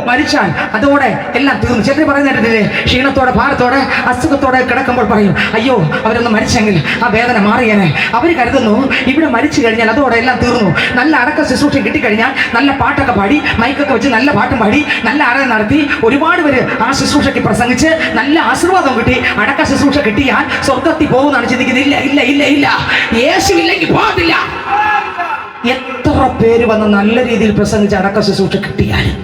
മരിച്ചാൽ അതോടെ എല്ലാം തീർന്നു. ചിലർ പറയുന്നില്ലേ, ക്ഷീണത്തോടെ ഭാരത്തോടെ അസുഖത്തോടെ കിടക്കുമ്പോൾ പറയും, അയ്യോ അവരൊന്ന് മരിച്ചെങ്കിൽ ആ വേദന മാറിയേനെ. അവർ കരുതുന്നു ഇവിടെ മരിച്ചു കഴിഞ്ഞാൽ അതോടെ എല്ലാം തീർന്നു. നല്ല അടക്ക ശുശ്രൂഷ കിട്ടിക്കഴിഞ്ഞാൽ നല്ല പാട്ടൊക്കെ പാടി, മൈക്കൊക്കെ വെച്ച് നല്ല പാട്ടും പാടി, നല്ല ആരാധന നടത്തി, ഒരുപാട് പേര് ആ ശുശ്രൂഷയ്ക്ക് പ്രസംഗിച്ച് നല്ല ആശീർവാദം കിട്ടി, അടക്ക ശുശ്രൂഷ കിട്ടിയാൽ സ്വർഗത്തിൽ പോകുന്നതാണ് ചിന്തിക്കുന്നത്. ഇല്ല ഇല്ല ഇല്ല ഇല്ല, യേശു ഇല്ലെങ്കിൽ പോകത്തില്ല. എത്ര പേര് വന്ന് നല്ല രീതിയിൽ പ്രസംഗിച്ച് അടക്ക ശുശ്രൂഷ കിട്ടിയാലും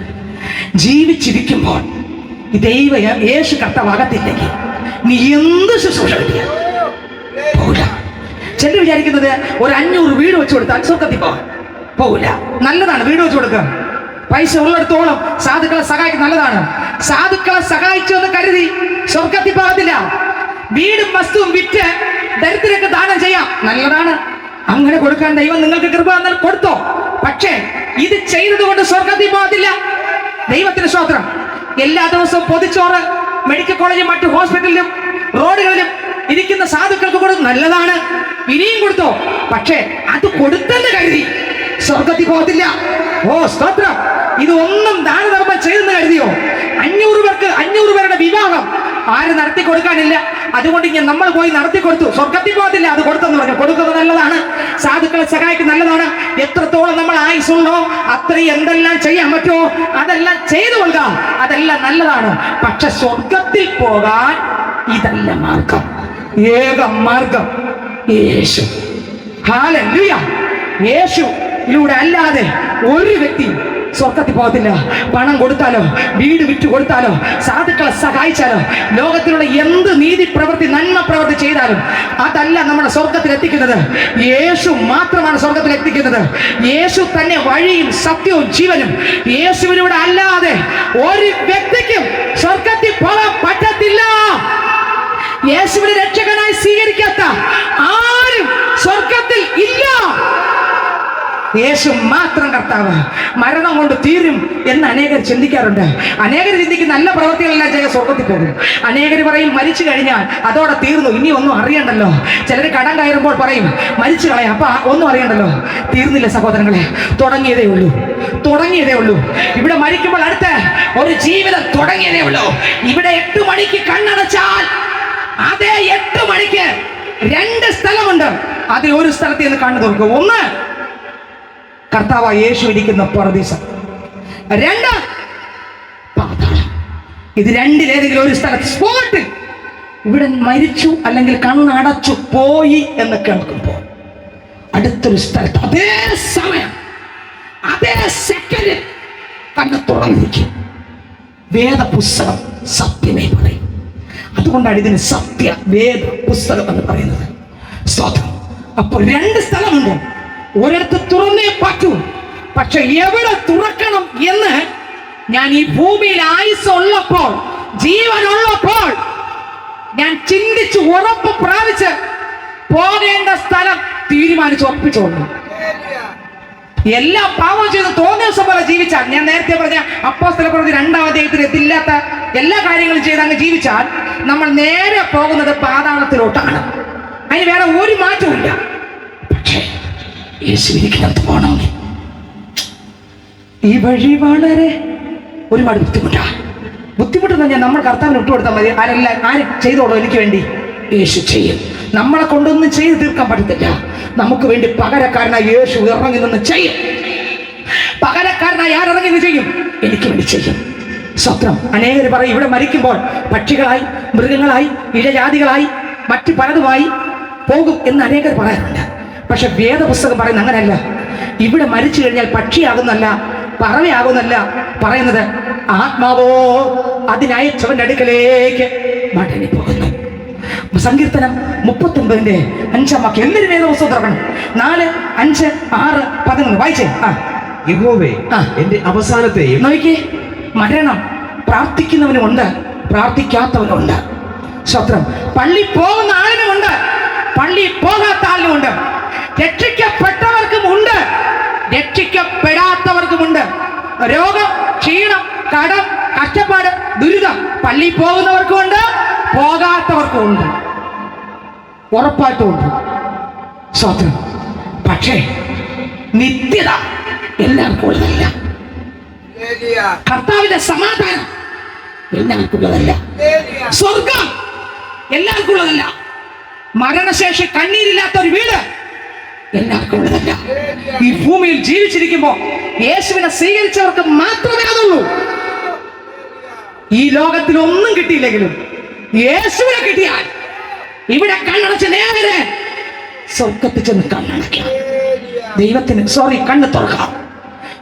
ജീവിച്ചിരിക്കുമ്പോൾ യേശു കർത്താവാകത്തില്ലെങ്കിൽ നീ എന്ത് ശുശ്രൂഷ കിട്ടിയാൽ പോകില്ല. ചിലർ വിചാരിക്കുന്നത് ഒരു 500 വീട് വെച്ച് കൊടുത്താൽ സ്വർഗത്തിൽ പോകില്ല. നല്ലതാണ് വീട് വെച്ച് കൊടുക്കുക, പൈസ ഉള്ളിടത്തോളം സാധുക്കളെ സഹായിക്കുന്നത് നല്ലതാണ്. സാധുക്കളെ സഹായിച്ചു എന്ന് കരുതി സ്വർഗത്തിൽ പോകത്തില്ല. വീടും വസ്തുവും വിറ്റ് ദരിദ്രർക്ക് ദാനം ചെയ്യാം, നല്ലതാണ്. അങ്ങനെ കൊടുക്കാൻ ദൈവം നിങ്ങൾക്ക് കൃപ എന്നാൽ കൊടുത്തോ. പക്ഷേ ഇത് ചെയ്തതുകൊണ്ട് സ്വർഗത്തിൽ പോകത്തില്ല. ദൈവത്തിന് സ്തോത്രം. എല്ലാ ദിവസവും പൊതിച്ചോറ് മെഡിക്കൽ കോളേജും മറ്റു ഹോസ്പിറ്റലിലും റോഡുകളിലും ഇരിക്കുന്ന സാധുക്കൾക്ക് കൊടുത്ത് നല്ലതാണ്, ഇനിയും കൊടുത്തോ. പക്ഷേ അത് കൊടുത്തെന്ന് കരുതി സ്വർഗത്തിൽ പോകത്തില്ല. സ്തോത്രം. ഇതൊന്നും ദാനധർമ്മം ചെയ്തെന്ന് കരുതിയോ? 500 പേരുടെ വിവാഹം ആരും നടത്തി കൊടുക്കാനില്ല, അതുകൊണ്ട് ഇങ്ങനെ നമ്മൾ പോയി നടത്തി കൊടുത്തു, സ്വർഗത്തിൽ പോകത്തില്ല. അത് കൊടുത്തെന്ന് പറഞ്ഞു. കൊടുക്കുന്നത് നല്ലതാണ്, സാധുക്കളെ സഹായിക്കുന്നത് നല്ലതാണ്. എത്രത്തോളം നമ്മൾ ആയുസുള്ളോ അത്രയും എന്തെല്ലാം ചെയ്യാൻ പറ്റുമോ അതെല്ലാം ചെയ്തു കൊടുക്കാം, അതെല്ലാം നല്ലതാണ്. പക്ഷെ സ്വർഗത്തിൽ പോകാൻ ഇതല്ല മാർഗം. ഏക മാർഗം യേശു. ഹല്ലേലൂയ. യേശുവിലൂടെ അല്ലാതെ ഒരു വ്യക്തി സ്വർഗത്തിൽ പോകത്തില്ല. പണം കൊടുത്താലോ, വീട് വിറ്റു കൊടുത്താലോ, സാധുക്കളെ സഹായിച്ചാലോ, ലോകത്തിലുള്ള എന്ത് നീതി പ്രവൃത്തി, നന്മ പ്രവൃത്തി ചെയ്താലും അതല്ല നമ്മളെ സ്വർഗത്തിൽ എത്തിക്കുന്നത്. യേശു മാത്രമാണ് സ്വർഗത്തിൽ എത്തിക്കുന്നത്. യേശു തന്നെ വഴിയും സത്യവും ജീവനും. യേശുവിലൂടെ അല്ലാതെ ഒരു വ്യക്തിക്കും സ്വർഗത്തിൽ പോകാൻ പറ്റത്തില്ല. യേശുവിനെ രക്ഷകനായി സ്വീകരിക്കാത്ത ആരും സ്വർഗത്തിൽ ഇല്ല. യേശു മാത്രം കർത്താവ്. മരണം കൊണ്ട് തീരും എന്ന് അനേകർ ചിന്തിക്കാറുണ്ട്. അനേകർ ചിന്തിക്കുന്ന നല്ല പ്രവൃത്തികളെല്ലാം ചെയ്ത് സ്വർഗത്തിൽ പോകും. അനേകർ പറയും മരിച്ചു കഴിഞ്ഞാൽ അതോടെ തീർന്നു, ഇനി ഒന്നും അറിയണ്ടല്ലോ. ചിലർ കടം കയറുമ്പോൾ പറയും മരിച്ചു കളയാം, അപ്പൊ ഒന്നും അറിയണ്ടല്ലോ. തീർന്നില്ല സഹോദരങ്ങളെ, തുടങ്ങിയതേ ഉള്ളൂ. ഇവിടെ മരിക്കുമ്പോൾ അടുത്ത ഒരു ജീവിതം തുടങ്ങിയതേ ഉള്ളൂ. ഇവിടെ 8 മണിക്ക് കണ്ണടച്ചാൽ അതേ 8 മണിക്ക് 2 സ്ഥലമുണ്ട്. അതിൽ ഒരു സ്ഥലത്ത് നിന്ന് കണ്ണു തുറക്കും. ഒന്ന് കർത്താവ് യേശു ഇരിക്കുന്ന പറുദീസ, 2 പാതാളം. ഇത് രണ്ടിലേതെങ്കിലും ഒരു സ്ഥലത്ത് സ്പോട്ടിൽ ഇവിടെ മരിച്ചു അല്ലെങ്കിൽ കണ്ണടച്ചു പോയി എന്ന് കേൾക്കുമ്പോൾ അടുത്തൊരു സ്ഥലത്ത് അതേ സമയം അതേ സെക്കൻഡിൽ കണ്ണ് തുറന്നിരിക്കും. വേദപുസ്തകം സത്യമേ പറയും. അതുകൊണ്ടാണ് ഇതിന് സത്യ വേദ പുസ്തകം എന്ന് പറയുന്നത്. സ്തോത്രം. അപ്പോൾ 2 സ്ഥലമുണ്ട്. ഒരിടത്ത് തുറന്നേ പറ്റൂ. പക്ഷെ എവിടെ തുറക്കണം എന്ന് ഞാൻ ഈ ഭൂമിയിൽ ആയുസ്സുള്ളപ്പോൾ, ജീവനുള്ളപ്പോൾ ഞാൻ ചിന്തിച്ച് ഉറപ്പ് പ്രാപിച്ച് പോകേണ്ട സ്ഥലം തീരുമാനിച്ച് ഉറപ്പിച്ചോളൂ. എല്ലാ പാവം ചെയ്ത് തോന്നിയ ദിവസം പോലെ ജീവിച്ചാൽ, ഞാൻ നേരത്തെ പറഞ്ഞ അപ്പോസ്തല പ്രവൃത്തി 2-ാം അധ്യായത്തിൽ എത്തില്ലാത്ത എല്ലാ കാര്യങ്ങളും ചെയ്ത് അങ്ങ് ജീവിച്ചാൽ നമ്മൾ നേരെ പോകുന്നത് പാതാളത്തിലോട്ടാണ്. അതിന് വേറെ ഒരു മാറ്റവും ഇല്ല. പക്ഷേ യേശുവിനകത്ത് പോകണമെങ്കിൽ ഈ വഴി വളരെ ഒരുപാട് ബുദ്ധിമുട്ടാണ്. ബുദ്ധിമുട്ടെന്ന് പറഞ്ഞാൽ നമ്മൾ കർത്താവിന് വിട്ടുകൊടുത്താൽ മതി. ആരും ചെയ്തോളൂ എനിക്ക് വേണ്ടി. യേശു ചെയ്യും. നമ്മളെ കൊണ്ടൊന്നും ചെയ്തു തീർക്കാൻ പറ്റത്തില്ല. നമുക്ക് വേണ്ടി പകരക്കാരനായി യേശു ഇറങ്ങി നിന്ന് ചെയ്യും. പകരക്കാരനായി ആരിറങ്ങി നിന്ന് ചെയ്യും? എനിക്ക് വേണ്ടി ചെയ്യും. സ്വത്രം. അനേകർ പറയും ഇവിടെ മരിക്കുമ്പോൾ പക്ഷികളായി, മൃഗങ്ങളായി, ഇഴജാതികളായി, മറ്റു പലതുമായി പോകും എന്ന് അനേകർ പറയാറുണ്ട്. പക്ഷെ വേദപുസ്തകം പറയുന്ന അങ്ങനെയല്ല. ഇവിടെ മരിച്ചു കഴിഞ്ഞാൽ പക്ഷിയാകുന്നല്ല, പറവയാകുന്നല്ല പറയുന്നത്, ആത്മാവോ അതിനയച്ചവന്റെ അടുക്കലേക്ക് മടങ്ങി പോകുന്നു. സങ്കീർത്തനം 39:5 വാക്യം. എല്ലാവരും വേദപുസ്തകം തുറക്കണം. 4, 5, 6, 11 വായിച്ചേ. യഹോവേ എന്റെ അവസാനത്തെയും. നോക്കിയേ, മരണം പ്രാർത്ഥിക്കുന്നവനുമുണ്ട്, പ്രാർത്ഥിക്കാത്തവനുമുണ്ട്. സ്വത്രം. പള്ളി പോകുന്ന ആളിനുമുണ്ട്, പള്ളി പോകാത്ത ആളിനുമുണ്ട്. രക്ഷിക്കപ്പെട്ടവർക്കും ഉണ്ട്, രക്ഷിക്കപ്പെടാത്തവർക്കുമുണ്ട്. രോഗം, ക്ഷീണം, കടം, കഷ്ടപ്പാട്, ദുരിതം പള്ളി പോകുന്നവർക്കും ഉണ്ട്, പോകാത്തവർക്കും ഉണ്ട്, ഉറപ്പായിട്ടും ഉണ്ട്. സ്വത്രം. പക്ഷേ നിത്യത എല്ലാവർക്കും ഉള്ളതല്ല. കർത്താവിന്റെ സമാധാനം എല്ലാവർക്കും ഉള്ളതല്ല. സ്വർഗം എല്ലാവർക്കും ഉള്ളതല്ല. മരണശേഷം കണ്ണീരില്ലാത്ത ഒരു വീട് എല്ലാവർക്കും ഉള്ളതല്ല. ഈ ഭൂമിയിൽ ജീവിച്ചിരിക്കുമ്പോ യേശുവിനെ സ്വീകരിച്ചവർക്ക് മാത്രമേ അതുള്ളൂ. ഈ ലോകത്തിൽ ഒന്നും കിട്ടിയില്ലെങ്കിലും യേശുവിനെ കിട്ടിയാൽ ഇവിടെ കണ്ണടച്ച് നേരെ സ്വർഗത്തിൽ ചെന്ന് കണ്ണടയ്ക്കാം. ദൈവത്തിന് കണ്ണ് തുറക്കാം.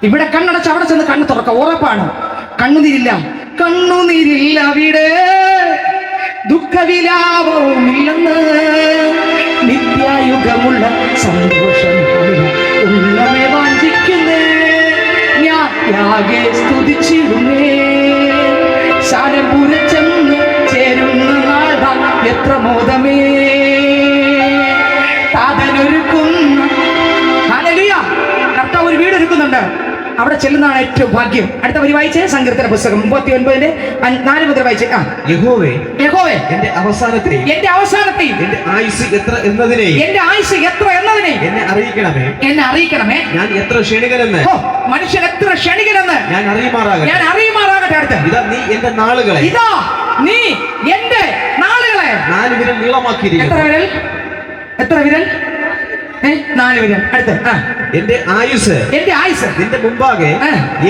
ഇവിടെ കണ്ണടച്ച് അവിടെ ചെന്ന് കണ്ണ് തുറക്കാം. ഉറപ്പാണ്. കണ്ണുനീരില്ല, കണ്ണുനീരില്ല അവിടെ, ദുഃഖവിലാപവുമില്ലെന്ന്, നിത്യായുഗമുള്ള സന്തോഷം ഉള്ളവെ വാഞ്ചിക്കുന്നേ, ഞാൻ യാഗെ സ്തുതിച്ചിരുന്നേ, ശാരപുരച്ചെന്ന് ചേരുന്ന നാൾ എത്ര മോദമേ, താതനൊരുക്കുന്ന. ഹല്ലേലൂയ. കർത്താവ് ഒരു വീട് ഒരുക്കുന്നുണ്ട്, അവിടെ ചെല്ലുന്നതാണ് ഏറ്റവും ഭാഗ്യം. അടുത്ത വരി വായിച്ചേ. സങ്കീർത്തന പുസ്തകം 39:4 മുതൽ വായിച്ചേ. യഹോവേ യഹോവേ എന്റെ അവസാനത്തെയും, എന്റെ അവസാനത്തെയും, എന്റെ ആയുസ് എത്ര എന്നതിനെയും, എന്റെ ആയുസ് എത്ര എന്നതിനെയും എന്നെ അറിയിക്കണമേ, എന്നെ അറിയിക്കണമേ. ഞാൻ എത്ര ക്ഷണികനെന്ന്, മനുഷ്യൻ എത്ര ക്ഷണികനെന്ന് ഞാൻ അറിയുമാറാകട്ടെ. അടുത്ത്, ഇതാ നീ എന്റെ നാളുകളെ, ഇതാ നീ എന്റെ നാളുകളെ 4 വിരൽ നീളമാക്കിയിരിക്കുന്നു. എത്ര വിരൽ? 4 വിരൽ. അടുത്ത്, എന്റെ ആയുസ് നിന്റെ മുമ്പാകെ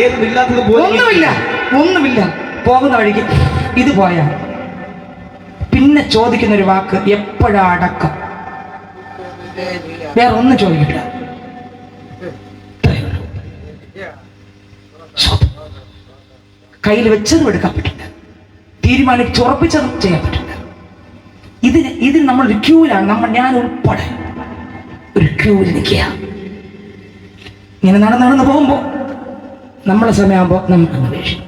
ഏതുമില്ലാത്തതുപോലെ. ഒന്നുമില്ല. പോകുന്ന വഴിക്ക് ഇത് പോയാ പിന്നെ ചോദിക്കുന്ന ഒരു വാക്ക് എപ്പോഴാ അടക്കം? വേറെ ഒന്നും ചോദിക്കില്ല. കയ്യിൽ വെച്ചതും എടുക്കാൻ പറ്റില്ല, തീരുമാനിച്ചുറപ്പിച്ചതും ചെയ്യാൻ പറ്റില്ല. ഇതിന് നമ്മൾ ഒരു ക്യൂവിലാണ്. ഞാൻ ഉൾപ്പെടെ ഒരു ക്യൂവിൽ നിൽക്കുക. ഇങ്ങനെ നടന്ന് പോകുമ്പോ നമ്മളെ സമയമാകുമ്പോ നമുക്ക് അന്വേഷിക്കും.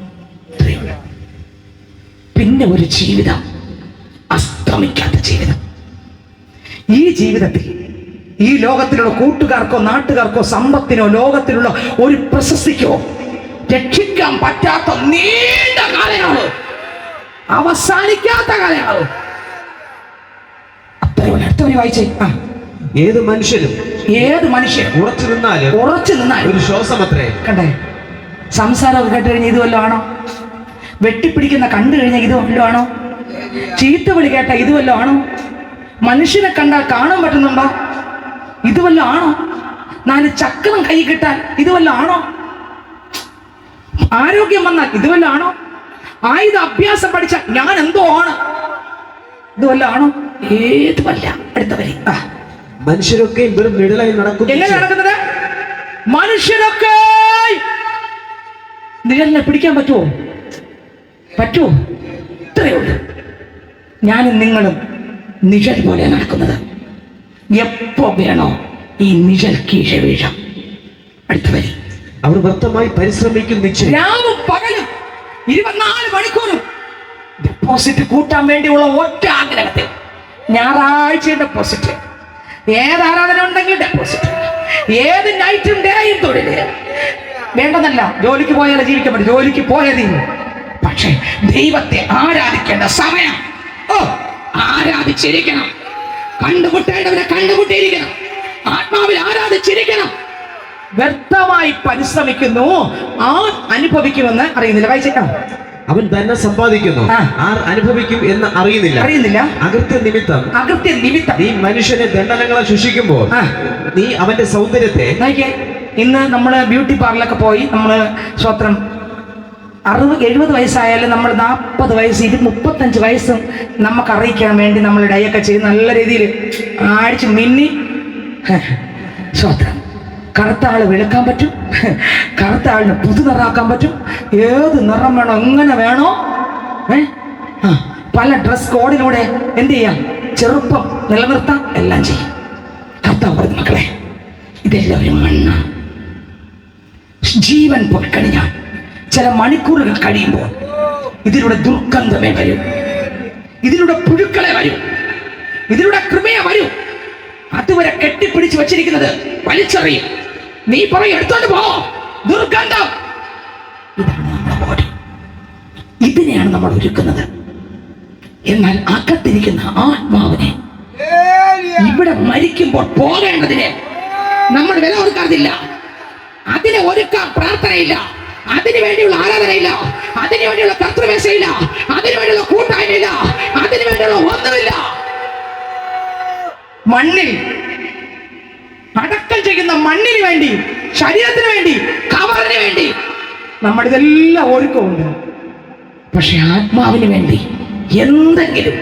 പിന്നെ ഒരു ജീവിതം, അസ്തമിക്കാത്ത ജീവിതം. ഈ ജീവിതത്തിൽ ഈ ലോകത്തിലുള്ള കൂട്ടുകാർക്കോ നാട്ടുകാർക്കോ സമ്പത്തിനോ ലോകത്തിലുള്ള ഒരു പ്രശസ്തിക്കോ രക്ഷിക്കാൻ പറ്റാത്ത നീണ്ട കാലയളവ്, അവസാനിക്കാത്ത കാലയളവ്. അത്രയും അടുത്തവരെ വായിച്ചേ. ഏത് മനുഷ്യനും ഉറച്ചു നിന്നാൽ ഒരു ശ്വാസം അത്രേ. കണ്ടേ, സംസാരമൊക്കെ കേട്ട് കഴിഞ്ഞാൽ ഇത് വല്ലതും ആണോ? വെട്ടിപ്പിടിക്കുന്ന കണ്ടു കഴിഞ്ഞാൽ ഇത് വല്ലതും ആണോ? ചീത്ത വിളി കേട്ട ഇത് വല്ലതും ആണോ? മനുഷ്യനെ കണ്ടാൽ കാണാൻ പറ്റുന്നുണ്ടോ? ഇത് വല്ലതും ആണോ? 4 ചക്രം കൈ കിട്ടാൻ ഇത് വല്ലതും ആണോ? ആരോഗ്യം വന്നാൽ ഇത് വല്ലതും ആണോ? ആയുധ അഭ്യാസം പഠിച്ച ഞാൻ എന്തോ ആണ്, ഇത് വല്ലതും ആണോ? ഏതുമല്ല. അടുത്തവരെ. മനുഷ്യരൊക്കെ വെറും നിഴലായി നടക്കുന്നു. എങ്ങനെ നടക്കുന്നത്? മനുഷ്യരൊക്കെ നിഴലിനെ പിടിക്കാൻ പറ്റുമോ? ഇത്രയേ ഉള്ളൂ. ഞാനും നിങ്ങളും നിഴൽ പോലെ നടക്കുന്നത്. എപ്പോ വേണോ ഈ നിഴൽ കീഴെ വീഴാം. അടുത്ത വരി. അവർ വ്യക്തമായി പരിശ്രമിക്കും. രാവും പകലും 24 മണിക്കൂറും ഡെപ്പോസിറ്റ് കൂട്ടാൻ വേണ്ടിയുള്ള ഒറ്റ ആഗ്രഹത്തിൽ. ഞായറാഴ്ച ഡെപ്പോസിറ്റ്, ഏത് ആരാധന ഉണ്ടെങ്കിലും ഡെപ്പോസിറ്റ്, ഏത് നൈറ്റും ഡേയും തൊഴില്. വേണ്ടെന്നല്ല, ജോലിക്ക് പോയാലേ ജീവിക്കാൻ പറ്റും, ജോലിക്ക് പോയതേ. പക്ഷേ ദൈവത്തെ ആരാധിക്കേണ്ട സമയം. ആരാധിച്ചിരിക്കണം. കണ്ടുമുട്ടേണ്ടവരെ കണ്ടുമുട്ടിയിരിക്കണം. ആത്മാവിൽ ആരാധിച്ചിരിക്കണം. വ്യർത്ഥമായി പരിശ്രമിക്കുന്നു, ആ അനുഭവിക്കുമെന്ന് അറിയുന്നില്ല. വായിച്ചേക്കാം. അവൻ തന്നെ സമ്പാദിക്കുന്നു, ആർ അനുഭവിക്കും എന്ന് അറിയുന്നില്ല. അകൃത്യ നിമിത്തം നീ മനുഷ്യനെ ദണ്ഡനങ്ങളെ ശിക്ഷിക്കുമ്പോൾ നീ അവന്റെ സൗന്ദര്യത്തെ. ഇന്ന് നമ്മള് ബ്യൂട്ടി പാർലറിലൊക്കെ പോയി നമ്മള് സ്വത്രം 60-70 വയസ്സായാലും നമ്മൾ 40 വയസ്സ് 35 വയസ്സും നമുക്ക് അറിയിക്കാൻ വേണ്ടി നമ്മൾ ഡയൊക്കെ ചെയ്ത് നല്ല രീതിയിൽ അടിച്ച് മിന്നി സ്വത്രം കറുത്ത ആള് വെളുക്കാൻ പറ്റും, കറുത്ത ആളിന് പുതു നിറാക്കാൻ പറ്റും, ഏത് നിറം വേണോ എങ്ങനെ വേണോ പല ഡ്രസ് കോഡിലൂടെ എന്ത് ചെയ്യാം, ചെറുപ്പം നിലനിർത്താം, എല്ലാം ചെയ്യും. കർത്താവ് പറഞ്ഞു, മക്കളെ ഇതെല്ലാം ഒരു മണ്ണ. ജീവൻ പൊയ്ക്കണിഞ്ഞാൽ ചില മണിക്കൂറുകൾ കഴിയുമ്പോൾ ഇതിലൂടെ ദുർഗന്ധമേ വരും, ഇതിലൂടെ പുഴുക്കളെ വരും, ഇതിലൂടെ കൃപയെ വരും. അതുവരെ കെട്ടിപ്പിടിച്ച് വെച്ചിരിക്കുന്നത് വലിച്ചെറിയും. നീ പറയും എടുത്തോണ്ട് പോ, ദുർഗന്ധം. ഇതാണ് നമ്മുടെ ബോഡി, ഇതിനെയാണ് നമ്മൾ ഒരുക്കുന്നത്. എന്നാൽ അകത്തിരിക്കുന്ന ആത്മാവിനെ ഇവിടെ മരിക്കുമ്പോൾ പോകേണ്ടതിനെ നമ്മൾ വില കൊടുക്കാറില്ല. അതിനെ ഒരുക്കാൻ പ്രാർത്ഥനയില്ല, അതിനു വേണ്ടിയുള്ള ആരാധനയില്ല, അതിനു വേണ്ടിയുള്ള കർത്തൃവേശയില്ല, അതിനു വേണ്ടിയുള്ള കൂട്ടായ്മയില്ല, അതിനു വേണ്ടിയുള്ള ഒന്നുമില്ല. മണ്ണിൽ അടക്കം ചെയ്യുന്ന മണ്ണിന് വേണ്ടി, ശരീരത്തിന് വേണ്ടി, കവറിന് വേണ്ടി നമ്മളിതെല്ലാം ഒരുക്കമുണ്ട്. പക്ഷെ ആത്മാവിന് വേണ്ടി എന്തെങ്കിലും,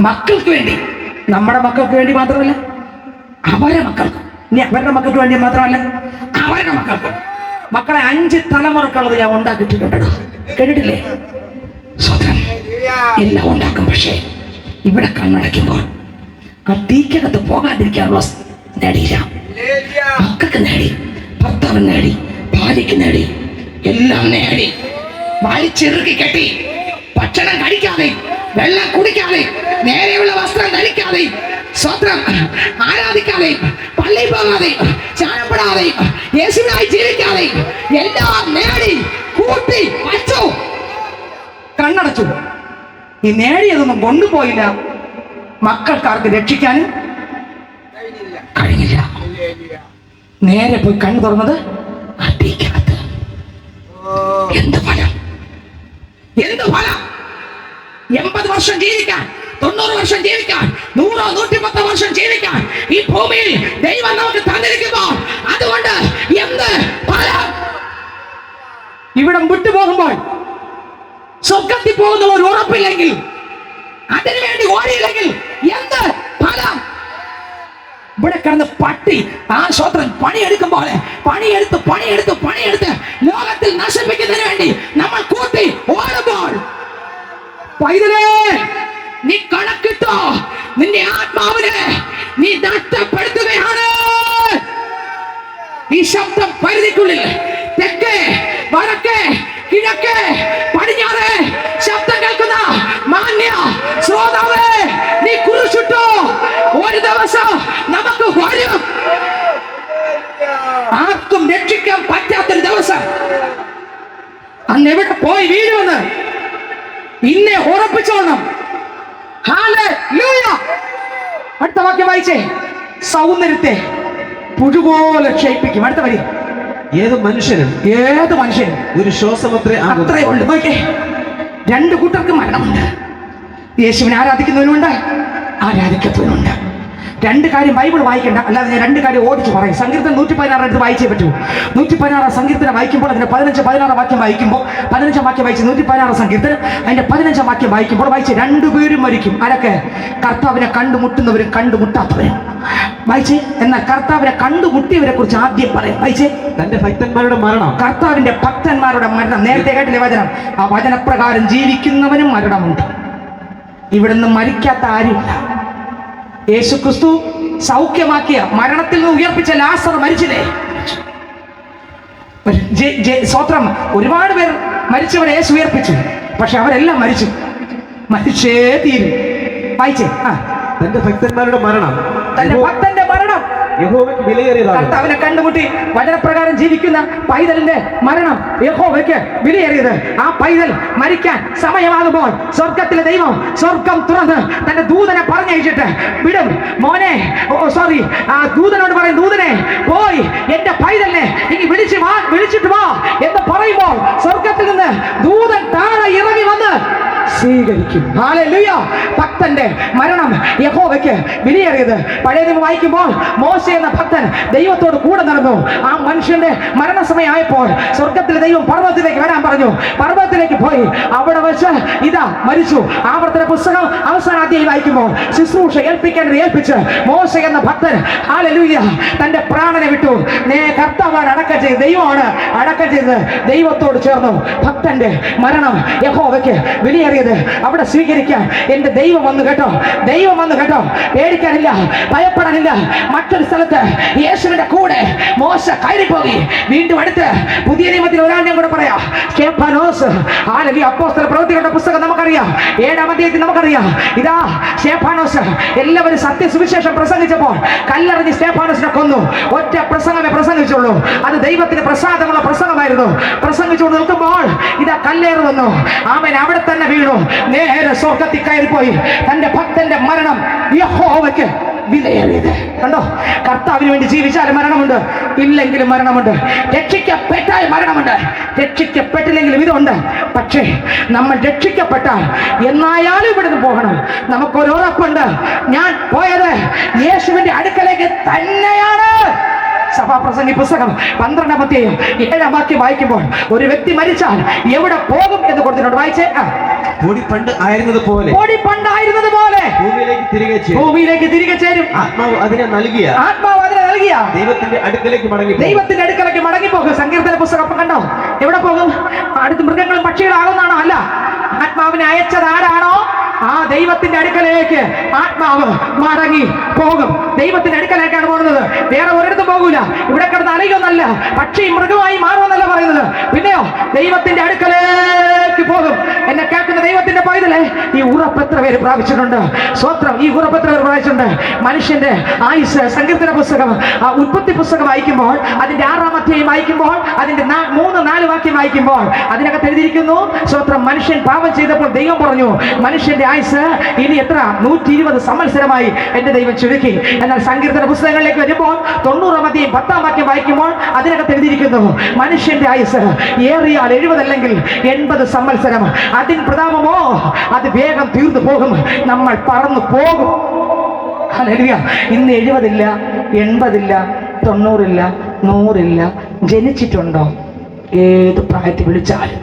മക്കൾക്ക് വേണ്ടി, നമ്മുടെ മക്കൾക്ക് വേണ്ടി മാത്രമല്ല, അവരുടെ മക്കൾക്ക്, ഇനി അവരുടെ മക്കൾക്ക് വേണ്ടി മാത്രമല്ല, അവരുടെ മക്കൾക്ക്, മക്കളെ 5 തലമുറക്കുള്ളത് ഞാൻ ഉണ്ടാക്കിയിട്ടുണ്ടോ, കേട്ടിട്ടില്ലേ? സ്വതന്ത്രം എല്ലാം ഉണ്ടാക്കും. പക്ഷേ ഇവിടെ കണ്ണടയ്ക്കുമ്പോൾ ആ തീക്കകത്ത് പോകാതിരിക്കാനുള്ള നേടിയില്ല. മക്കൾക്ക് നേടി, ഭർത്താവിന് നേടി, ഭാര്യയ്ക്ക് നേടി, എല്ലാം നേടി. വലിച്ചെറുക്കി കെട്ടി, ഭക്ഷണം കഴിക്കാതെ, വെള്ളം കുടിക്കാതെ, നേരെയുള്ള വസ്ത്രം ധരിക്കാതെ, സ്വത്രം ആരാധിക്കാതെ, പള്ളിയിൽ പോകാതെ, ചാനപ്പെടാതെ, യേശുവിനായി ജീവിക്കാതെ, എല്ലാം നേടി കൂട്ടി വച്ചു, കണ്ണടച്ചു. ഈ നേടിയതൊന്നും കൊണ്ടുപോയില്ല. മക്കൾക്കാർക്ക് രക്ഷിക്കാനും കഴിഞ്ഞില്ല. നേരെ പോയി കണ്ണു തുറന്നത് അടിക്കകത്ത്. എന്ത് ഫലം, എന്ത് ഫലം! 80 വർഷം ജീവിക്കാൻ, 90 വർഷം ജീവിക്കാൻ, 100 110 വർഷം ജീവിക്കാൻ ഈ ഭൂമിയിൽ ദൈവം നമുക്ക് തന്നിരിക്കുമ്പോൾ അതുകൊണ്ട് എന്ത് ഫലം! ഇവിടെ വിട്ടുപോകുമ്പോൾ സ്വർഗത്തിൽ പോകുന്ന ഒരു ഉറപ്പില്ലെങ്കിൽ, അതിനുവേണ്ടി ഓടിയില്ലെങ്കിൽ എന്ത് ഫലം! ഇവിടെ കിടന്ന് പട്ടി ആ സ്വത്രം പണിയെടുക്കുമ്പോൾ പണിയെടുത്ത് ലോകത്തിൽ നശിപ്പിക്കുന്നതിന് വേണ്ടി നമ്മൾ കൂട്ടി ഓടുമ്പോൾ, പൈതലേ നീ കണക്കിട്ടോ, നിന്റെ ആത്മാവിനെ നീ നഷ്ടപ്പെടുത്തുകയാണ്. ഈ ശബ്ദം പരിധിക്കുള്ളിൽ തെക്കേ വടക്കേ കിഴക്കേ പടിഞ്ഞാറ് ശബ്ദം കേൾക്കുന്ന മാന്യ ശ്രോതാവേ, നീ കുറിച്ചിട്ടോ, ഒരു ദിവസം നമുക്ക് വരും. ആർക്കും രക്ഷിക്കാൻ പറ്റാത്തൊരു ദിവസം. അന്ന് എവിടെ പോയി വീഴുമെന്ന് ഇന്നെ ഉറപ്പിച്ചോണം. ഹല്ലേലൂയ. അടുത്ത വാക്യം വായിച്ചേ. സൗന്ദര്യത്തെ പുഴുപോലെ ക്ഷയിപ്പിക്കും. അടുത്ത വരി. ഏത് മനുഷ്യനും ഒരു ശ്വാസമത്രേ ഉണ്ട്. നോക്കേ, 2 കൂട്ടർക്ക് മരണമുണ്ട്. യേശുവിനെ ആരാധിക്കുന്നവനുണ്ട്, ആരാധിക്കത്തവനുണ്ട്. 2 കാര്യം ബൈബിൾ വായിക്കണ്ട, അല്ലാതെ ഞാൻ 2 കാര്യം ഓടിച്ച് പറയും. സങ്കീർത്തനം 116 എടുത്ത് വായിച്ചേ പറ്റൂ. 116 സങ്കീർത്തനം വായിക്കുമ്പോൾ അതിന്റെ 15-16 വാക്യം വായിക്കുമ്പോൾ, 15 വാക്യം വായിച്ച് 116 സങ്കീർത്തനം അതിന്റെ 15 വാക്യം വായിക്കുമ്പോൾ വായിച്ച് 2 പേരും മരിക്കും. ആരൊക്കെ? കർത്താവിനെ കണ്ടുമുട്ടുന്നവരും കണ്ടുമുട്ടാത്തവരും. വായിച്ചേ. എന്നാൽ കർത്താവിനെ കണ്ടുമുട്ടിയവരെ കുറിച്ച് ആദ്യം പറയാം. വായിച്ചേ. തന്റെ ഭക്തന്മാരുടെ മരണം, കർത്താവിന്റെ ഭക്തന്മാരുടെ മരണം. നേരത്തെ കേട്ടില്ലേ വചനം? ആ വചനപ്രകാരം ജീവിക്കുന്നവനും മരണമുണ്ട്. ഇവിടുന്ന് മരിക്കാത്ത ആരുമില്ല. യേശു ക്രിസ്തു സൗഖ്യമാക്കിയ, മരണത്തിൽ നിന്ന് ഉയർപ്പിച്ച ലാസർ മരിച്ചില്ലേ? സ്വത്രം ഒരുപാട് പേർ മരിച്ചവരെ യേശു ഉയർപ്പിച്ചു. പക്ഷെ അവരെല്ലാം മരിച്ചേ തീരും. വായിച്ചേ. തന്റെ ഭക്തന്മാരുടെ മരണം, തന്റെ ഭക്തന്റെ മരണം യഹോവയ്ക്ക് വിലയേറിയതാണ്. കർത്താവിനെ കണ്ടുമുട്ടി വചനപ്രകാരം ജീവിക്കുന്ന പൈതലിന്റെ മരണം യഹോവയ്ക്ക് വിലയേറിയത്. ആ പൈതൽ മരിക്കാൻ സമയമാകുമ്പോൾ സ്വർഗത്തിലെ ദൈവം സ്വർഗം തുറന്ന് തന്റെ ദൂതനെ പറഞ്ഞയച്ചിട്ട് വിടും. മോനെ, ദൂതനോട് പറയും, ദൂതനെ പോയി എന്റെ പൈതലിനെ ഇനി വിളിച്ചിട്ട് വാ എന്ന് പറയുമ്പോൾ സ്വർഗത്തിൽ നിന്ന് ദൂതൻ താഴെ ഇറങ്ങി വന്ന് സ്വീകരിക്കും. ഹല്ലേലൂയ. ഭക്തന്റെ മരണം യഹോവയ്ക്ക് വിലയേറിയത്. പഴയ നിയമം വായിക്കുമ്പോൾ മോശെ എന്ന ഭക്തൻ ദൈവത്തോട് കൂടെ നടന്നു. ആ മനുഷ്യന്റെ മരണസമയമായപ്പോൾ സ്വർഗത്തിലെ ദൈവം പർവ്വതത്തിലേക്ക് വരാൻ പറഞ്ഞു. പർവ്വതത്തിലേക്ക് പോയി അവിടെ വെച്ച് ഇതാ മരിച്ചു. ആവർത്തന പുസ്തകം അവസാന അധ്യായം വായിക്കുമ്പോൾ ശുശ്രൂഷ ഏൽപ്പിക്കേണ്ടത് ഏൽപ്പിച്ച് മോശെ എന്ന ഭക്തൻ ഹല്ലേലൂയ തന്റെ പ്രാണനെ വിട്ടു. കർത്താവാണ് അടക്കം ചെയ്ത്, ദൈവമാണ് അടക്കം ചെയ്തത്. ദൈവത്തോട് ചേർന്നു. ഭക്തന്റെ മരണം യഹോവയ്ക്ക് വിലയേറിയത്. അവിടെ സ്വീകരിക്കാൻ എന്റെ ദൈവം വന്നു കേട്ടോ. ദൈവം വന്നു കേട്ടോ. പേടിക്കാനില്ല, ഭയപ്പെടാനില്ല. മറ്റൊരു സ്ഥലത്ത് യേശുവിന്റെ കൂടെ മോശ കയറിപ്പോയി. വീണ്ടും അടുത്ത് പുതിയ നിയമത്തിൽ ഒരാൾ ഞാൻ കൂടെ പറയാം. സ്തെഫാനോസ്. ഹല്ലേലൂയ. അപ്പോസ്തല പ്രവൃത്തികളുടെ പുസ്തകം നമുക്കറിയാം. 7-ാം അധ്യായത്തിൽ നമുക്കറിയാം. ഇതാ സ്തെഫാനോസ് എല്ലാവരും സത്യസുവിശേഷം പ്രസംഗിച്ചപ്പോൾ കല്ലെറിഞ്ഞ് സ്തെഫാനോസിനെ കൊന്നു. ഒറ്റ പ്രസംഗമേ പ്രസംഗിച്ചുള്ളൂ. അത് ദൈവത്തിന് പ്രസാദമുള്ള പ്രസംഗമായിരുന്നു. പ്രസംഗിച്ചുകൊണ്ട് നിൽക്കുമ്പോൾ ഇതാ കല്ലേറ് വന്നു. ആമേൻ. അവിടെ തന്നെ വീണു. നേരെ സ്വർഗ്ഗത്തിൽ കയറിപ്പോയി. തന്റെ ഭക്തന്റെ മരണം യഹോവയ്ക്ക് വിലയേറിയത്. കണ്ടോ, കർത്താവിന് വേണ്ടി ജീവിച്ചാൽ മരണമുണ്ട്, ഇല്ലെങ്കിലും മരണമുണ്ട്. രക്ഷിക്കപ്പെട്ടാൽ മരണമുണ്ട്, രക്ഷിക്കപ്പെട്ടില്ലെങ്കിലും ഇതുണ്ട്. പക്ഷേ നമ്മൾ രക്ഷിക്കപ്പെട്ടാൽ എന്നായാലും ഇവിടുന്ന് പോകണം. നമുക്കൊരു ഉറപ്പുണ്ട്. ഞാൻ പോയത് യേശുവിന്റെ അടുക്കലേക്ക് തന്നെയാണ്. സഭാപ്രസംഗി പുസ്തകം 12-ാം അധ്യായം 7-ാം വാക്യം വായിക്കുമ്പോൾ ഒരു വ്യക്തി മരിച്ചാൽ എവിടെ പോകും എന്ന് കൊടുത്തിട്ടുണ്ട്. വായിച്ചേ. പൊടി പണ്ട് ആയിരുന്നത് പോലെ ഭൂമിയിലേക്ക് തിരികെ ചേരും. ആത്മാവ് അതിനെ നൽകിയ ദൈവത്തിന്റെ അടുക്കലേക്ക് മടങ്ങിപ്പോകും. സങ്കീർത്തന പുസ്തകം കണ്ടോ, എവിടെ പോകും? അടുത്ത് മൃഗങ്ങളും പക്ഷികളാകുന്നാണോ? അല്ല. ആത്മാവിനെ അയച്ചത് ആരാണോ ആ ദൈവത്തിന്റെ അടുക്കലേക്ക് ആത്മാവ് മടങ്ങി പോകും. ദൈവത്തിന്റെ അടുക്കലേക്കാണ് പോകുന്നത്. വേറെ ഒരിടത്തും പോകൂല. ഇവിടെ കിടന്ന് അലയൊന്നല്ല, പക്ഷി മൃഗമായി മാറുമെന്നല്ല പറയുന്നത്. പിന്നെയോ ദൈവത്തിന്റെ അടുക്കലേക്ക് പോകും. എന്നെ കേൾക്കുന്ന ദൈവത്തിന്റെ പൈതലേ, ഈ ഉറപ്പ് എത്ര പേര് പ്രാപിച്ചിട്ടുണ്ട്? സ്വത്രം. ഈ ഉറപ്പ് എത്ര പേര് പ്രാപിച്ചിട്ടുണ്ട്? മനുഷ്യന്റെ ആയുസ് സങ്കീർത്തന പുസ്തകം ഉൽപ്പത്തി പുസ്തകം വായിക്കുമ്പോൾ അതിന്റെ 6-ാം അധ്യായം വായിക്കുമ്പോൾ അതിന്റെ 3-4 വാക്യം വായിക്കുമ്പോൾ അതിനകത്ത് എഴുതിയിരിക്കുന്നു, സ്വത്രം, മനുഷ്യൻ പാപം ചെയ്തപ്പോൾ ദൈവം പറഞ്ഞു മനുഷ്യന്റെ ആയുസ് ഇനി എത്ര 120 സംവത്സരമായി എന്റെ ദൈവം ചുരുക്കി. എന്നാൽ സങ്കീർത്തന പുസ്തകങ്ങളിലേക്ക് വരുമ്പോൾ 90-ാം അധ്യായം 10-ാം വാക്യം വായിക്കുമ്പോൾ അതിനകത്ത് എഴുതിയിരിക്കുന്നു മനുഷ്യന്റെ ആയുസ് ഏറിയാൽ 70 അല്ലെങ്കിൽ 80 സംവത്സരം. അതിൻ പ്രതാപമോ അത് വേഗം തീർന്നു പോകും. നമ്മൾ പറന്നു പോകും. ഹല്ലേലൂയ. ഇന്ന് 70 ഇല്ല, 80 ഇല്ല, 90 ഇല്ല, 100 ഇല്ല. ജനിച്ചിട്ടുണ്ടോ? ഏത് പ്രായത്തിൽ വിളിച്ചാലും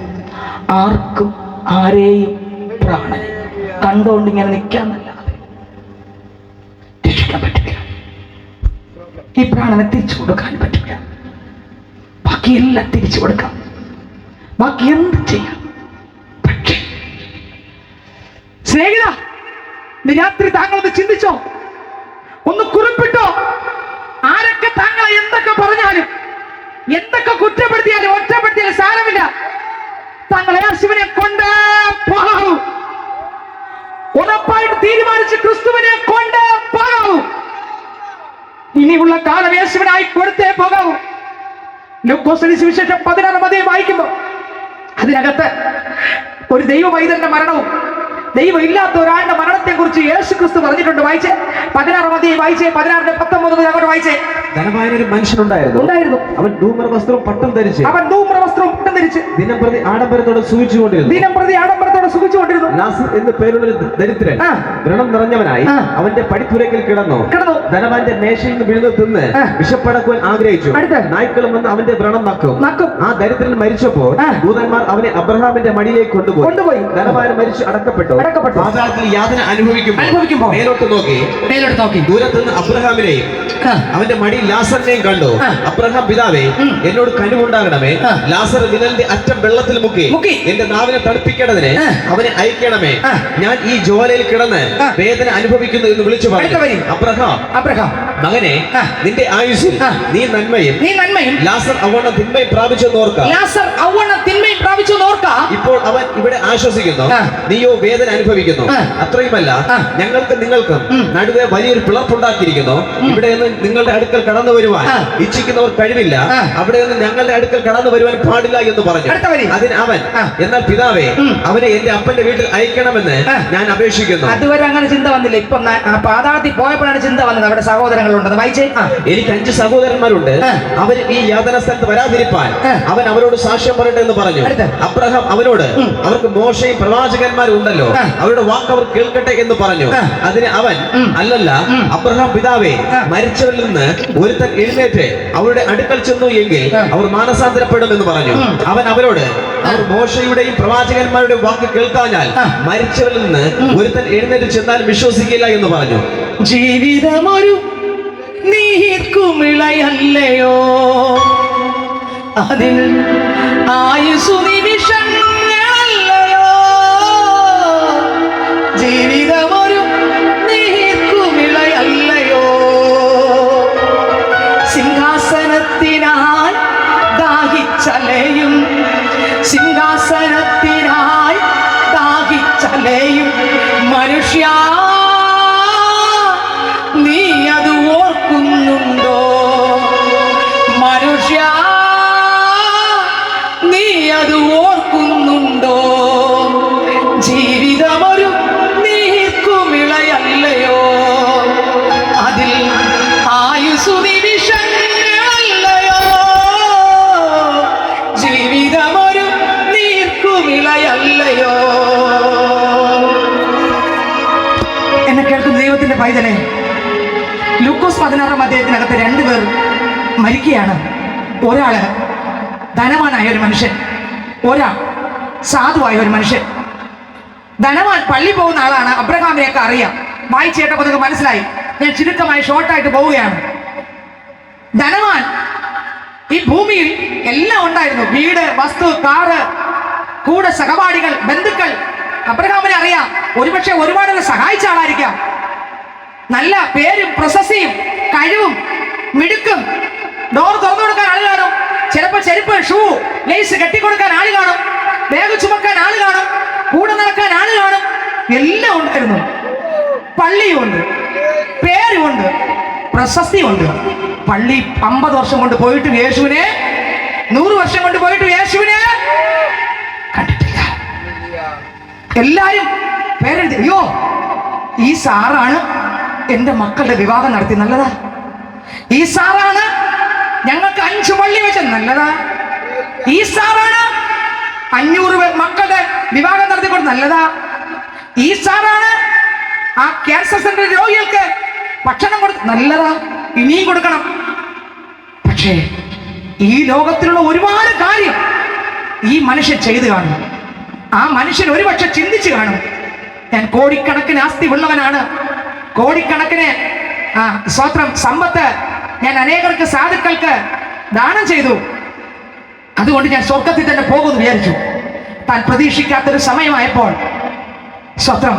ആർക്കും ആരെയും പ്രാണനെ കണ്ടുകൊണ്ട് ഇങ്ങനെ നിൽക്കാന്നല്ലാതെ രക്ഷിക്കാൻ പറ്റില്ല. ഈ പ്രാണനെ തിരിച്ചു കൊടുക്കാൻ പറ്റില്ല. ബാക്കിയെല്ലാം തിരിച്ചു കൊടുക്കാം, ബാക്കി എന്ത് ചെയ്യാം. പക്ഷേ സ്നേഹിത, ഇന്ന് രാത്രി താങ്കളൊന്ന് ചിന്തിച്ചോ, ഒന്ന് കുറിപ്പിട്ടോ. ആരൊക്കെ താങ്കളെ എന്തൊക്കെ പറഞ്ഞാലും എന്തൊക്കെ കുറ്റപ്പെടുത്തിയാലും ഒറ്റപ്പെടുത്തിയാലും സാരമില്ല. താങ്കൾ യേശുവിനെ കൊണ്ട് പോകാവൂ. ഉറപ്പായിട്ട് തീരുമാനിച്ച് ക്രിസ്തുവിനെ കൊണ്ട് പോകാവൂ. ഇനിയുള്ള കാലം യേശുവിനായി കൊടുത്തേ പോകാവൂ. ലൂക്കോസിന്റെ സുവിശേഷം 16-ാം അധ്യായം വായിക്കുമ്പോൾ അതിനകത്ത് ഒരു ദൈവ പൈതലിന്റെ മരണവും ദൈവം ഇല്ലാത്ത ഒരാളുടെ മരണത്തെ കുറിച്ച് യേശു ക്രിസ്തു പറഞ്ഞിട്ടുണ്ട്. വായിച്ചേ. 16-ാം അധ്യായം വായിച്ചേ. 16-19 മുതൽ അങ്ങോട്ട് വായിച്ചേ. ധനവാനായ ഒരു മനുഷ്യനുണ്ടായിരുന്നു. അവൻ ധൂമ്രവസ്ത്രവും പട്ടം ധരിച്ച് ദിനംപ്രതി ആഡംബരത്തോടെ സുഖിച്ചുകൊണ്ടിരുന്നു. ലാസർ എന്ന് പേരുള്ള ദരിദ്രൻ വ്രണം നിറഞ്ഞവനായി അവന്റെ പടിപ്പുരയ്ക്കൽ കിടന്നു. ധനവാന്റെ മേശയിൽ നിന്ന് വീഴുന്നത് തിന്ന് വിശപ്പടക്കുവാൻ ആഗ്രഹിച്ചു. നായ്ക്കളും വന്ന് അവന്റെ വ്രണം നക്കും. ആ ദരിദ്രൻ മരിച്ചപ്പോൾ ദൂതന്മാർ അവനെ അബ്രഹാമിന്റെ മടിയിലേക്ക് കൊണ്ടുപോയി. ധനവാൻ മരിച്ചു അടക്കപ്പെട്ടു. പാതാളത്തിൽ യാതന അനുഭവിക്കുമ്പോൾ മേലോട്ട് നോക്കി ദൂരത്ത് നിന്ന് അബ്രഹാമിനെയും അവന്റെ മടിയിൽ ലാസറിനെയും കണ്ടു. അബ്രഹാം, പിതാവേ, എന്നോട് കനിവുണ്ടാകണമേ. ലാസർ വിരലിന്റെ അറ്റം വെള്ളത്തിൽ മുക്കി എന്റെ നാവിനെ തണുപ്പിക്കേണ്ടതിന് അവനെ അയക്കണമേ. ഞാൻ ഈ ജ്വാലയിൽ കിടന്ന് വേദന അനുഭവിക്കുന്നു എന്ന് വിളിച്ചു പറഞ്ഞു. അബ്രഹാം, മകനെ, നിന്റെ ആയുസ്സിൽ നീ നന്മയും ലാസർ അവണ്ണം തിന്മയും പ്രാപിച്ചെന്ന് ഓർക്ക. ഇപ്പോൾ അവൻ ഇവിടെ ആശ്വസിക്കുന്നു, നീയോ വേദന അനുഭവിക്കുന്നു. അത്രയുമല്ല, ഞങ്ങൾക്ക് നിങ്ങൾക്കും നടുവെ വലിയൊരു പിളർപ്പുണ്ടാക്കിയിരിക്കുന്നു. ഇവിടെ നിന്ന് നിങ്ങളുടെ അടുക്കൽ കടന്നു വരുവാൻ ഇച്ഛിക്കുന്നവർ കഴിവില്ല, അവിടെ നിന്ന് ഞങ്ങളുടെ അടുക്കൽ കടന്നു വരുവാൻ പാടില്ല എന്ന് പറഞ്ഞു. അതിന് അവൻ, എന്നാൽ പിതാവേ, അവനെ എന്റെ അപ്പന്റെ വീട്ടിൽ അയക്കണമെന്ന് ഞാൻ അപേക്ഷിക്കുന്നു. അതുവരെ അങ്ങനെ ചിന്ത വന്നില്ല. ഇപ്പൊ പാതാളത്തിൽ പോയപ്പോഴാണ് ചിന്ത വന്നത്. അവിടെ സഹോദരങ്ങളുണ്ടെന്ന് വായിച്ചേ. എനിക്ക് 5 സഹോദരന്മാരുണ്ട്, അവർ ഈ യാതന സ്ഥലത്ത് വരാതിരിപ്പാൻ അവൻ അവരോട് സാക്ഷ്യം പറയട്ടെ എന്ന് പറഞ്ഞു. അബ്രഹാം അവനോട്, അവർക്ക് മോശയും പ്രവാചകന്മാരും ഉണ്ടല്ലോ, അവരുടെ വാക്ക് അവർ കേൾക്കട്ടെ എന്ന് പറഞ്ഞു. അതിന് അവൻ, അല്ലല്ല അബ്രഹാം പിതാവേ, മരിച്ചവരിൽ നിന്ന് ഒരുത്തൻ എഴുന്നേറ്റ് അവരുടെ അടുക്കൽ ചെന്നു എങ്കിൽ അവർ മാനസാന്തരപ്പെടും എന്ന് പറഞ്ഞു. അവൻ അവരോട്, അവർ മോശയുടെയും പ്രവാചകന്മാരുടെയും വാക്ക് കേൾക്കാഞ്ഞാൽ മരിച്ചവരിൽ നിന്ന് ഒരുത്തൻ എഴുന്നേറ്റ് ചെന്നാൽ വിശ്വസിക്കില്ല എന്ന് പറഞ്ഞു. ജീവിതമൊരു നീർക്കുമിളയല്ലയോ, അതിൽ ആയുസു നിമിഷങ്ങളല്ലയോ. ജീവിതമൊരു നീർക്കുമിളയല്ലയോ, സിംഹാസനത്തിനായി ദാഹിച്ചലയും, സിംഹാസനത്തിനായി ദാഹിച്ചലയും മനുഷ്യ, നീ അത് ഓർക്കുന്നുണ്ടോ? മനുഷ്യ, നീ അത് ഓർക്കുന്നുണ്ടോ? ജീവിതമൊരു നീർക്കുമിളയല്ലയോ, അതിൽ ആയുസു നിമിഷങ്ങളല്ലയോ. ജീവിതമൊരു നീർക്കുമിളയല്ലയോ. എന്നെ കേൾക്കുന്ന ദൈവത്തിന്റെ പൈതലേ, ലൂക്കോസ് 16-ാം അധ്യായത്തിനകത്ത് 2 പേർ മരിക്കുകയാണ്. ഒരാള് ധനവാനായ ഒരു മനുഷ്യൻ, ഒരാൾ സാധുവായ ഒരു മനുഷ്യൻ. ധനവാൻ പള്ളി പോകുന്ന ആളാണ്, അബ്രഹാമിനെയൊക്കെ അറിയാം. വായിച്ചേട്ടപ്പോൾ നിങ്ങൾക്ക് മനസ്സിലായി. ഞാൻ ചുരുക്കമായി ഷോർട്ടായിട്ട് പോവുകയാണ്. ധനവാൻ ഈ ഭൂമിയിൽ എല്ലാം ഉണ്ടായിരുന്നു, വീട്, വസ്തു, കാറ്, കൂടെ സഹപാഠികൾ, ബന്ധുക്കൾ. അബ്രഹാമിനെ അറിയാം, ഒരുപക്ഷെ ഒരുപാട് സഹായിച്ച ആളായിരിക്കാം. നല്ല പേരും പ്രശസ്തിയും കഴിവും മിടുക്കും. ഡോർ തുറന്നു കൊടുക്കാൻ ആള് കാണും, ചിലപ്പോൾ ചെരുപ്പ്, ഷൂ, ലേസ് കെട്ടിക്കൊടുക്കാൻ ആള് കാണും, ബാഗ് ചുമക്കാൻ ആള് കാണും, കൂടെ നടക്കാൻ ആള് കാണും. എല്ലാം ഉണ്ടായിരുന്നു. പള്ളിയുണ്ട്, പേരുമുണ്ട്, പ്രശസ്തിയുണ്ട്. പള്ളി 50 വർഷം കൊണ്ട് പോയിട്ടും യേശുവിനെ, 100 വർഷം കൊണ്ട് പോയിട്ടും യേശുവിനെ കണ്ടിട്ടില്ല. എല്ലാരും പേരെഴുതി, അയ്യോ ഈ സാറാണ് എന്റെ മക്കളുടെ വിവാഹം നടത്തി, നല്ലതാ. ഈ സാറാണ് ഞങ്ങൾക്ക് 5 പള്ളി വെച്ച്, നല്ലതാ. ഈ സാറാണ് 500 മക്കളുടെ വിവാഹം നടത്തിക്കൊണ്ട്, നല്ലതാ. ഈ സാറാണ് ആ ക്യാൻസർ സെന്റർ രോഗികൾക്ക് ഭക്ഷണം കൊടുത്ത്, നല്ലതാ, ഇനിയും കൊടുക്കണം. പക്ഷേ ഈ ലോകത്തിലുള്ള ഒരുപാട് കാര്യം ഈ മനുഷ്യൻ ചെയ്തു കാണും. ആ മനുഷ്യൻ ഒരുപക്ഷെ ചിന്തിച്ചു കാണും, ഞാൻ കോടിക്കണക്കിന് ആസ്തി ഉള്ളവനാണ്, കോടിക്കണക്കിന് സ്വത്രം സമ്പത്ത് ഞാൻ അനേകർക്ക് സാധുക്കൾക്ക് ദാനം ചെയ്തു, അതുകൊണ്ട് ഞാൻ സ്വർഗത്തിൽ തന്നെ പോകുമെന്ന് വിചാരിച്ചു. താൻ പ്രതീക്ഷിക്കാത്തൊരു സമയമായപ്പോൾ സ്വത്രം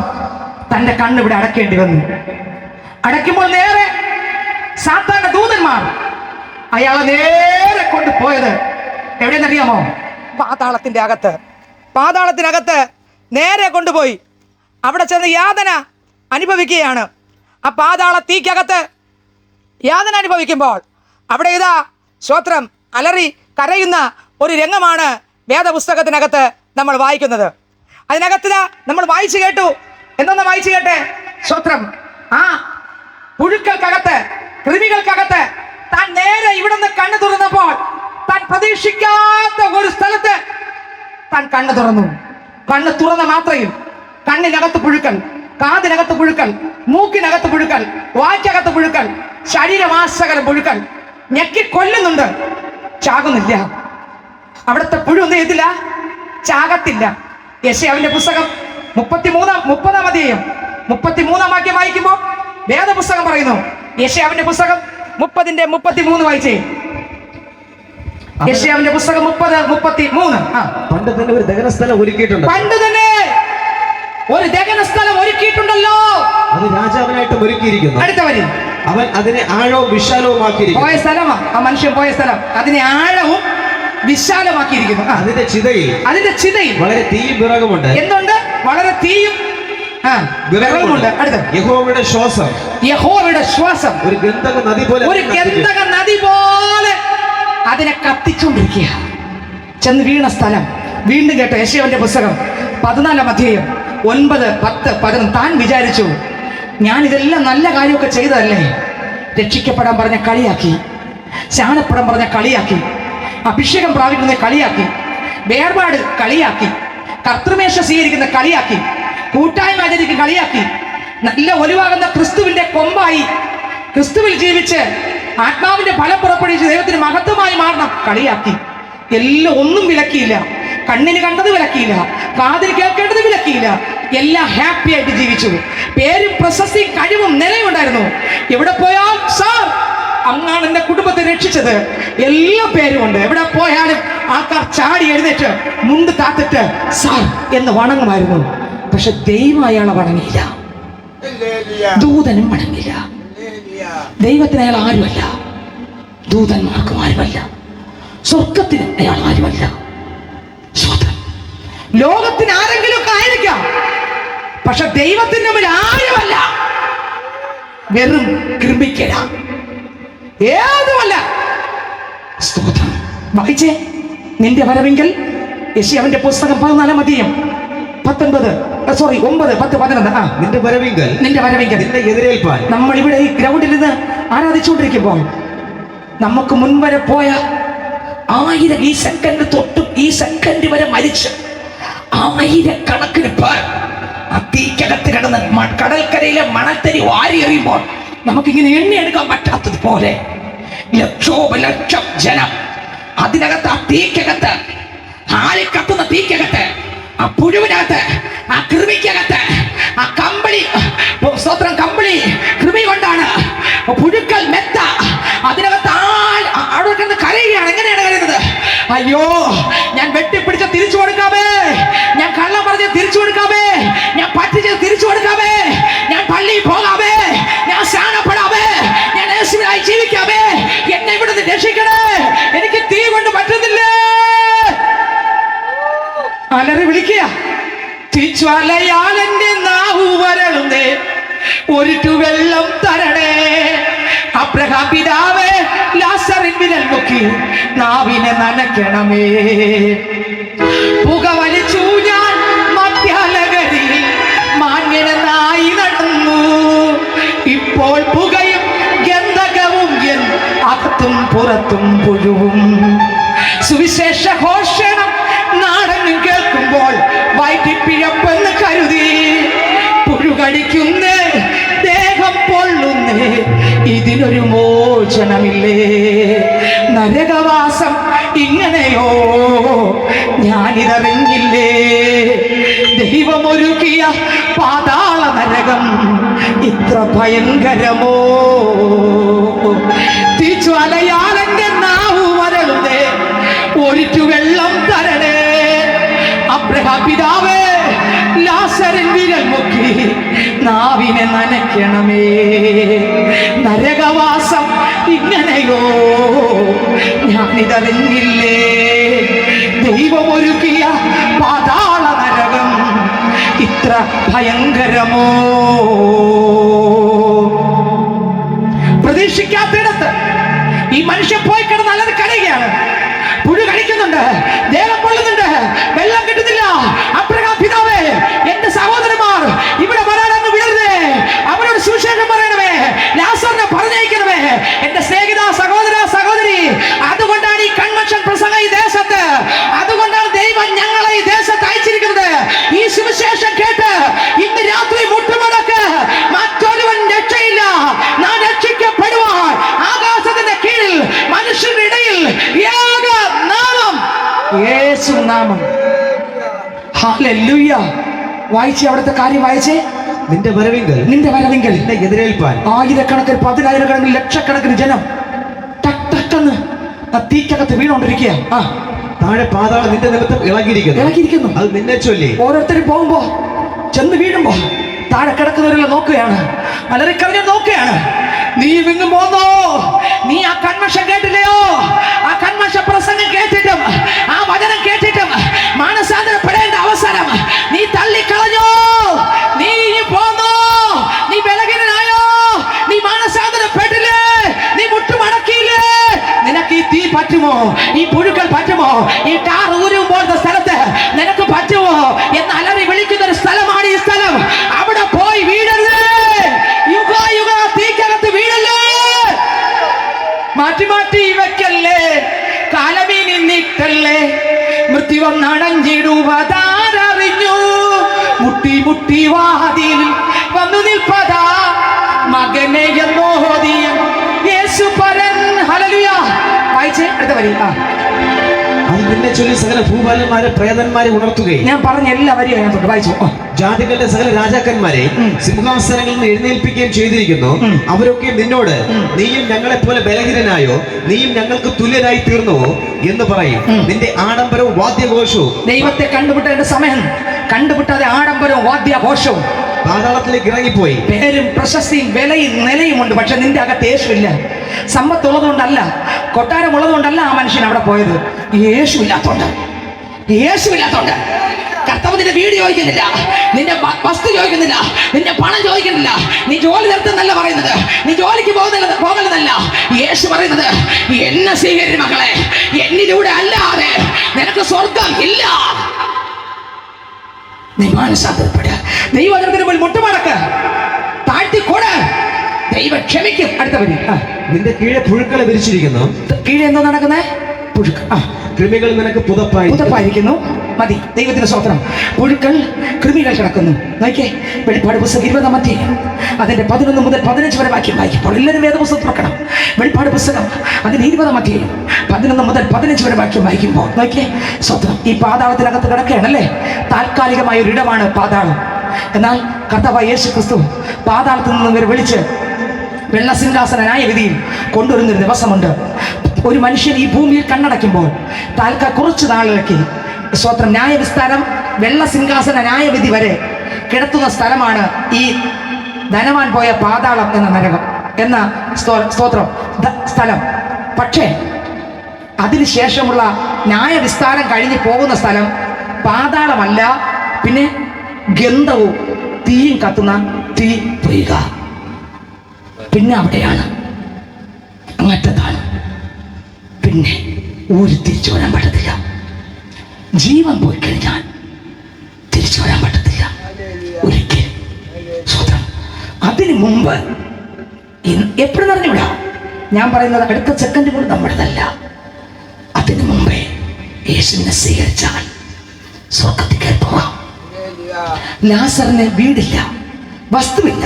തന്റെ കണ്ണിവിടെ അടക്കേണ്ടി വന്നു. അടയ്ക്കുമ്പോൾ നേരെ സാത്താന്റെ ദൂതന്മാർ അയാളെ നേരെ കൊണ്ടുപോയത് എവിടെയെന്നറിയാമോ? പാതാളത്തിന്റെ അകത്ത്. പാതാളത്തിനകത്ത് നേരെ കൊണ്ടുപോയി അവിടെ ചെന്ന് യാതന അനുഭവിക്കുകയാണ്. ആ പാതാള തീക്കകത്ത് യാതന അനുഭവിക്കുമ്പോൾ അവിടെ ഇതാ സ്വത്രം അലറി കരയുന്ന ഒരു രംഗമാണ് വേദപുസ്തകത്തിനകത്ത് നമ്മൾ വായിക്കുന്നത്. അതിനകത്ത് നമ്മൾ വായിച്ചു കേട്ടു. എന്തൊന്ന് വായിച്ചു കേട്ടെ? സ്വത്രം ആ പുഴുക്കൾക്കകത്ത്, കൃമികൾക്കകത്ത് താൻ നേരെ ഇവിടുന്ന് കണ്ണു തുറന്നപ്പോൾ താൻ പ്രതീക്ഷിക്കാത്ത ഒരു സ്ഥലത്ത് താൻ കണ്ണു തുറന്നു. കണ്ണ് തുറന്ന മാത്രയിൽ കണ്ണിനകത്ത് പുഴുക്കൾ, കാതിനകത്ത് പുഴുക്കൾ, മൂക്കിനകത്ത് പുഴുക്കൾ, വായ്ക്കകത്ത് പുഴുക്കൾ, ശരീരമാസകലം പുഴുക്കൾ ഞെക്കി കൊല്ലുന്നുണ്ട്. ചാകുന്നില്ല. അവിടുത്തെ പുഴു ഒന്നും ചെയ്തില്ല, ചാകത്തില്ല. യെശയ്യാവിന്റെ പുസ്തകം 30-ാം അധ്യായം 33-ാം വാക്യം വായിക്കുമ്പോൾ വേദപുസ്തകം പറയുന്നു, യെശയ്യാവിന്റെ പുസ്തകം 30-33 വായിച്ചേ. യെശയ്യാവിന്റെ പുസ്തകം 30-33. പണ്ട് തന്നെ ഒരു ദഹനസ്ഥലം ഒരുക്കിയിട്ടുണ്ട്. പണ്ട് തന്നെ ഒരു ദഹനസ്ഥലം ഒരുക്കിയിട്ടുണ്ടല്ലോ. അത് രാജാവിനായിട്ട് ഒരുക്കിയിരിക്കുന്നു. അടുത്തവര് അവൻ അതിനെ ആഴവും വിശാലവുമാക്കിയിരിക്കുന്നു. പോയ സ്ഥലമാ ആ മനുഷ്യൻ പോയ സ്ഥലം. അതിനെ ആഴവും വിശാലമാക്കിയിരിക്കുന്നു. അതിന്റെ ചിതയിൽ വളരെ തീയും വിറകുമുണ്ട്. എന്തുണ്ട്? വളരെ തീയും വിറകുമുണ്ട്. അടുത്ത യഹോവയുടെ ശ്വാസം ഒരു ഗന്ധക നദി പോലെ അതിനെ കത്തിച്ചുകൊണ്ടിരിക്കുക. ചെന്ന് വീണ സ്ഥലം വീണ്ടും കേട്ടോ. യെശയ്യാവിന്റെ പുസ്തകം 14-ാം അധ്യായം 9, 10, 11. താൻ വിചാരിച്ചു, ഞാൻ ഇതെല്ലാം നല്ല കാര്യമൊക്കെ ചെയ്തതല്ലേ. രക്ഷിക്കപ്പെടാൻ പറഞ്ഞ കളിയാക്കി, സ്നാനപ്പെടാൻ പറഞ്ഞ കളിയാക്കി, അഭിഷേകം പ്രാപിക്കുന്ന കളിയാക്കി, വേർപാട് കളിയാക്കി, കർത്തൃമേശ സ്വീകരിക്കുന്ന കളിയാക്കി, കൂട്ടായ്മ ആചരിക്കുന്ന കളിയാക്കി, നല്ല ഒലിവാകുന്ന ക്രിസ്തുവിന്റെ കൊമ്പായി ക്രിസ്തുവിൽ ജീവിച്ച് ആത്മാവിന്റെ ഫലം പുറപ്പെടുവിച്ച് ദൈവത്തിന് മഹത്വമായി മാറണം കളിയാക്കി. എല്ലാം ഒന്നും വിലക്കിയില്ല. കണ്ണിന് കണ്ടത് വിലക്കിയില്ല, കാതിൽ കേൾക്കേണ്ടത് വിലക്കിയില്ല. എല്ലാം ഹാപ്പി ആയിട്ട് ജീവിച്ചു. പേരും പ്രശസ്തിയും കഴിവും നിലയും ഉണ്ടായിരുന്നു. എവിടെ പോയാൽ സാർ അങ്ങാണ് എന്റെ കുടുംബത്തെ രക്ഷിച്ചത്, എല്ലാ പേരുമുണ്ട്. എവിടെ പോയാലും ആൾക്കാർ ചാടി എഴുന്നേറ്റ് മുണ്ട് താത്തിട്ട് സാർ എന്ന് വണങ്ങുമായിരുന്നു. പക്ഷെ ദൈവം അയാളെ വണങ്ങിയില്ല, ദൂതനും വണങ്ങില്ല. ദൈവത്തിന് അയാൾ ആരുമല്ല, ദൂതന്മാർക്കും ആരുമല്ല, സ്വർഗത്തിന് അയാൾ ആരുമല്ല. സ്വതന്ത്രം ലോകത്തിന് ആരെങ്കിലും ഒക്കെ ആയിരിക്കാം, പക്ഷെ ദൈവത്തിന് മുമ്പിൽ ആരുമല്ല. വെറും കൃമിക്കല, ഏതുമല്ല. സ്തോത്രം. വായിച്ചേ, നിന്റെ വരവെങ്കിൽ യെശയ്യാവിന്റെ പുസ്തകം 14-ാം അധ്യായം 9, 10, 11. നിന്റെ വരവെങ്കിൽ നിന്നെ എതിരേൽപ്പാൻ. നമ്മൾ ഇവിടെ ഈ ഗ്രൗണ്ടിൽ നിന്ന് ആരാധിച്ചുകൊണ്ടിരിക്കുമ്പോൾ നമുക്ക് മുൻവരെ പോയ 1000 ഈ സെക്കൻഡ് തൊട്ടും ഈ സെക്കൻഡ് വരെ മരിച്ച് 1000കണക്കിന് പേർ ആ തീക്കകത്ത് കിടന്ന് കടൽക്കരയിലെ മണൽത്തരി വാരി എറിയുമ്പോൾ നമുക്കിങ്ങനെ എണ്ണിയെടുക്കാൻ പറ്റാത്തതുപോലെ ലക്ഷോപലക്ഷം ജനം അതിനകത്ത്, ആ തീക്കകത്ത്, ആളിക്കത്തുന്ന തീക്കകത്ത്, ആ പുഴുവിനകത്ത്, ആ കൃമിക്കകത്ത്, ആ കമ്പിളി, സ്വത്രം കമ്പിളി കൃമി കൊണ്ടാണ്, പുഴുക്കൽ മെത്ത അതിനകത്ത് അവിടെ കിടന്ന് കരയുകയാണ്. എങ്ങനെയാണ് കരയുന്നത്? അയ്യോ, ഞാൻ വെട്ടിപ്പിടിച്ച തിരിച്ചു കൊടുക്കാമേ, ഞാൻ കള്ളം പറഞ്ഞ തിരിച്ചു കൊടുക്കാമേ, ഞാൻ പറ്റിച്ച് തിരിച്ചു കൊടുക്കാമേ, ഞാൻ പള്ളിയിൽ പോകാമേ, ഞാൻ സ്നാനപ്പെടാമേ, ഞാൻ യേശുവിനായി ജീവിക്കാമേ, എന്നെ ഇവിടുന്ന് രക്ഷിക്കണേ, എനിക്ക് തീ കൊണ്ട് പറ്റുന്നില്ലേ. അലറി വിളിക്കുക. തീജ്വാലയാൽ എന്റെ നാവു വരളുന്നേ, ഒരിറ്റു വെള്ളം തരണേ. അബ്രഹാം പിതാവേ, ലാസറിൻ വിരൽ മുക്കി നാവിനെ നനയ്ക്കണമേ. പുക വലിച്ചു ഞാൻ മധ്യാലകരിൽ മാന്യനായി നടന്നു. ഇപ്പോൾ പുകയും ഗന്ധകവും എൻ അകത്തും പുറത്തും പുഴുവും. സുവിശേഷ ഘോഷണം നാടെന്നും കേൾക്കുമ്പോൾ വൈകിപ്പിഴപ്പെന്ന് കരുതി. പുഴുകടിക്കുന്നേ, ദേഹം പൊള്ളുന്നേ, ഇതിനൊരു മോചനമില്ലേ. നരകവാസം ഇങ്ങനെയോ ഞാനിതറിഞ്ഞില്ലേ. ദൈവമൊരുക്കിയ പാതാള നരകം ഇത്ര ഭയങ്കരമോ. തീജ്വാലയാൽ എന്റെ നാവു വരളുന്നേ, ഒരിറ്റു വെള്ളം തരണേ. അബ്രഹാം പിതാവേ, ലാസറിൻ വിരൽ മുക്കി നാവിനെ നനയ്ക്കണമേ. നരകവാസം ഇങ്ങനെയോ ഞാനിതറിഞ്ഞില്ലേ. ദൈവമൊരുക്കിയ പാതാള നരകം ഇത്ര ഭയങ്കരമോ. പ്രതീക്ഷിക്കാത്തിടത്ത് ഈ മനുഷ്യൻ പോയി കിടന്ന് അല്ലാതെ കരയുകയാണ്. പുഴു കടിക്കുന്നുണ്ട്, ദേഹം പൊള്ളുന്നുണ്ട്, വെള്ളം കിട്ടുന്നില്ല. അബ്രഹാം പിതാവേ, എന്റെ സഹോദരന്മാർ ഇവിടെ വരാനങ്ങ് വിടരുതേ, അവരോട് സുവിശേഷം പറയണമേ, ലാസറിനെ പറഞ്ഞയക്കണമേ. എന്റെ സ്നേഹിത സഹോദര സഹോദരി, അതുകൊണ്ടാണ് ഈ കൺവെൻഷൻ പ്രസംഗം ഈ ദേശത്ത്, അതുകൊണ്ടാണ് ദൈവം ഞങ്ങളെ ഈ ദേശത്ത് അയച്ചിരിക്കുന്നത്. ഈ സുവിശേഷം കേട്ട് ഇന്ന് രാത്രി മുട്ടുമടക്ക്, മറ്റൊരുവൻ രക്ഷയില്ല. നാം രക്ഷിക്കപ്പെടുവാൻ ആകാശത്തിന്റെ കീഴിൽ മനുഷ്യരുടെ ഇടയിൽ ഏക നാമം യേശു നാമം. ഹല്ലേലൂയ. വായിച്ചേ, അവിടുത്തെ കാര്യം വായിച്ചേ. നിന്റെ വരവെങ്കിൽ നിന്നെ എതിരേൽപ്പാൻ 1000കണക്കിന് 10000കണക്കിന് ലക്ഷക്കണക്കിന് ജനം ടക്കെന്ന് ആ തീക്കകത്ത് വീണോണ്ടിരിക്കുക. താഴെ പാതാളം നിന്റെ നിമിത്തം ഇളകിയിരിക്കുന്നു. അത് നിന്നെ ചൊല്ലി ഓരോരുത്തരും പോകുമ്പോ, ചെന്ന് വീഴുമ്പോ താഴെ കിടക്കുന്നവരെല്ലാം നോക്കുകയാണ്, അലറിക്കറിഞ്ഞ നോക്കുകയാണ്. നീ വിങ്ങു പോന്നോ? നീ ആ കൺവെൻഷൻ കേട്ടില്ലയോ? ആ കൺവെൻഷൻ പ്രസംഗം കേട്ടിട്ടും ആ വചനം കേട്ടിട്ടും മാനസാന്തരപ്പെടേണ്ട അവസരം നീ തള്ളിക്കളഞ്ഞോ? നീ പോന്നോ? നീ ബലഹീനനായോ? നീ മാനസാന്തരപ്പെട്ടില്ലേ? നീ മുട്ടുമടക്കിയില്ലേ? നിനക്ക് ഈ തീ പറ്റുമോ? ഈ പുഴുക്കൾ പറ്റുമോ? ഈ ടാർ ഊരും പോലത്തെ സ്ഥലത്ത് നിനക്ക് പറ്റുമോ എന്ന് അലറി വിളിക്കുന്ന ഒരു സ്ഥലമാണ് ഈ സ്ഥലം. അവിടെ പോയി വീഴരുത്. യുഗ യുഗ തീക്കകത്ത് വീഴല്ലേ. മാറ്റി മാറ്റി വെക്കല്ലേ. കാലമീ നിന്നിട്ടല്ലേ മൃത്യു വന്നണഞ്ഞിടുവതാരറിഞ്ഞു. മുട്ടി മുട്ടി വാതിൽ വന്നു നിൽപ്പതാ മകനെ എന്നോദിയ യേശു പരൻ. ഹല്ലേലൂയ. വായിച്ചേ അടുത്ത വരി. അത് പിന്നെ ചൊല്ലി സകല ഭൂപാലന്മാരെ പ്രേതന്മാരെ ഉണർത്തുകയും ഞാൻ പറഞ്ഞ എല്ലാ വരിയും ഞാൻ വായിച്ചു. ജാതികളുടെ സകല രാജാക്കന്മാരെ സിംഹാസനങ്ങളിൽ നിന്ന് എഴുന്നേൽപ്പിക്കുകയും ചെയ്തിരിക്കുന്നു. അവരൊക്കെ നിന്നോട് നീയും ഞങ്ങളെ പോലെ ബലഹീനനായോ? നീയും ഞങ്ങൾക്ക് തുല്യനായി തീർന്നുവോ എന്ന് പറയും. നിന്റെ ആഡംബരവും വാദ്യഘോഷവും. ദൈവത്തെ കണ്ടുപിട്ടേണ്ട സമയം കണ്ടുപിട്ടാതെ ആഡംബരവും വാദ്യഘോഷവും പാതാളത്തിലേക്ക് ഇറങ്ങിപ്പോയി. പേരും പ്രശസ്തിയും വിലയും നിലയും ഉണ്ട്. പക്ഷെ നിന്റെ അകത്ത് യേശുവില്ല. സമ്പത്തുള്ളതുകൊണ്ടല്ല, കൊട്ടാരമുള്ളതുകൊണ്ടല്ല ആ മനുഷ്യൻ അവിടെ പോയത്. യേശുവില്ലാത്തോണ്ട്. കർത്താവ് നിന്റെ വീട് ചോദിക്കുന്നില്ല, നിന്റെ വസ്തു ചോദിക്കുന്നില്ല, നിന്റെ പണം ചോദിക്കുന്നില്ല. നീ ജോലി നിർത്തുന്നല്ല പറയുന്നത്, നീ ജോലിക്ക് പോകരുതല്ല. യേശു പറയുന്നത് എന്നെ സ്വീകരിച്ച മക്കളെ, എന്നിലൂടെ അല്ലാതെ നിനക്ക് സ്വർഗം ഇല്ല. നീ മാനസാന്തരപ്പെടുക. ദൈവത്തിന് മുന്നിൽ മുട്ടുമടക്ക്, താഴ്ത്തിക്കൊട്. ദൈവം ക്ഷമിക്കും. അടുത്ത വരി. നിന്റെ കീഴെ പുഴുക്കളെ വിരിച്ചിരിക്കുന്നു. കീഴെ എന്തോ നടക്കുന്നത്? പുഴുക്കൾ. കൃമികൾ നിനക്ക് പുതപ്പായിരിക്കുന്നു. മതി. ദൈവത്തിന്റെ സ്തോത്രം. പുഴുക്കൾ, കൃമികൾ കിടക്കുന്നു. നോക്കിയേ, വെളിപ്പാട് പുസ്തകം 20-ാം അധ്യായം അതിന്റെ 11 മുതൽ 15 വരെ വാക്യം വായിക്കുമ്പോൾ എല്ലാവരും വേദപുസ്തകം തുറക്കണം. വെളിപ്പാട് പുസ്തകം അതിന്റെ 20-ാം അധ്യായം 11 മുതൽ 15 വരെ വാക്യം വായിക്കുമ്പോൾ നോക്കിയേ, സ്തോത്രം. ഈ പാതാളത്തിനകത്ത് കിടക്കുകയാണല്ലേ. താൽക്കാലികമായ ഒരു ഇടമാണ് പാതാളം. എന്നാൽ കർത്താവായ യേശു ക്രിസ്തു പാതാളത്തിൽ നിന്ന് ഇവരെ വിളിച്ച് വെള്ളസിംഹാസന ന്യായവിധിയിൽ കൊണ്ടുവരുന്നൊരു ദിവസമുണ്ട്. ഒരു മനുഷ്യൻ ഈ ഭൂമിയിൽ കണ്ണടയ്ക്കുമ്പോൾ കുറച്ച് നാളിലേക്ക് സ്വത്രം ന്യായവിസ്താരം വെള്ളസിംഹാസന ന്യായവിധി വരെ കിടത്തുന്ന സ്ഥലമാണ് ഈ ധനവാൻ പോയ പാതാളം എന്ന നരകം എന്ന സ്തോത്രം സ്ഥലം. പക്ഷേ അതിനുശേഷമുള്ള ന്യായവിസ്താരം കഴിഞ്ഞ് പോകുന്ന സ്ഥലം പാതാളമല്ല, പിന്നെ ഗന്ധവും തീയും കത്തുന്ന തീ പൊയ്യുക. പിന്നെ അവിടെയാണ്, അങ്ങറ്റത്താണ്. പിന്നെ ഒരു തിരിച്ചു വരാൻ പറ്റത്തില്ല. ജീവൻ പോയി കഴിഞ്ഞാൽ തിരിച്ചു വരാൻ പറ്റത്തില്ല ഒരിക്കലും. സ്വതന്ത്രം. അതിനു മുമ്പ് എപ്പോഴും അറിഞ്ഞൂടാ. ഞാൻ പറയുന്നത് അടുത്ത സെക്കൻഡ് പോലും നമ്മുടേതല്ല. അതിനു മുമ്പേ യേശുവിനെ സ്വീകരിച്ചാൽ സ്വർഗത്തിൽ കയറി പോകാം. ലാസറിന് വീടില്ല, വസ്തുവില്ല,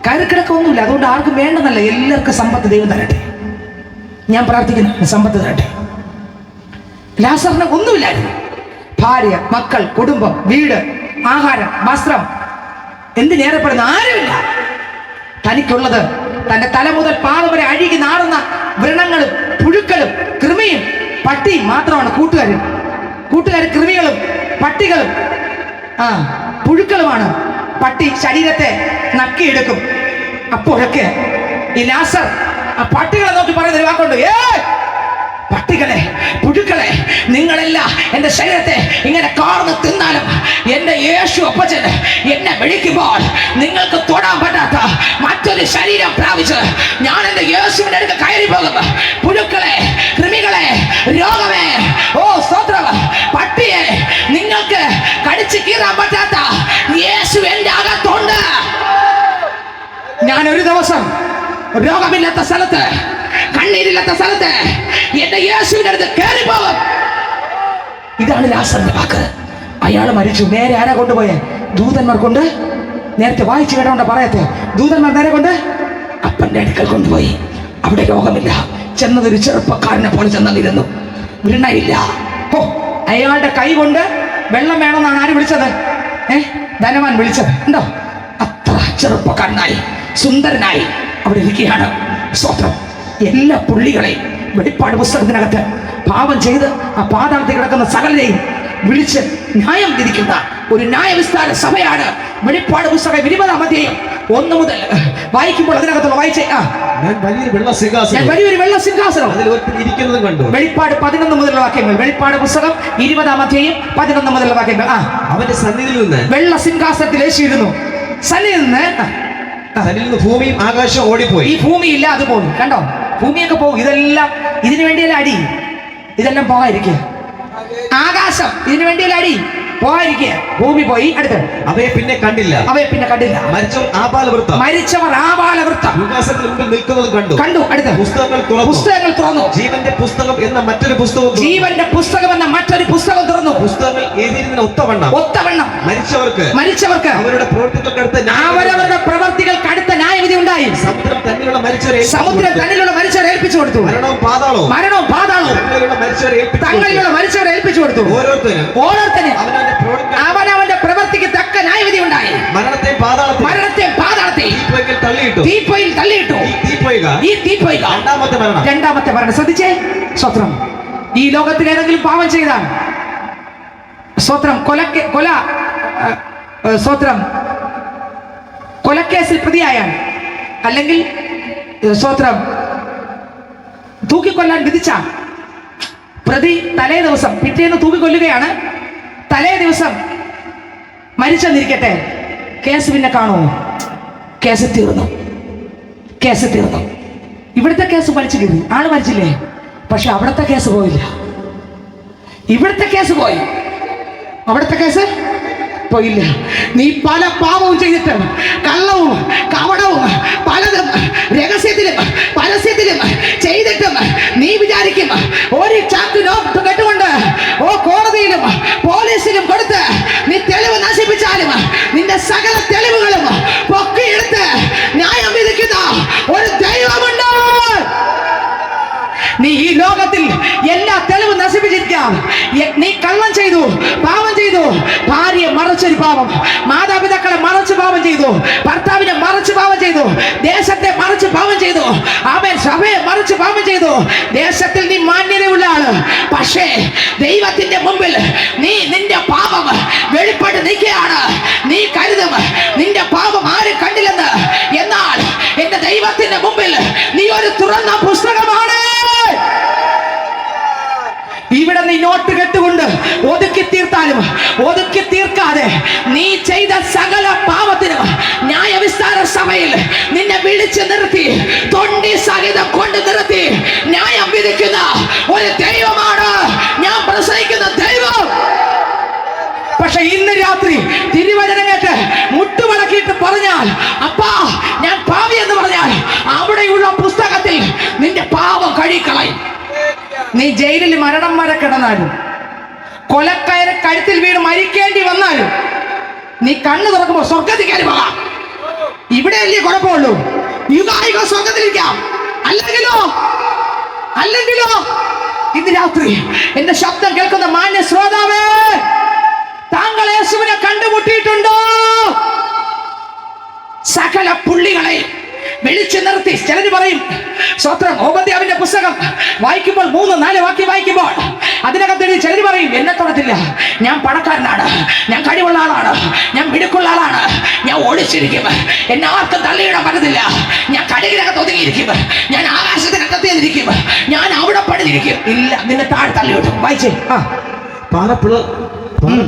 കയറിക്കിടക്കൊന്നുമില്ല. അതുകൊണ്ട് ആർക്കും വേണ്ടെന്നല്ല, എല്ലാവർക്കും സമ്പത്ത് ദൈവം തരട്ടെ. ഞാൻ പ്രാർത്ഥിക്കുന്നു, സമ്പത്ത് തരട്ടെ. ലാസറിന് ഒന്നുമില്ലായിരുന്നു. ഭാര്യ, മക്കൾ, കുടുംബം, വീട്, ആഹാരം, വസ്ത്രം, എന്തിനേറെപ്പെടുന്ന ആരുമില്ല. തനിക്കുള്ളത് തന്റെ തല മുതൽ പാദം വരെ അഴുകി നാറുന്ന വ്രണങ്ങളും പുഴുക്കളും കൃമിയും പട്ടിയും മാത്രമാണ്. കൂട്ടുകാർ കൃമികളും പട്ടികളും പുഴുക്കളുമാണ്. പട്ടി ശരീരത്തെ നക്കിയെടുക്കും. അപ്പോഴൊക്കെ ഈ ലാസർ ആ പട്ടികളെ നോക്കി പറയുന്ന ഒരു വാക്കുണ്ട്, പട്ടികളെ, പുഴുക്കളെ, നിങ്ങളെല്ലാം എൻ്റെ ശരീരത്തെ ഇങ്ങനെ കാർന്ന് തിന്നാലും എൻ്റെ യേശു അപ്പച്ചൻ എന്നെ വിളിക്കുമ്പോൾ നിങ്ങൾക്ക് തൊടാൻ പറ്റാത്ത മറ്റൊരു ശരീരം പ്രാപിച്ച് ഞാൻ എൻ്റെ യേശുവിൻ്റെ അടുത്ത് കയറി പോകും. പുഴുക്കളെ, കൃമികളെ, രോഗമേ, സ്തോത്രം, പട്ടിയെ നിങ്ങൾക്ക് കടിച്ചു കീറാൻ പറ്റാത്ത യേശു എൻ്റെ അകത്തുണ്ട്. ഞാൻ ഒരു ദിവസം രോഗമില്ലാത്ത സ്ഥലത്ത്, കണ്ണീരില്ലാത്ത സ്ഥലത്ത് എന്റെ യേശുവിന്റെ അടുത്ത് കയറി പോകും. ഇതാണ് ലാസറിന്റെ വാക്ക്. അയാൾ മരിച്ചു. നേരെ ആരാ കൊണ്ടുപോയെ? ദൂതന്മാർ കൊണ്ട്. നേരത്തെ വായിച്ചു കേട്ടോണ്ട പറയത്തെ, ദൂതന്മാർ നേരെ കൊണ്ട് അപ്പന്റെ അടുക്കൽ കൊണ്ടുപോയി. അവിടെ രോഗമില്ല. ചെന്നതൊരു ചെറുപ്പക്കാരനെ പോലെ ചെന്നിരുന്നു. വൃണയില്ല. അയാളുടെ കൈ കൊണ്ട് വെള്ളം വേണമെന്നാണ് ആര് വിളിച്ചത്? ധനവാൻ വിളിച്ചത്. ഉണ്ടോ? അത്ര ചെറുപ്പക്കാരനായി സുന്ദരനായി അവിടെ ഇരിക്കുകയാണ്. സ്തോത്രം. എല്ലാ പുള്ളികളെയും വെളിപ്പാട് പുസ്തകത്തിനകത്ത് പാപം ചെയ്ത് ആ പാതാളത്തിൽ കിടക്കുന്ന സകലരെയും വിളിച്ച് ന്യായം വിധിക്കുന്ന ഒരു ന്യായവിസ്താര സഭയാണ് വെളിപ്പാട് പുസ്തകം 20-ാം അധ്യായം 1 മുതൽ വായിക്കുമ്പോൾ അതിനകത്തുള്ള വായിച്ചേ. ഞാൻ വലിയൊരു വെള്ള സിംഹാസനം അതിൽ ഒരുത്തൻ ഇരിക്കുന്നതും കണ്ടു. വെളിപ്പാട് 11 മുതലുള്ള വാക്യങ്ങൾ. വെളിപ്പാട് പുസ്തകം 20-ാം അധ്യായം 11 മുതലുള്ള വാക്യങ്ങൾ. അവന്റെ സന്നിധിയിൽ നിന്ന് വെള്ള സിംഹാസനത്തിൽ യേശുയിരുന്നു. സന്നിധിയിൽ നിന്ന് ഭൂമിയും ആകാശവും ഓടിപ്പോയി. ഈ ഭൂമിയില്ല, അത് പോകും. കണ്ടോ, ഭൂമിയൊക്കെ പോകും. ഇതെല്ലാം ഇതിനു വേണ്ടിയല്ല അടി, ഇതെല്ലാം പോകാതിരിക്കുക. ആകാശം ഇതിനു വേണ്ടിയല്ല അടി, പോകാതിരിക്കുക. ഭൂമി പോയി. അടുത്ത് അവയെ പിന്നെ കണ്ടില്ല. മരിച്ചവർ ആബാലവൃത്തം മുമ്പിൽ നിൽക്കുന്നത് കണ്ടു. അടുത്ത് പുസ്തകങ്ങൾ തുറന്നു. ജീവന്റെ പുസ്തകം എന്ന മറ്റൊരു പുസ്തകം തുറന്നു. പുസ്തകങ്ങൾ എഴുതിയിരുന്ന ഒത്തവണ്ണം മരിച്ചവർക്ക് അവരവരുടെ പ്രവർത്തികൾക്ക് അടുത്ത ന്യായവിധി ഉണ്ടായി. സമുദ്രം തന്നിലുള്ള മരിച്ചവരെ ഏൽപ്പിച്ചു കൊടുത്തു. മരണവും പാതാളവും തങ്ങളിലുള്ള മരിച്ചവരെ ഏൽപ്പിച്ചു കൊടുത്തു. ഓരോരുത്തരും അവനവന്റെ പ്രവൃത്തിക്ക് തക്ക ന്യായവിധി ഉണ്ടായി. മരണത്തെ പാതാളത്തെ തീപ്പൊയിൽ തള്ളിയിട്ടു. ഈ തീപ്പൊയ്ക രണ്ടാമത്തെ മരണം. ശ്രദ്ധിച്ചേ. സ്വത്രം. ഈ ലോകത്തിൽ ഏതെങ്കിലും പാപം ചെയ്താൽ സ്വത്രം കൊലക്കേസിൽ പ്രതിയായാൽ, അല്ലെങ്കിൽ സ്വത്രം തൂക്കിക്കൊല്ലാൻ വിധിച്ച പ്രതി തലേ ദിവസം, പിറ്റേന്ന് തൂക്കിക്കൊല്ലുകയാണ്, തലേ ദിവസം മരിച്ചെന്നിരിക്കട്ടെ, കേസ് പിന്നെ കാണുമോ? കേസ് തീർന്നു. ഇവിടുത്തെ കേസ് വലിച്ചു കയറി, ആള് മരിച്ചില്ലേ? പക്ഷെ അവിടുത്തെ കേസ് പോയില്ല. ഇവിടുത്തെ കേസ് പോയി, അവിടുത്തെ കേസ് പോയില്ല. നീ പല പാപവും ചെയ്തിട്ട്, കള്ളവും കപടവും പലതും രഹസ്യത്തിലും പരസ്യത്തിലും ചെയ്തിട്ടും നീ വിചാരിക്കും ഒരു ചാക്ക് നോട്ട് കെട്ടുകൊണ്ട് കോടതിയിലും പോലീസിലും കൊടുത്ത് നീ തെളിവ് നശിപ്പിച്ചാലും നിന്റെ സകല തെളിവുകളും പൊക്കിയെടുത്ത് ന്യായം വിധിക്കുന്ന ഒരു ദൈവമുണ്ട്. നീ ഈ ലോകത്തിൽ എല്ലാ തെളിവ് നശിപ്പിച്ചിരിക്കാം. നീ കള്ളം ചെയ്തു, പാപം ചെയ്തു, ഭാര്യയെ മറച്ചൊരു പാപം, മാതാപിതാക്കളെ മറച്ച് പാപം ചെയ്തു, ഭർത്താവിനെ മറച്ച് പാപം ചെയ്തു, ദേശത്തെ മറച്ച് പാപം ചെയ്തു, അവൻ സഭയെ മറച്ച് പാപം ചെയ്തു. ദേശത്തിൽ നീ മാന്യതയുള്ള ആള്, പക്ഷേ ദൈവത്തിന്റെ മുമ്പിൽ നിന്റെ പാപം വെളിപ്പെട്ട് നിൽക്കുകയാണ്. നീ കരുതും നിന്റെ പാപം ആരും കണ്ടില്ലെന്ന്. എന്നാൽ എന്റെ ദൈവത്തിന്റെ മുമ്പിൽ നീ ഒരു തുറന്ന പുസ്തകമാണ്. ഇവിടെ നീ നോട്ട് കെട്ടുകൊണ്ട് ഒതുക്കി തീർത്താലും ഒതുക്കി തീർക്കാതെ നീ ചെയ്ത സകല പാപത്തിനും ന്യായവിസ്താര സഭയിൽ നിന്നെ വിളിച്ചു നിർത്തി, തൊണ്ടി സഹിതം കൊണ്ട് നിർത്തി ന്യായം വിധിക്കുന്ന ഒരു ദൈവമാണ് ഞാൻ പ്രസംഗിക്കുന്ന ദൈവം. പക്ഷെ ഇന്ന് രാത്രി തിരുവചനം കേട്ട് മുട്ടുമടക്കിയിട്ട് പറഞ്ഞാൽ, അപ്പാ ഞാൻ പാവി എന്ന് പറഞ്ഞാൽ, അവിടെയുള്ള പുസ്തകത്തിൽ നിന്റെ പാപം കഴുകിക്കളയും. നീ ജയിലിൽ മരണം വരെ കിടന്നാലും, കൊലക്കയറെ കഴുത്തിൽ വീണ് മരിക്കേണ്ടി വന്നാലും, നീ കണ്ണു തുറക്കുമ്പോൾ സ്വർഗത്തിൽ കയറി പോകാം. ഇവിടെ അല്ലേ കുഴപ്പമുള്ളൂ? യുഗായുഗ സ്വർഗത്തിലിരിക്കാം. അല്ലെങ്കിലോ ഇന്ന് രാത്രി എന്റെ ശബ്ദം കേൾക്കുന്ന മാന്യ ശ്രോതാവേ, താങ്കൾ യേശുവിനെ കണ്ടുമുട്ടിയിട്ടുണ്ടോ? സകല പുള്ളികളെ വിളിച്ചു നിർത്തി. ചിലര് പറയും, സ്വത്രം ഓബദ്യാവിന്റെ പുസ്തകം വായിക്കുമ്പോൾ 3-4 വാക്യം വായിക്കുമ്പോൾ അതിനകത്ത് ചിലര് പറയും, എന്നെ തൊടത്തില്ല, ഞാൻ പണക്കാരനാണ്, ഞാൻ കഴിവുള്ള ആളാണ്, ഞാൻ മിടുക്കുള്ള ആളാണ്, ഞാൻ ഓടിച്ചിരിക്കും, എന്നെ ആർക്കും തള്ളിയിടാൻ പറ്റത്തില്ല, ഞാൻ കടകിനകത്ത് ഒതുങ്ങിയിരിക്കും, ഞാൻ ആകാശത്തിനകത്തിരിക്കും, ഞാൻ അവിടെ പണിതിരിക്കും. ഇല്ല, നിന്നെ താഴെ തള്ളിവിടും. വായിച്ചേ.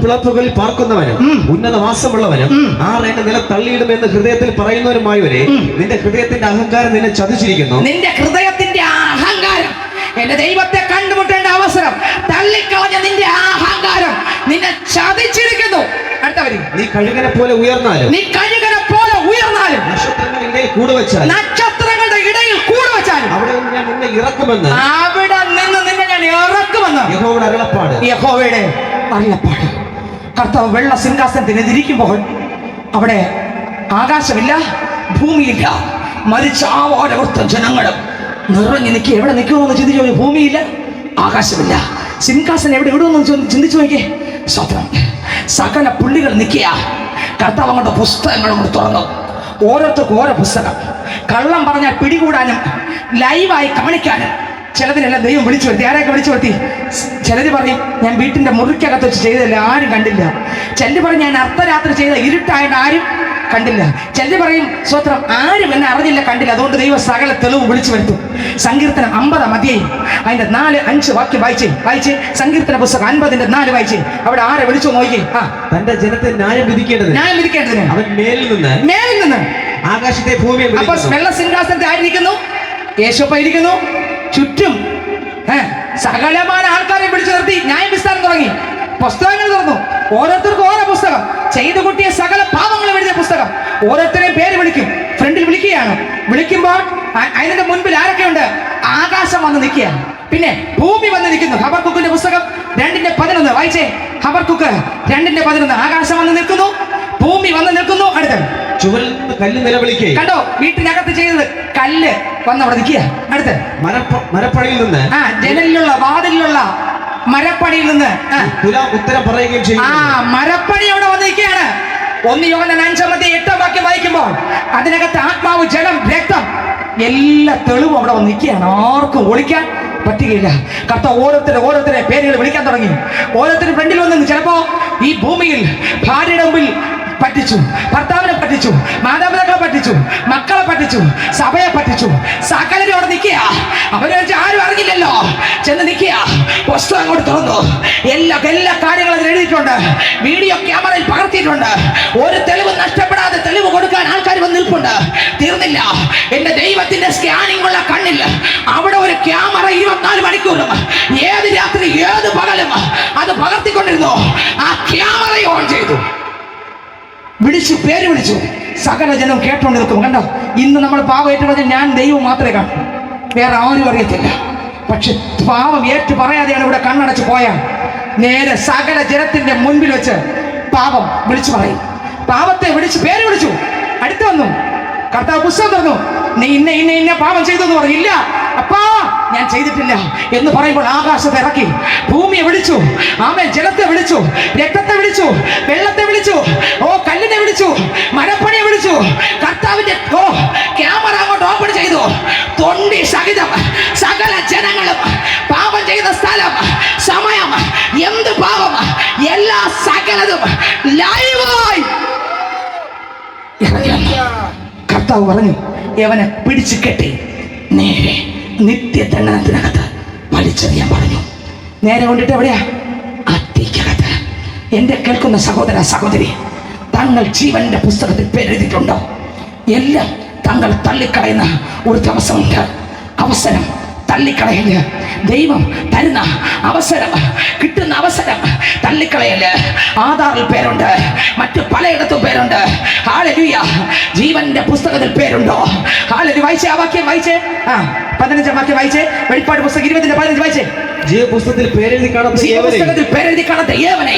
പിളർപ്പുകളിൽ പാർക്കുന്നവനും ഉന്നതവാസമുള്ളവനും 6 നില തള്ളിയിടുമെന്ന് ഹൃദയത്തിൽ പറയുന്നവരുമായവരെ, നിന്റെ ഹൃദയത്തിന്റെ അഹങ്കാരം നിന്നെ ചതിച്ചിരിക്കുന്നു. നിന്റെ ഹൃദയത്തിന്റെ അഹങ്കാരം, എന്റെ ദൈവത്തെ കണ്ടുമുട്ടേണ്ട അവസരം തള്ളിക്കളഞ്ഞ നിന്റെ അഹങ്കാരം നിന്നെ ചതിച്ചിരിക്കുന്നു. അടുത്തവര്, നീ കഴുകനെ പോലെ ഉയർന്നാലും നക്ഷത്രങ്ങളുടെ ഇടയിൽ കൂടുവച്ചാലും അവിടെ നിന്ന് ഞാൻ നിന്നെ ഇറക്കുമെന്ന് യഹോവയുടെ അരുളപ്പാട്. കർത്താവ് വെള്ള സിംഹാസനത്തിനെതിരിക്കുമ്പോൾ അവിടെ ആകാശമില്ല, ഭൂമിയില്ല, മരിച്ച ആവാരവൃത്തം ജനങ്ങളും നിറഞ്ഞു നിൽക്കുക. എവിടെ നിൽക്കുമെന്ന് ചിന്തിച്ചു നോക്കി. ഭൂമിയില്ല, ആകാശമില്ല, സിംഹാസനം എവിടെ ഇടുമെന്ന് ചിന്തിച്ചു നോക്കിയേ. സ്വത്രം. സകല പുള്ളികൾ നിൽക്കുക. കർത്താവ് അങ്ങോട്ട് പുസ്തകങ്ങൾ കൊണ്ട് തുറന്നു. ഓരോരുത്തർക്കും ഓരോ പുസ്തകം. കള്ളം പറഞ്ഞാൽ പിടികൂടാനും ലൈവായി കാണിക്കാനും ചിലതിനെല്ലാം ദൈവം വിളിച്ചു വരുത്തി. ആരെയൊക്കെ വിളിച്ചു വരുത്തി? ചിലര് പറയും ഞാൻ വീട്ടിന്റെ മുറിക്കകത്ത് വെച്ച് ചെയ്തതല്ല, ആരും കണ്ടില്ല. ചിലര് പറയും ഞാൻ അർദ്ധരാത്രി ചെയ്ത ഇരുട്ടായിട്ട് ആരും കണ്ടില്ല. ചിലര് പറയും സ്വത്രം ആരും എന്നെ അറിഞ്ഞില്ല, കണ്ടില്ല, അതുകൊണ്ട് ദൈവം സകല തെളിവ് വിളിച്ചു വരുത്തും. സങ്കീർത്തനം 50 അധ്യായം അതിന്റെ 4-5 വാക്യം വായിച്ചേ. സങ്കീർത്തന പുസ്തകം 50-4 വായിച്ചേ. അവിടെ ആരെ വിളിച്ചു നോക്കി? തന്റെ ജനത്തെ ന്യായം വിധിക്കേണ്ടതിന് അവൻ മേലിൽ നിന്ന് ആകാശത്തെ ഭൂമിയെ അപ്പൊ വെള്ള സിംഹാസനത്തിൽ ആയിരിക്കുന്നു, യേശുപ്പ ഇരിക്കുന്നു, ചുറ്റും സകലമായ ആൾക്കാരെ വിളിച്ചു നിർത്തി ന്യായം വിസ്താരം തുടങ്ങി. പുസ്തകങ്ങൾ തുറന്നു, ഓരോരുത്തർക്കും ഓരോ പുസ്തകം, ചെയ്തു കൂട്ടിയ സകല പാപങ്ങളും എഴുതിയ പുസ്തകം. ഓരോരുത്തരെയും പേര് വിളിക്കും, ഫ്രണ്ടിൽ വിളിക്കുകയാണ്. വിളിക്കുമ്പോൾ അതിന്റെ മുൻപിൽ ആരൊക്കെയുണ്ട്? ആകാശം വന്ന് നിൽക്കുകയാണ്, പിന്നെ ഭൂമി വന്ന് നിൽക്കുന്നു. ഹബക്കൂക്കിന്റെ പുസ്തകം 2:11 വായിച്ചേ. ഹബക്കൂക്ക് 2:11. ആകാശം വന്ന് നിൽക്കുന്നു, ഭൂമി വന്ന് നിൽക്കുന്നു. അടുത്ത് ചുവരിൽ നിന്ന് കല്ല് നിലവിളിക്കേ. കണ്ടോ, വീട്ടിനകത്ത് ചെയ്തത് കല്ല് വന്ന് അവിടെ നിൽക്കുക. അടുത്ത് മരപ്പണിയിൽ നിന്ന്, ജനലിലുള്ള വാതിലുള്ള മരപ്പണിയിൽ നിന്ന് ഉത്തരം പറയുകയും ചെയ്യും. മരപ്പണി അവിടെ വന്നിരിക്കുകയാണ്. 1 യോഹന്നാൻ 5:8 വാക്യം വായിക്കുമ്പോൾ അതിനകത്ത് ആത്മാവ്, ജലം, രക്തം എല്ലാ തെളിവും അവിടെ വന്ന് നിൽക്കുകയാണ്. ആർക്കും ഒളിക്കാൻ പറ്റുകയില്ല. കർത്താവ് ഓരോരുത്തരെ പേരുകൾ വിളിക്കാൻ തുടങ്ങി. ഓരോരുത്തരും ഫ്രണ്ടിൽ വന്നു. ചിലപ്പോ ഈ ഭൂമിയിൽ ഭാര്യയുടെ മുമ്പിൽ പറ്റിച്ചു, ഭർത്താവിനെ പറ്റിച്ചു, മാതാപിതാക്കളെ പറ്റിച്ചു, മക്കളെ പറ്റിച്ചു, സഭയെ പറ്റിച്ചു. സകലരും അവിടെ നിൽക്കുക. അവരെ വെച്ച് ആരും അറിഞ്ഞില്ലല്ലോ, ചെന്ന് നിൽക്കുക. പുസ്തകം അങ്ങോട്ട് തുറന്നു. എല്ലാ കാര്യങ്ങളും അതിൽ എഴുതിയിട്ടുണ്ട്, വീഡിയോ ക്യാമറയിൽ പകർത്തിയിട്ടുണ്ട്. ഒരു തെളിവ് നഷ്ടപ്പെടാതെ തെളിവ് കൊടുക്കാൻ ആൾക്കാർ വന്ന് നിൽപ്പുണ്ട്. തീർന്നില്ല. എന്റെ ദൈവത്തിന്റെ സ്കാനിംഗ് ഉള്ള കണ്ണിൽ അവിടെ ഒരു ക്യാമറ 24 മണിക്കൂറും ഏത് രാത്രി ഏത് പകലും അത് പകർത്തിക്കൊണ്ടിരുന്നു. ആ ക്യാമറ ഓൺ ചെയ്തു, പേര് വിളിച്ചു. സകല ജനം കേട്ടോണ്ട് നിൽക്കും. കണ്ടോ, ഇന്ന് നമ്മൾ പാവം ഏറ്റു പറഞ്ഞാൽ ഞാൻ ദൈവം മാത്രമേ കാണൂ, വേറെ ആരും അറിയത്തില്ല. പക്ഷെ പാവം ഏറ്റു പറയാതെയാണ് ഇവിടെ കണ്ണടച്ച് പോയാൽ നേരെ സകല ജനത്തിന്റെ മുൻപിൽ വെച്ച് പാപം വിളിച്ചു പറയും. പാപത്തെ പേര് വിളിച്ചു. അടുത്ത് വന്നു, കർത്താവ് പുസ്തകം തുറന്നു. നീ ഇന്ന പാപം ചെയ്തു എന്ന് പറഞ്ഞില്ല. അപ്പാ ഞാൻ ചെയ്തിട്ടില്ല എന്ന് പറയുമ്പോൾ ആകാശത്തെ ഇറക്കി, ഭൂമിയെ വിളിച്ചു, ജലത്തെ വിളിച്ചു, രക്തത്തെ വിളിച്ചു, വെള്ളത്തെ വിളിച്ചു, കല്ലിനെ വിളിച്ചു, മരപ്പണിയെ വിളിച്ചു. കർത്താവിന്റെ ക്യാമറ അങ്ങോട്ട് ഓപ്പൺ ചെയ്തു. തൊണ്ടി സഹിതം സകല ജനങ്ങളും പാപം ചെയ്ത സ്ഥലം, സമയം, എന്ത് പാപം, എല്ലാ സകലതും ലൈവായി കർത്താവ് പറഞ്ഞു, യവനെ പിടിച്ചു കെട്ടി നേരെ നിത്യദണ്ഡനത്തിനകത്ത് വലിച്ചെറിയാൻ പറഞ്ഞു. നേരെ കൊണ്ടിട്ട് എവിടെയാ? അത്തിക്കകത്ത്. എന്റെ കേൾക്കുന്ന സഹോദര സഹോദരി, തങ്ങൾ ജീവന്റെ പുസ്തകത്തിൽ പേരെഴുതിയിട്ടുണ്ടോ? എല്ലാം തങ്ങൾ തള്ളിക്കളയുന്ന ഒരു ദിവസമുണ്ട്. അവസരം തള്ളിക്കളയല്. ദൈവം തരുന്ന അവസരം, കിട്ടുന്ന അവസരം തള്ളിക്കളയല്. ആധാറിൽ പേരുണ്ട്, മറ്റു പലയിടത്തും പേരുണ്ട്. ഹല്ലേലൂയ. ജീവന്റെ പുസ്തകത്തിൽ പേരുണ്ടോ? ഹല്ലേലൂയ. വായിച്ചേ, ആ വാക്യം വായിച്ചേ. 15 വാക്യം വായിച്ചേ. വെളിപ്പാട് പുസ്തകം 20:15 വായിച്ചേ. ജീവപുസ്തകത്തിൽ പേരെഴുതി കാണാത്ത ഏവനെ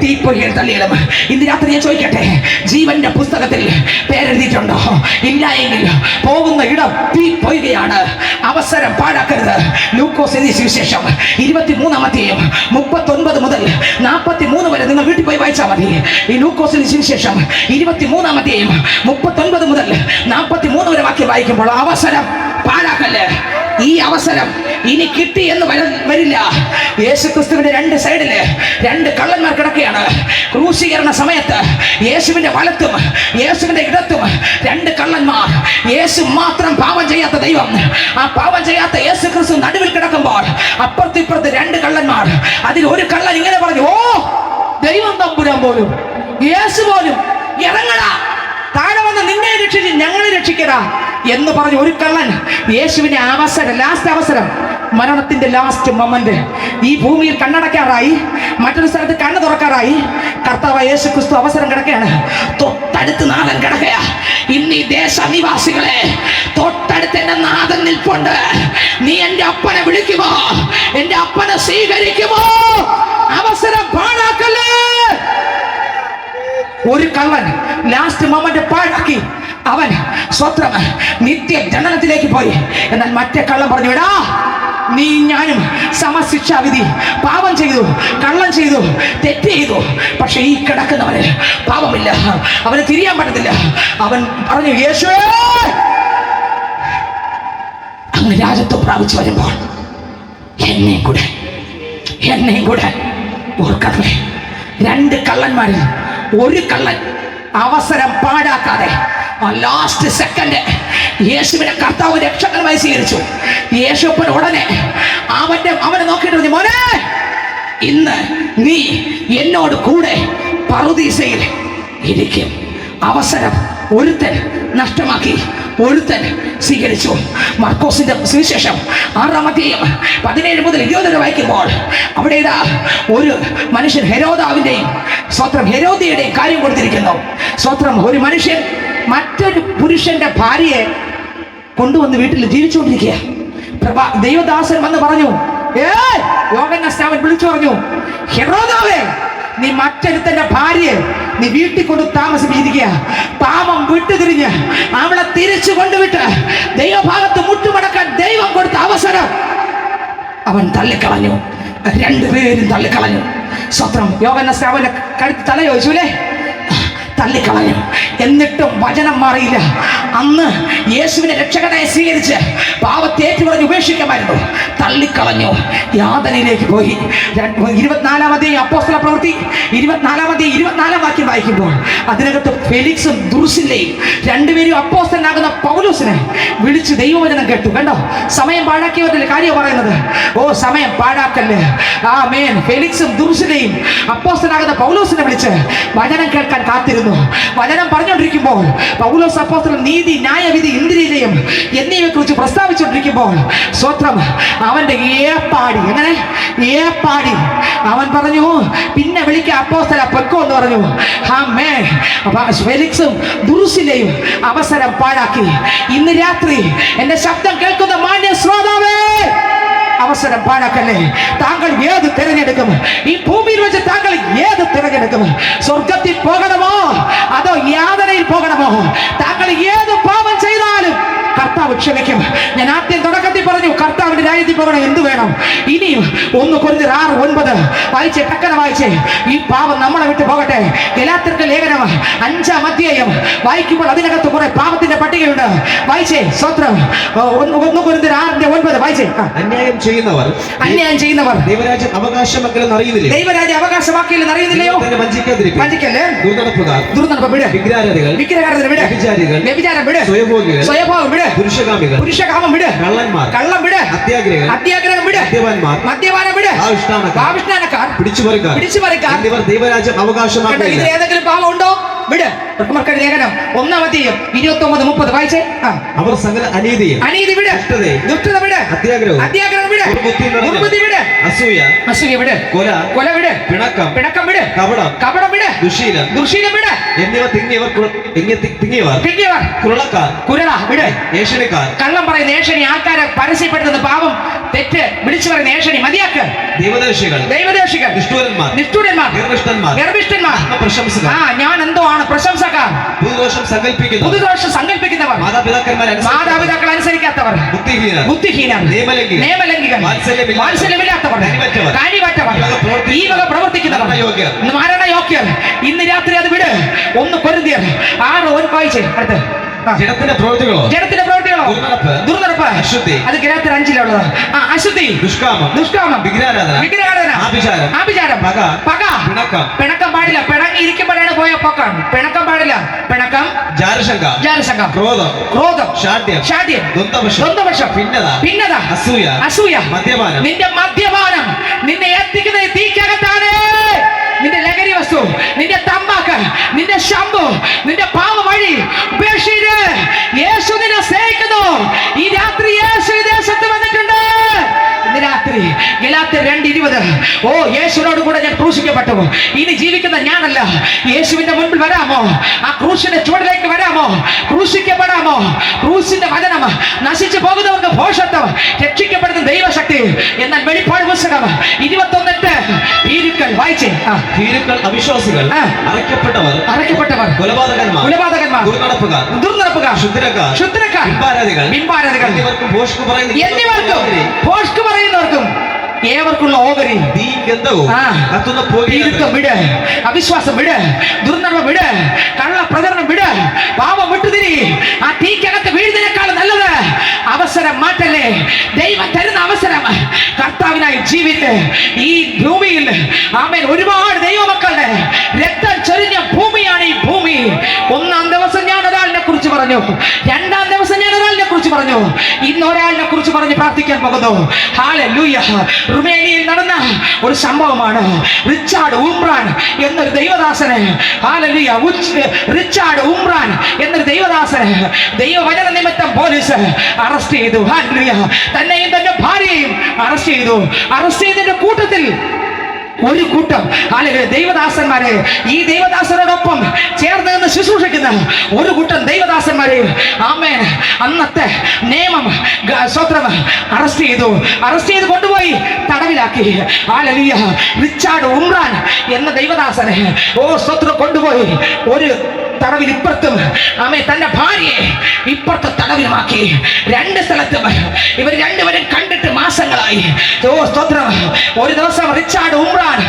തീപ്പൊയ്കയിൽ തള്ളിയിടും. ഇന്ന് രാത്രി ഞാൻ ചോദിക്കട്ടെ, ജീവന്റെ പുസ്തകത്തിൽ പേരെഴുതിയിട്ടുണ്ടോ? ഇല്ല എങ്കിൽ പോകുന്ന ഇടം തീപ്പൊയ്കയാണ്. അവസരം പാഴാക്കരുത്. ലൂക്കോസ് എഴുതിയ സുവിശേഷം 23-ാം 39 മുതൽ 43 വരെ നിങ്ങൾ വീട്ടിൽ പോയി വായിച്ചാൽ മതി. ഈ ലൂക്കോസിന്റെ സുവിശേഷം 23-ാം 39 മുതൽ 43 വരെ വാക്യം വായിക്കുമ്പോൾ അവസരം പാഴാക്കല്ലേ. ഈ അവസരം ഇനി കിട്ടി എന്ന് വരില്ല. യേശുക്രിസ്തുവിന്റെ 2 സൈഡില് 2 കള്ളന്മാർ കിടക്കുകയാണ്. ക്രൂശീകരണ സമയത്ത് യേശുവിന്റെ വലത്തും യേശുവിന്റെ ഇടത്തും 2 കള്ളന്മാർ. യേശു മാത്രം പാപം ചെയ്യാത്ത ദൈവം. ആ പാപം ചെയ്യാത്ത യേശുക്രിസ്തു നടുവിൽ കിടക്കുമ്പോൾ അപ്പുറത്ത് ഇപ്പുറത്ത് 2 കള്ളന്മാർ. അതിൽ ഒരു കള്ളൻ ഇങ്ങനെ പറഞ്ഞു, ദൈവം തമ്പുരാൻ പോലും, യേശു പോലും ഇറങ്ങടാ, താഴെ വന്ന് നിന്നെ രക്ഷിച്ച് ഞങ്ങളെ രക്ഷിക്കടാ എന്ന് പറഞ്ഞു. ഒരു കള്ളൻ യേശുവിന്റെ അവസരം, ലാസ്റ്റ് അവസരം, മരണത്തിന്റെ ലാസ്റ്റ് മൊമെന്റ്. ഈ ഭൂമിയിൽ കണ്ണടക്കാറായി, മറ്റൊരു സ്ഥലത്ത് കണ്ണ് തുറക്കാറായി. കർത്താവ് യേശു ക്രിസ്തു അവസരം കിടക്കുകയാണ്. തൊട്ടടുത്ത് നാഥൻ കിടക്കയാ. ഇന്ന് ഈ ദേശനിവാസികളെ, തൊട്ടടുത്ത് എന്റെ നാഥൻ നിൽപ്പുണ്ട്. നീ എന്റെ അപ്പനെ വിളിക്കുമോ? എന്റെ അപ്പനെ സ്വീകരിക്കുമോ? അവസരം പാഴാക്കല്ലേ. ഒരു കള്ളൻ ലാസ്റ്റ് മൊമെന്റ് പാഴാക്കി. അവൻ സ്വത്രം നിത്യ ജനനത്തിലേക്ക് പോയി. എന്നാൽ മറ്റേ കള്ളൻ പറഞ്ഞു, വിടാ, നീ ഞാനും സമശിക്ഷാവിധി. പാപം ചെയ്തു, കള്ളം ചെയ്തു, തെറ്റ് ചെയ്തു. പക്ഷെ ഈ കിടക്കുന്നവന് പാപമില്ല, അവന് തിരിയാൻ പറ്റത്തില്ല. അവൻ പറഞ്ഞു, യേശുവേ. അങ്ങ് രാജ്യത്വം പ്രാപിച്ചു വരുമ്പോൾ എന്നെയും കൂടെ ഓർക്കണമേ. 2 കള്ളന്മാരിൽ ഒരു കള്ളൻ അവസരം പാഴാക്കാതെ ലാസ്റ്റ് സെക്കൻഡ് യേശുവിനെ കർത്താവ് രക്ഷകനായി സ്വീകരിച്ചു. യേശുപ്പൻ ഉടനെ അവനെ നോക്കിയിട്ട് പറഞ്ഞു, മോനെ, ഇന്ന് നീ എന്നോട് കൂടെ പറുദീസയിൽ ഇരിക്കും. അവസരം ഒരുത്തൻ നഷ്ടമാക്കി, ഒരുത്തൻ സ്വീകരിച്ചു. മർക്കോസിന്റെ സുവിശേഷം 6-ാം അധ്യായം 17 മുതൽ 20 വരെ വായിക്കുമ്പോൾ അവിടെ ഇതാ ഒരു മനുഷ്യൻ ഹെരോദാവിന്റെയും ഹെരോദിയുടെയും കാര്യം കൊടുത്തിരിക്കുന്നു. ഒരു മനുഷ്യൻ മറ്റൊരു പുരുഷന്റെ ഭാര്യയെ കൊണ്ടുവന്ന് വീട്ടിൽ ജീവിച്ചുകൊണ്ടിരിക്കുക. ദൈവദാസൻ വന്ന് പറഞ്ഞു, യോഹന്നാൻ സ്നാപകൻ വിളിച്ചു പറഞ്ഞു, ഹെരോദാവേ, നീ മറ്റൊരുത്തന്റെ ഭാര്യയെ നീ വീട്ടിൽ കൊണ്ട് താമസിപ്പിച്ചിരിക്കുക. പാപം വിട്ടുതിരിഞ്ഞ് അവളെ തിരിച്ചു കൊണ്ടുവിട്ട് ദൈവഭാഗത്ത് മുട്ടുമടക്കാൻ ദൈവം കൊടുത്ത അവസരം അവൻ തള്ളിക്കളഞ്ഞു. 2 പേരും തള്ളിക്കളഞ്ഞു. സ്വത്രം. യോഹന്നാൻ സ്നാപകന്റെ കഴുത്ത് തല ചോദിച്ചുല്ലേ, തള്ളിക്കളഞ്ഞു. എന്നിട്ടും വചനം മാറിയില്ല. അന്ന് യേശുവിനെ രക്ഷകനായി സ്വീകരിച്ച് പാപത്തെ ഏറ്റുപറഞ്ഞ് ഉപേക്ഷിക്കാമായിരുന്നു. തള്ളിക്കളഞ്ഞു, യാതനയിലേക്ക് പോയി. 24-ാം അധ്യായം അപ്പോസ്തല പ്രവൃത്തി 24-ാം അധ്യായം 24-ാം വാക്യം വായിക്കുമ്പോൾ അതിനകത്ത് ഫെലിക്സും ദുർസില്ലയും 2 പേരും അപ്പോസ്തലനാകുന്ന പൗലോസിനെ വിളിച്ച് ദൈവവചനം കേട്ടു. കണ്ടോ, സമയം പാഴാക്കിയവരുടെ കാര്യം പറയുന്നത്. സമയം പാഴാക്കല്ലേ. ആമേൻ. ഫെലിക്സും ദുർസില്ലയും അപ്പോസ്തലനാകുന്ന പൗലോസിനെ വിളിച്ച് വചനം കേൾക്കാൻ കാത്തിരുന്നു. വചനം പറഞ്ഞുകൊണ്ടിരിക്കുമ്പോൾ പൗലോസ് അപ്പോസ്തലൻ നീതി, ന്യായവിധി, ഇന്ദ്രിയജയം എന്നിവയെ കുറിച്ച് പ്രസ്താവിച്ചുകൊണ്ടിരിക്കുമ്പോൾ സ്വത്രം അവന്റെ ഏപ്പാടി അവൻ പറഞ്ഞു, പിന്നെ വിളിക്കുക അപ്പോസ്തല, പൊക്കോ എന്ന് പറഞ്ഞു. ഫെലിക്സും ദുർസില്ലയും അവസരം പാഴാക്കി. ഇന്ന് രാത്രി എന്റെ ശബ്ദം കേൾക്കുന്ന മാന്യ ശ്രോതാവേ, അവസരം പാഴാക്കല്ലേ. താങ്കൾ ഏത് തിരഞ്ഞെടുക്കും? ഈ ഭൂമിയിൽ വെച്ച് താങ്കൾ ഏത് തിരഞ്ഞെടുക്കും? സ്വർഗത്തിൽ പോകണമോ അതോ യാതനയിൽ പോകണമോ? താങ്കൾ ഏത് പാപം ചെയ്താലും കർത്താവ് ക്ഷമിക്കും. ഞാൻ ആദ്യം തുടക്കത്തിൽ പറഞ്ഞു, കർത്താവിന്റെ രാജ്യത്തിൽ പോകണം. എന്ത് വേണം? ഇനിയും 1 കൊരിന്ത്യർ 6:9 വായിച്ചേ, ടക്കന വായിച്ചേ. ഈ പാപം നമ്മളെ വിട്ട് പോകട്ടെ. ഗലാത്യർക്ക് ലേഖനം 5-ാം അധ്യായം വായിക്കുമ്പോൾ അതിനകത്ത് കുറെ പാപത്തിന്റെ പട്ടികയുണ്ട്. വായിച്ചേ. സ്വത്രം. 1 കൊരിന്ത്യർ 6:9 വായിച്ചേ. അന്യായം ചെയ്യുന്നവർ ദൈവരാജ്യം അവകാശമാക്കില്ലെന്ന് അറിയുന്നില്ലയോ? വഞ്ചിക്കല്ലേ. ദുർനടപ്പ് വിട്. വിഗ്രഹാരാധന വിട്. വ്യഭിചാരം വിട്. സ്വയഭോഗം വിട്. പുരുഷകാമം വിട്. കള്ളം വിട്. അത്യാഗ്രഹം വിട്. മദ്യപാനം വിട്. പാപിഷ്ഠാനക്കാർ, പിടിച്ചുപറിക്കാർ എന്നിവർ ദൈവരാജ്യം അവകാശമാക്കില്ല. ഇതിൽ ഏതെങ്കിലും പാപം ഉണ്ടോ? വിട്. ലേഖനം 1-ാം അധ്യായം 29-30 വായിച്ചേ. അവർ സകല അനീതി വിട്. ദുഷ്ടത വിട്. അത്യാഗ്രഹം വിട്. ദുർബുദ്ധി വിട്. അസൂയ വിട്. കൊല വിട്. പിണക്കം വിട്. കപടം വിട്. ദുശ്ശീലം വിട്. എന്നിവ തിങ്ങിയവർ കുരള വിട്. കള്ളം പറയുന്ന ഏഷണി, ആൾക്കാരെ പരസ്യപ്പെടുത്തുന്ന പാപം, തെറ്റ് വിളിച്ചു പറയുന്ന ഏഷണി മതിയാക്ക്. ദൈവദേശികൾ, നിഷ്ഠൂരന്മാർ, ഗർഭിഷ്ഠന്മാർ, ഞാൻ എന്തോ ആണ് പ്രശംസക്കാർ, പുതുദോഷം സങ്കല്പിക്കുന്നവർ, മാതാപിതാക്കൾ അനുസരിക്കാത്തവർ, ബുദ്ധിഹീനർ, നിയമലംഘികൾ, വാത്സല്യമില്ലാത്തവർ, കാര്യമാറ്റവർ, ഈ വക പ്രവർത്തിക്കുന്നവർ, മരണയോഗ്യർ. ഇന്ന് രാത്രി അത് വിട്. 1 കൊരിന്ത്യർ 6:1 വായിച്ചേ. അടുത്ത് ജഡത്തിന്റെ പ്രവൃത്തികളോ ദുർനടപ്പ്, അത് ഗലാത്യർ 5-ലുള്ളത്. അശുദ്ധി, ദുഷ്കാമം, വിഗ്രഹാരാധന, ആഭിചാരം, പക, പിണക്കം പാടില്ല. പിണങ്ങി ഇരിക്കുമ്പോഴാണ് പോയ പൊക്കം. പിണക്കം പാടില്ല. പിണക്കം, ജാരശങ്ക, ക്രോധം, ശാഠ്യം, ദ്വന്ദ്വപക്ഷം, ഭിന്നത, അസൂയ, നിന്റെ മദ്യപാനം നിന്നെ എത്തിക്കുന്നത് തീക്കകത്താണ്. നിന്റെ ലഹരി വസ്തു, നിന്റെ തമ്പാക്ക്, നിന്റെ ശമ്പു, നിന്റെ പാവ വഴി ഉപേക്ഷിച്ച് യേശു നിന്നെ സ്നേഹിക്കുന്നു. ഈ രാത്രി യേശു ദേശത്ത് വന്നിട്ടുണ്ട്. ഇന്ന് രാത്രി ഗലാത്യർ 2:20 യേശുവിനോട് കൂടെ ഞാൻ ക്രൂശിക്കപ്പെട്ടു. ഇനി ജീവിക്കുന്ന ഞാനല്ല. യേശുവിന്റെ മുൻപിൽ വരാമോ? ആ ക്രൂശിന്റെ ചുവടിലേക്ക് വരാമോ? ക്രൂശിക്കപ്പെടാമോ? ക്രൂശിന്റെ വചനം നശിച്ചു പോകുന്നവർക്ക് ഭോഷത്വം, രക്ഷിക്കപ്പെടുന്ന ദൈവശക്തി. എന്നാൽ വെളിപ്പാട് പുസ്തകം 21:8 ഭീരുക്കൾ വായിച്ചേ. ഭീരുക്കൾ, അവിശ്വാസികൾ, അറയ്ക്കപ്പെട്ടവർ, കൊലപാതകന്മാർ, ദുർനടപ്പുകാർ, ക്ഷുദ്രക്കാർ, ബിംബാരാധികൾ എന്നിവർക്കും ഭോഷ്ക് പറയുന്നവർക്കും ഏവർക്കുള്ള ഓഹരി തീ ഗന്ധവും കത്തുന്ന ഭീരുത്വം വിട്, അവിശ്വാസം വിട്, ദുർനടവം വിട്, കള്ള പ്രചരണം വിട്, പാപം വിട്ടുതിരി. ആ തീക്കകത്ത് വീഴുന്നതിനേക്കാൾ നല്ലത് അവസരം മാറ്റല്ലേ. ദൈവം തരുന്ന അവസരം കർത്താവിനായി ജീവിച്ച് ഈ ഭൂമിയിൽ ആമേൻ ഒരുപാട് ദൈവമക്കളുടെ രക്തം ചൊരിഞ്ഞ ഭൂമിയാണ് ഈ ഭൂമി. ഒന്നാം ദിവസം ഞാൻ ഒരാളിനെ കുറിച്ച് പറഞ്ഞു, രണ്ടാം ദിവസം ഞാൻ ഒരാളിനെ കുറിച്ച് പറഞ്ഞു, ഇന്ന് ഒരാളിനെ കുറിച്ച് പറഞ്ഞ് പ്രാർത്ഥിക്കാൻ പോകുന്നു. ഹല്ലേലൂയ. റുമേനിയയിൽ നടന്ന ഒരു സംഭവമാണ്. റിച്ചാർഡ് ഉംബ്രാൻ എന്നൊരു ദൈവദാസനെ, ഹല്ലേലൂയ, റിച്ചാർഡ് ഉംബ്രാൻ എന്നൊരു ദൈവദാസനെ ദൈവവചന നിമിത്തം പോലീസ് അറസ്റ്റ് ചെയ്തു. ഹല്ലേലൂയ. തന്നെയും തന്റെ ഭാര്യയെയും അറസ്റ്റ് ചെയ്തു. അറസ്റ്റ് ചെയ്തതിന്റെ കൂട്ടത്തിൽ ഒരു കൂട്ടം ദൈവദാസന്മാരെ, ഈ ദൈവദാസനോടൊപ്പം ചേർന്ന് നിന്ന് ശുശ്രൂഷിക്കുന്ന ഒരു കൂട്ടം ദൈവദാസന്മാരെ ആമേൻ അന്നത്തെ നിയമം സ്വത്രം അറസ്റ്റ് ചെയ്ത് കൊണ്ടുപോയി തടവിലാക്കി. ഹല്ലേലൂയ. റിച്ചാർഡ് ഉംബ്രാൻ എന്ന ദൈവദാസനെ സ്വത്രം കൊണ്ടുപോയി ഒരു തടവിൽ ഇപ്പുറത്തും ആമേ തന്റെ ഭാര്യയെ ഇപ്പുറത്തെ തടവിലുമാക്കി. രണ്ട് സ്ഥലത്തും ഇവർ രണ്ടുപേരും കണ്ടിട്ട് മാസങ്ങളായി. സ്തോത്രം. ഒരു ദിവസം റിച്ചാർഡ് ഉംബ്രാൻ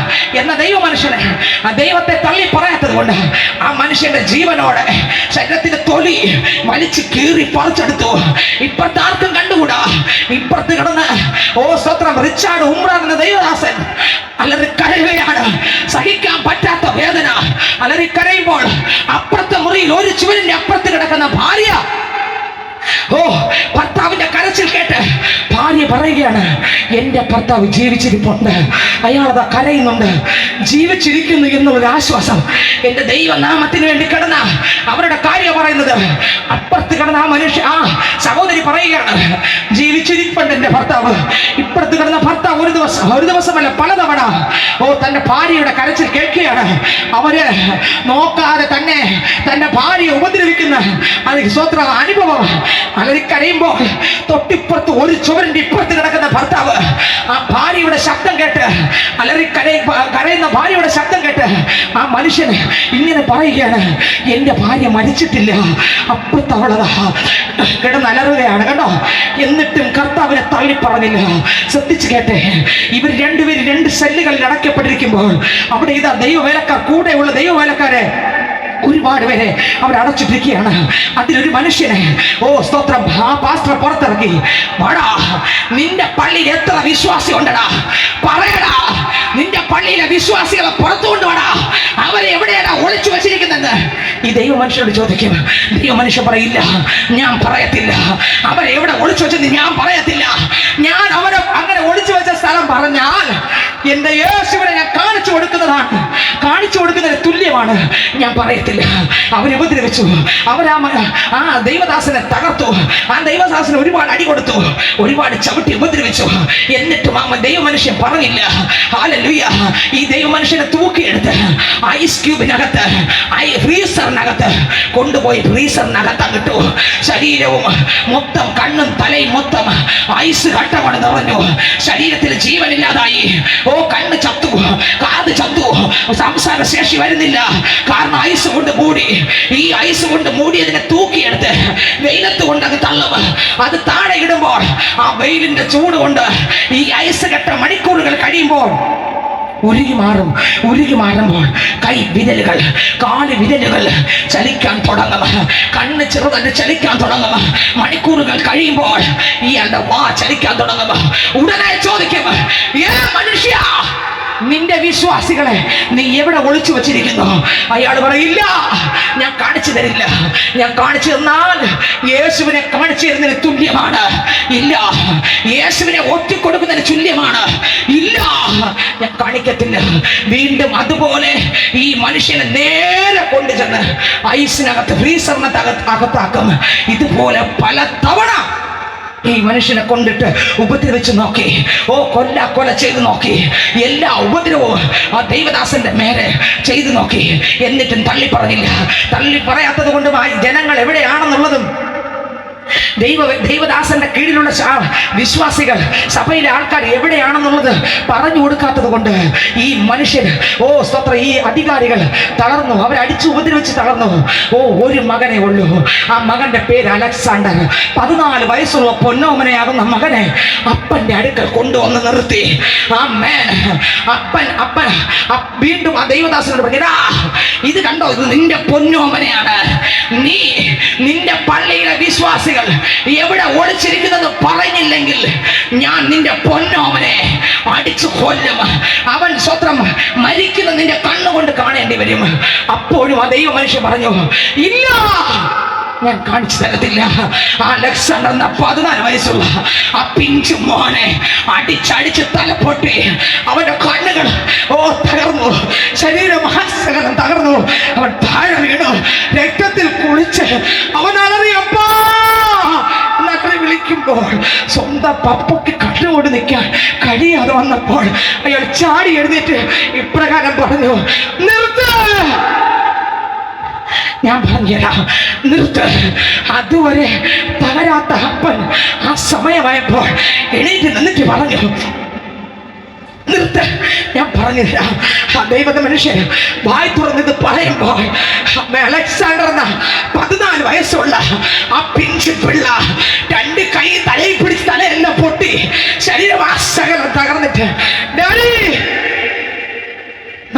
എന്ന ദൈവ മനുഷ്യനെ ആ ദൈവത്തെ തള്ളി പറയാത്തത് കൊണ്ട് ആ മനുഷ്യന്റെ ജീവനോടെ ശരീരത്തിന്റെ തൊലി വലിച്ചു കീറി പറിച്ചെടുത്തു. ഇപ്പുറത്ത് ആർക്കും കണ്ടുകൂടാ. ഇപ്പുറത്ത് കിടന്ന് സ്തോത്രം റിച്ചാർഡ് ഉംബ്രാൻ എന്ന ദൈവദാസൻ അലറി കരയുകയാണ്. സഹിക്കാൻ പറ്റാത്ത വേദന അലറി കരയുമ്പോൾ അപ്പുറത്തെ മുറിയിൽ ഒരു ചുവരിന്റെ അപ്പുറത്ത് കിടക്കുന്ന ഭാര്യ ഭർത്താവിന്റെ കരച്ചിൽ കേട്ട് ഭാര്യ പറയുകയാണ്, എന്റെ ഭർത്താവ് ജീവിച്ചിരിപ്പുണ്ട്, അയാളതാ കരയുന്നുണ്ട്, ജീവിച്ചിരിക്കുന്നു എന്നുള്ളൊരു ആശ്വാസം. എന്റെ ദൈവനാമത്തിന് വേണ്ടി കിടന്ന അവരുടെ കാര്യം പറയുന്നത്. അപ്പുറത്ത് കിടന്ന ആ സഹോദരി പറയുകയാണ്, ജീവിച്ചിരിപ്പുണ്ട് എന്റെ ഭർത്താവ്. ഇപ്പുറത്ത് കിടന്ന ഭർത്താവ് ഒരു ദിവസമല്ല പലതവണ തന്റെ ഭാര്യയുടെ കരച്ചിൽ കേൾക്കുകയാണ്. അവര് നോക്കാതെ തന്നെ തന്റെ ഭാര്യയെ ഉപദ്രവിക്കുന്ന സ്വത്ര അനുഭവം അലറിക്കരയുമ്പോൾ തൊട്ടിപ്പുറത്ത് ഒരു ചുവരിന്റെ ഇപ്പുറത്ത് കിടക്കുന്ന ഭർത്താവ് ആ ഭാര്യയുടെ ശബ്ദം കേട്ട് കരയുന്ന ഭാര്യയുടെ ശബ്ദം കേട്ട് ആ മനുഷ്യൻ ഇങ്ങനെ പറയുകയാണ്, എന്റെ ഭാര്യ മരിച്ചിട്ടില്ല, അപ്പുറത്ത് അവളതാ കിടന്നലറുകയാണ് കേട്ടോ. എന്നിട്ടും കർത്താവിനെ തള്ളി പറഞ്ഞില്ല. ശ്രദ്ധിച്ചു കേട്ടെ, ഇവർ രണ്ടുപേരും രണ്ട് സെല്ലുകളിൽ അടയ്ക്കപ്പെട്ടിരിക്കുമ്പോൾ അവിടെ ഇതാ ദൈവവേലക്കാർ, കൂടെയുള്ള ദൈവവേലക്കാരെ ഒരുപാട് പേരെ അവർ അടച്ചിട്ടിരിക്കുകയാണ്. അതിലൊരു മനുഷ്യനെ സ്തോത്രം ആ പാസ്റ്റർ പുറത്തിറക്കി, വാടാ, നിന്റെ പള്ളിയിൽ എത്ര വിശ്വാസി ഉണ്ടടാ, പറയടാ, നിന്റെ പള്ളിയിലെ വിശ്വാസികളെ പുറത്തു കൊണ്ടുവാടാ, അവരെ എവിടെയാണ് ഒളിച്ചു വെച്ചിരിക്കുന്നത്. ഈ ദൈവ മനുഷ്യരോട് ചോദിക്കും. ദൈവ മനുഷ്യൻ പറയില്ല, ഞാൻ പറയത്തില്ല. അവരെ എവിടെ ഒളിച്ചു വെച്ചെന്ന് ഞാൻ പറയത്തില്ല. ഞാൻ അവരെ അങ്ങനെ ഒളിച്ചു വെച്ച സ്ഥലം പറഞ്ഞാൽ എന്റെ യേശുവിനെ ഞാൻ കാണിച്ചു കൊടുക്കുന്നതാണ്, കാണിച്ചു കൊടുക്കുന്നതിന് തുല്യമാണ്. ഞാൻ പറയത്തില്ല. അവരെ ഉപദ്രവിച്ചു, ആ ദൈവദാസനെ തകർത്തു, ആ ദൈവദാസനെ ഒരുപാട് അടി കൊടുത്തു, ഒരുപാട് ചവിട്ടി ഉപദ്രവിച്ചു. എന്നിട്ടും ആ ദൈവ മനുഷ്യൻ പറഞ്ഞില്ല. ഹല്ലേലൂയ. ഈ ദൈവ മനുഷ്യനെ തൂക്കിയെടുത്ത് ഐസ് ക്യൂബിനകത്ത് ഫ്രീസറിനകത്ത് കൊണ്ടുപോയി ഫ്രീസറിനകത്ത് അങ്ങിട്ടു. ശരീരവും മൊത്തം, കണ്ണും തലയും മൊത്തം ഐസ് കട്ട കൊണ്ട് നിറഞ്ഞു. ശരീരത്തിൽ ജീവനില്ലാതായി. കണ്ണ് ചത്തു, കാത് ചത്തു, സംസാര ശേഷി വരുന്നില്ല. കാരണം ഐസ് കൊണ്ട് മൂടി. ഈ ഐസ് കൊണ്ട് മൂടിയതിനെ തൂക്കിയെടുത്ത് വെയിലത്ത് കൊണ്ട് അത് തള്ളും. അത് താഴെ ഇടുമ്പോൾ ആ വെയിലിന്റെ ചൂട് കൊണ്ട് ഈ ഐസ് കെട്ട മണിക്കൂറുകൾ കഴിയുമ്പോൾ ഉരുകി മാറുമ്പോൾ കൈ വിരലുകൾ, കാല് വിരലുകൾ ചലിക്കാൻ തുടങ്ങും. കണ്ണ് ചെറുതന്നെ ചലിക്കാൻ തുടങ്ങും. മണിക്കൂറുകൾ കഴിയുമ്പോൾ ഇയാളുടെ വാ ചലിക്കാൻ തുടങ്ങും. ഉടനെ ചോദിക്കും, മനുഷ്യ, നിന്റെ വിശ്വാസികളെ നീ എവിടെ ഒളിച്ചു വച്ചിരിക്കുന്നു? അയാൾ പറയില്ല, ഞാൻ കാണിച്ചു തരില്ല. ഞാൻ കാണിച്ചു തന്നാൽ യേശുവിനെ കാണിച്ചു തരുന്നതിന് തുല്യമാണ്. ഇല്ല, യേശുവിനെ ഒറ്റിക്കൊടുക്കുന്നതിന് തുല്യമാണ്. ഇല്ല, ഞാൻ കാണിക്കത്തില്ല. വീണ്ടും അതുപോലെ ഈ മനുഷ്യനെ നേരെ കൊണ്ടുചെന്ന് ഐസിനകത്ത്, ഫ്രീസറിനകത്താക്കും. ഇതുപോലെ പല തവണ ഈ മനുഷ്യനെ കൊണ്ടിട്ട് ഉപദ്രവിച്ചു നോക്കി. കൊല ചെയ്തു നോക്കി. എല്ലാ ഉപദ്രവവും ആ ദൈവദാസന്റെ മേലെ ചെയ്തു നോക്കി. എന്നിട്ടും തള്ളി പറഞ്ഞില്ല. തള്ളി പറയാത്തത് കൊണ്ട് ജനങ്ങൾ എവിടെയാണെന്നുള്ളതും ദൈവദാസന്റെ കീഴിലുള്ള വിശ്വാസികൾ, സഭയിലെ ആൾക്കാർ എവിടെയാണെന്നുള്ളത് പറഞ്ഞു കൊടുക്കാത്തത് കൊണ്ട് ഈ മനുഷ്യൻ, സ്തോത്രം, ഈ അധികാരികൾ തളർന്നു. അവരടിച്ചു ഉപദ്രവിച്ച് തളർന്നു. ഒരു മകനെ ഉള്ളൂ. ആ മകന്റെ പേര് അലക്സാണ്ടർ. 14 വയസ്സുള്ള പൊന്നോമനയാകുന്ന മകനെ അപ്പന്റെ അടുക്കൽ കൊണ്ടുവന്ന് നിർത്തി. അപ്പൻ വീണ്ടും ആ ദൈവദാസനോട് പറഞ്ഞാ, ഇത് കണ്ടോ, ഇത് നിന്റെ പൊന്നോമനയാണ്. നിന്റെ പള്ളിയിലെ വിശ്വാസികൾ എവിടെ ഒളിച്ചിരിക്കുന്നത് പറഞ്ഞില്ലെങ്കിൽ ഞാൻ നിന്റെ പൊന്നോമനെ അടിച്ചു കൊല്ലും. അവൻ സ്വത്രം മരിക്കുന്ന നിന്റെ കണ്ണുകൊണ്ട് കാണേണ്ടി വരും. അപ്പോഴും ആ ദൈവ മനുഷ്യൻ പറഞ്ഞു, ഇല്ല, ഞാൻ കാണിച്ചു തരത്തില്ല. ആ അലക്സാണ്ടർ എന്ന 14 വയസ്സുള്ള ആ പിഞ്ചു മോനെ അടിച്ചടിച്ച് തലപ്പൊട്ടി. അവന്റെ കണ്ണുകൾ തകർന്നു, ശരീരമാസകലം തകർന്നു. അവൻ താഴെ വീണു, രക്തത്തിൽ കുളിച്ച് അവൻ അലറിയപ്പാ എന്നൊക്കെ വിളിക്കുമ്പോൾ സ്വന്തം പപ്പയ്ക്ക് കണ്ണുകൊണ്ട് നിൽക്കാൻ കഴിയാതെ വന്നപ്പോൾ അയാൾ ചാടി എഴുന്നേറ്റ് ഇപ്രകാരം പറഞ്ഞു, നിർത്ത്. ഞാൻ പറഞ്ഞുതരാം, നിർത്ത്. അതുവരെ തകരാത്ത അപ്പൻ ആ സമയമായപ്പോൾ എണീറ്റ് നിന്നിട്ട് പറഞ്ഞു, നിർത്ത്. ഞാൻ പറഞ്ഞുതരാം. ആ ദൈവത്തെ മനുഷ്യൻ വായി തുറന്നിത് പറയുമ്പോൾ അലക്സാണ്ടർ എന്ന 14 വയസ്സുള്ള ആ പിഞ്ചു പിള്ള 2 കൈ തലയിൽ പിടിച്ച് തലയെല്ലാം പൊട്ടി, ശരീരമാസകലം തകർന്നിട്ട്, ഡാഡി,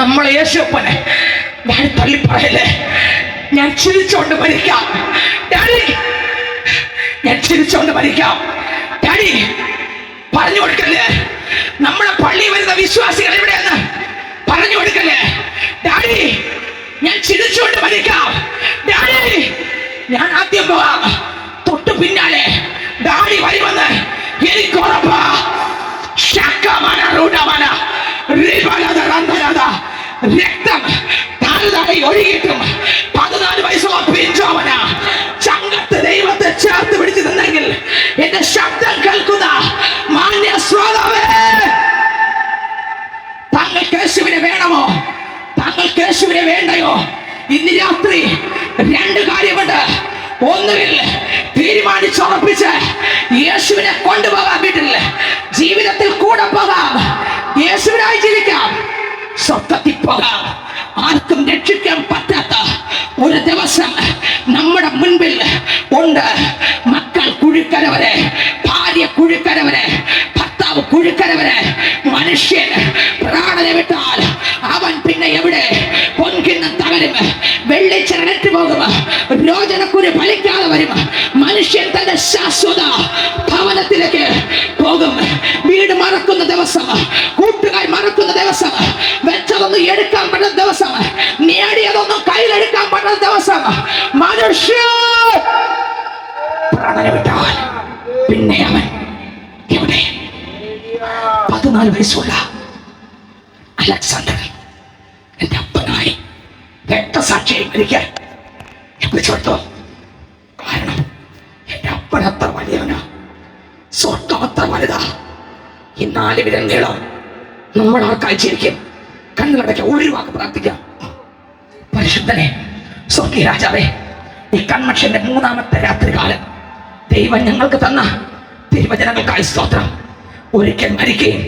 നമ്മളെ യേശുപ്പനെ ഡാഡി തള്ളിപ്പറയല്ലേ, ഞാൻ ചിരിച്ചോണ്ട് മരിക്കാം. ഡാഡി, ഞാൻ ചിരിച്ചോണ്ട് മരിക്കാം. ഡാഡി, പറഞ്ഞു കൊടുക്കല്ലേ, നമ്മുടെ പള്ളി വരുന്ന വിശ്വാസികൾ എവിടെയെന്ന് പറഞ്ഞു കൊടുക്കല്ലേ. ഡാഡി, ഞാൻ ചിരിച്ചോണ്ട് മരിക്കാം. ഡാഡി, ഞാൻ ആദ്യം പോവാം, തൊട്ടു പിന്നാലെ ഡാഡി വരുമെന്ന് എനിക്ക് ഉറപ്പാ. രക്തം താഴ്തായി ഒഴുകിയിട്ടും 14 വയസ്സുള്ള പിഞ്ചോമന ചങ്കത്ത് ദൈവത്തെ ചേർത്ത് പിടിച്ചു നിന്നെങ്കിൽ എന്റെ ശബ്ദം കേൾക്കുന്ന മാന്യ ശ്രോതാവേ, താങ്കൾക്ക് യേശുവിനെ വേണമോ, താങ്കൾക്ക് യേശുവിനെ വേണ്ടയോ? ഇന്ന് രാത്രി 2 കാര്യമുണ്ട്. ഒന്നുകിൽ തീരുമാനിച്ചുറപ്പിച്ച് യേശുവിനെ കൊണ്ടുപോകാൻ വീട്ടിൽ ജീവിതത്തിൽ കൂടെ പോകാം, യേശുവിനായി ജീവിക്കാം, സ്വർഗ്ഗത്തിൽ പോകാം. ആർക്കും രക്ഷിക്കാൻ പറ്റാത്ത ഒരു ദിവസം നമ്മുടെ മുൻപിൽ ഉണ്ട്. മക്കൾ കുഴിക്കരവരെ, ഭാര്യ കുഴിക്കരവരെ, ഭർത്താവ് കുഴിക്കരവരെ. മനുഷ്യൻ പ്രാണനെ വിട്ടാൽ അവൻ പിന്നെ എവിടെ? പൊൻകിണ്ണം തകരും, വെള്ളിച്ചിരട്ട് പോകും, രോചനക്കുരു ഫലിക്കാതെ വരും. മനുഷ്യൻ തന്റെ ശാശ്വത ഭവനത്തിലേക്ക് പോകും. വീട് മറക്കുന്ന ദിവസം, കൂട്ടുകാർ മറക്കുന്ന ദിവസം, വെച്ചതൊന്നും എടുക്കാൻ പറ്റുന്ന ദിവസം, നേടിയതൊന്നും കയ്യിലെടുക്കാൻ പറ്റുന്ന ദിവസം, മനുഷ്യൻ പ്രാണനെ വിട്ടാൽ പിന്നെ അവൻ എവിടെ? 14 വയസ്സുള്ള അലക്സാണ്ടർ എന്റെ അപ്പനായി രക്തസാക്ഷിയായി മരിക്കാൻ വിളിച്ചോട്ടോ. കാരണം എന്റെ അപ്പൻ അത്ര വലിയവനാ, സ്വർഗം അത്ര വലുതാ. ഈ 4 വിരലുകളും നമ്മൾ ആർക്കായി ചിരിക്കും. കണ്ണുകടയ്ക്ക് ഒരു വാക്ക് പ്രാർത്ഥിക്കാം. പരിശുദ്ധനെ, സ്വർഗീയ രാജാവേ, ഈ കൺമക്ഷന്റെ 3ാമത്തെ രാത്രികാലം ദൈവം ഞങ്ങൾക്ക് തന്ന തിരുവചനങ്ങൾക്കായി സ്തോത്രം. ഒരിക്കൽ മരിക്കുകയും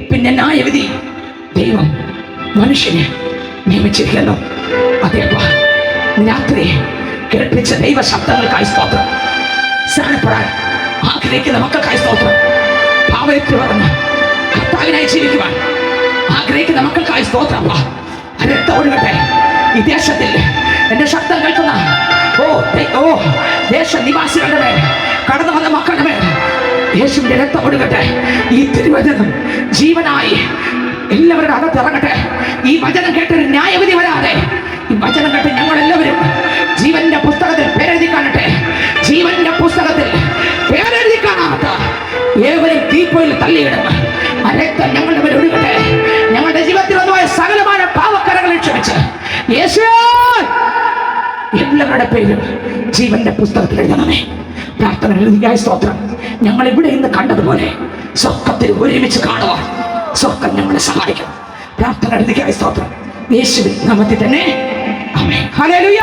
പിന്നെ ന്യായവിധി ദൈവം മനുഷ്യനെ നിയമിച്ചിരിക്കുന്നു. അതേപ്പ രാത്രി കേൾപ്പിച്ച ദൈവ ശബ്ദങ്ങൾക്കായി സ്തോത്രം. സ്നാനപ്പെടാൻ ആഗ്രഹിക്കുന്ന മക്കൾക്കായി സ്തോത്രം. ഭാവത്തിൽ പറഞ്ഞ് കർത്താവിനായി ജീവിക്കുവാൻ ആഗ്രഹിക്കുന്ന മക്കൾക്കായി സ്തോത്രം. രക്തം ഒഴുകട്ടെ ഈ ദേശത്തിൽ. എന്റെ ശബ്ദം കേൾക്കുന്ന ദേശനിവാസികളുടെ മേൽ, കടന്നു വന്ന മക്കളുടെ മേൽ യേശുവിന്റെ രക്തം ഒഴുകട്ടെ. ഈ തിരുവചനം ജീവനായി എല്ലാവരുടെ അകത്ത് ഇറങ്ങട്ടെ. ഈ വചനം കേട്ടൊരു ന്യായവിധി വരാതെ ഈ വചനം കേട്ട് ഞങ്ങൾ എല്ലാവരും ജീവന്റെ പുസ്തകത്തിൽ പേരെഴുതി കാണട്ടെ. ജീവന്റെ പുസ്തകത്തിൽ പേരെഴുതി കാണാത്ത ഏവരും തീപ്പൊയിൽ തള്ളിയിടും. ആ രക്തം ഞങ്ങളുടെ മേൽ ഒഴുകട്ടെ. ഞങ്ങളുടെ ജീവിതത്തിൽ വന്നുപോയ സകലമായ പാവക്കരകളെ ക്ഷമിച്ച് യേശു എല്ലാവരുടെ പേരും ജീവന്റെ പുസ്തകത്തിൽ എഴുതണമേ. പ്രാർത്ഥന എഴുതിയായ സ്തോത്രം. ഞങ്ങൾ ഇവിടെ ഇന്ന് കണ്ടതുപോലെ സ്വർഗ്ഗത്തിൽ ഒരുമിച്ച് കാണുവാൻ സ്വർഗ്ഗം ഞങ്ങളെ സഹായിക്കും. പ്രാർത്ഥന എഴുതിയായ സ്തോത്രം. യേശുവിൻ നാമത്തിൽ തന്നെ ആമേൻ. ഹല്ലേലൂയ.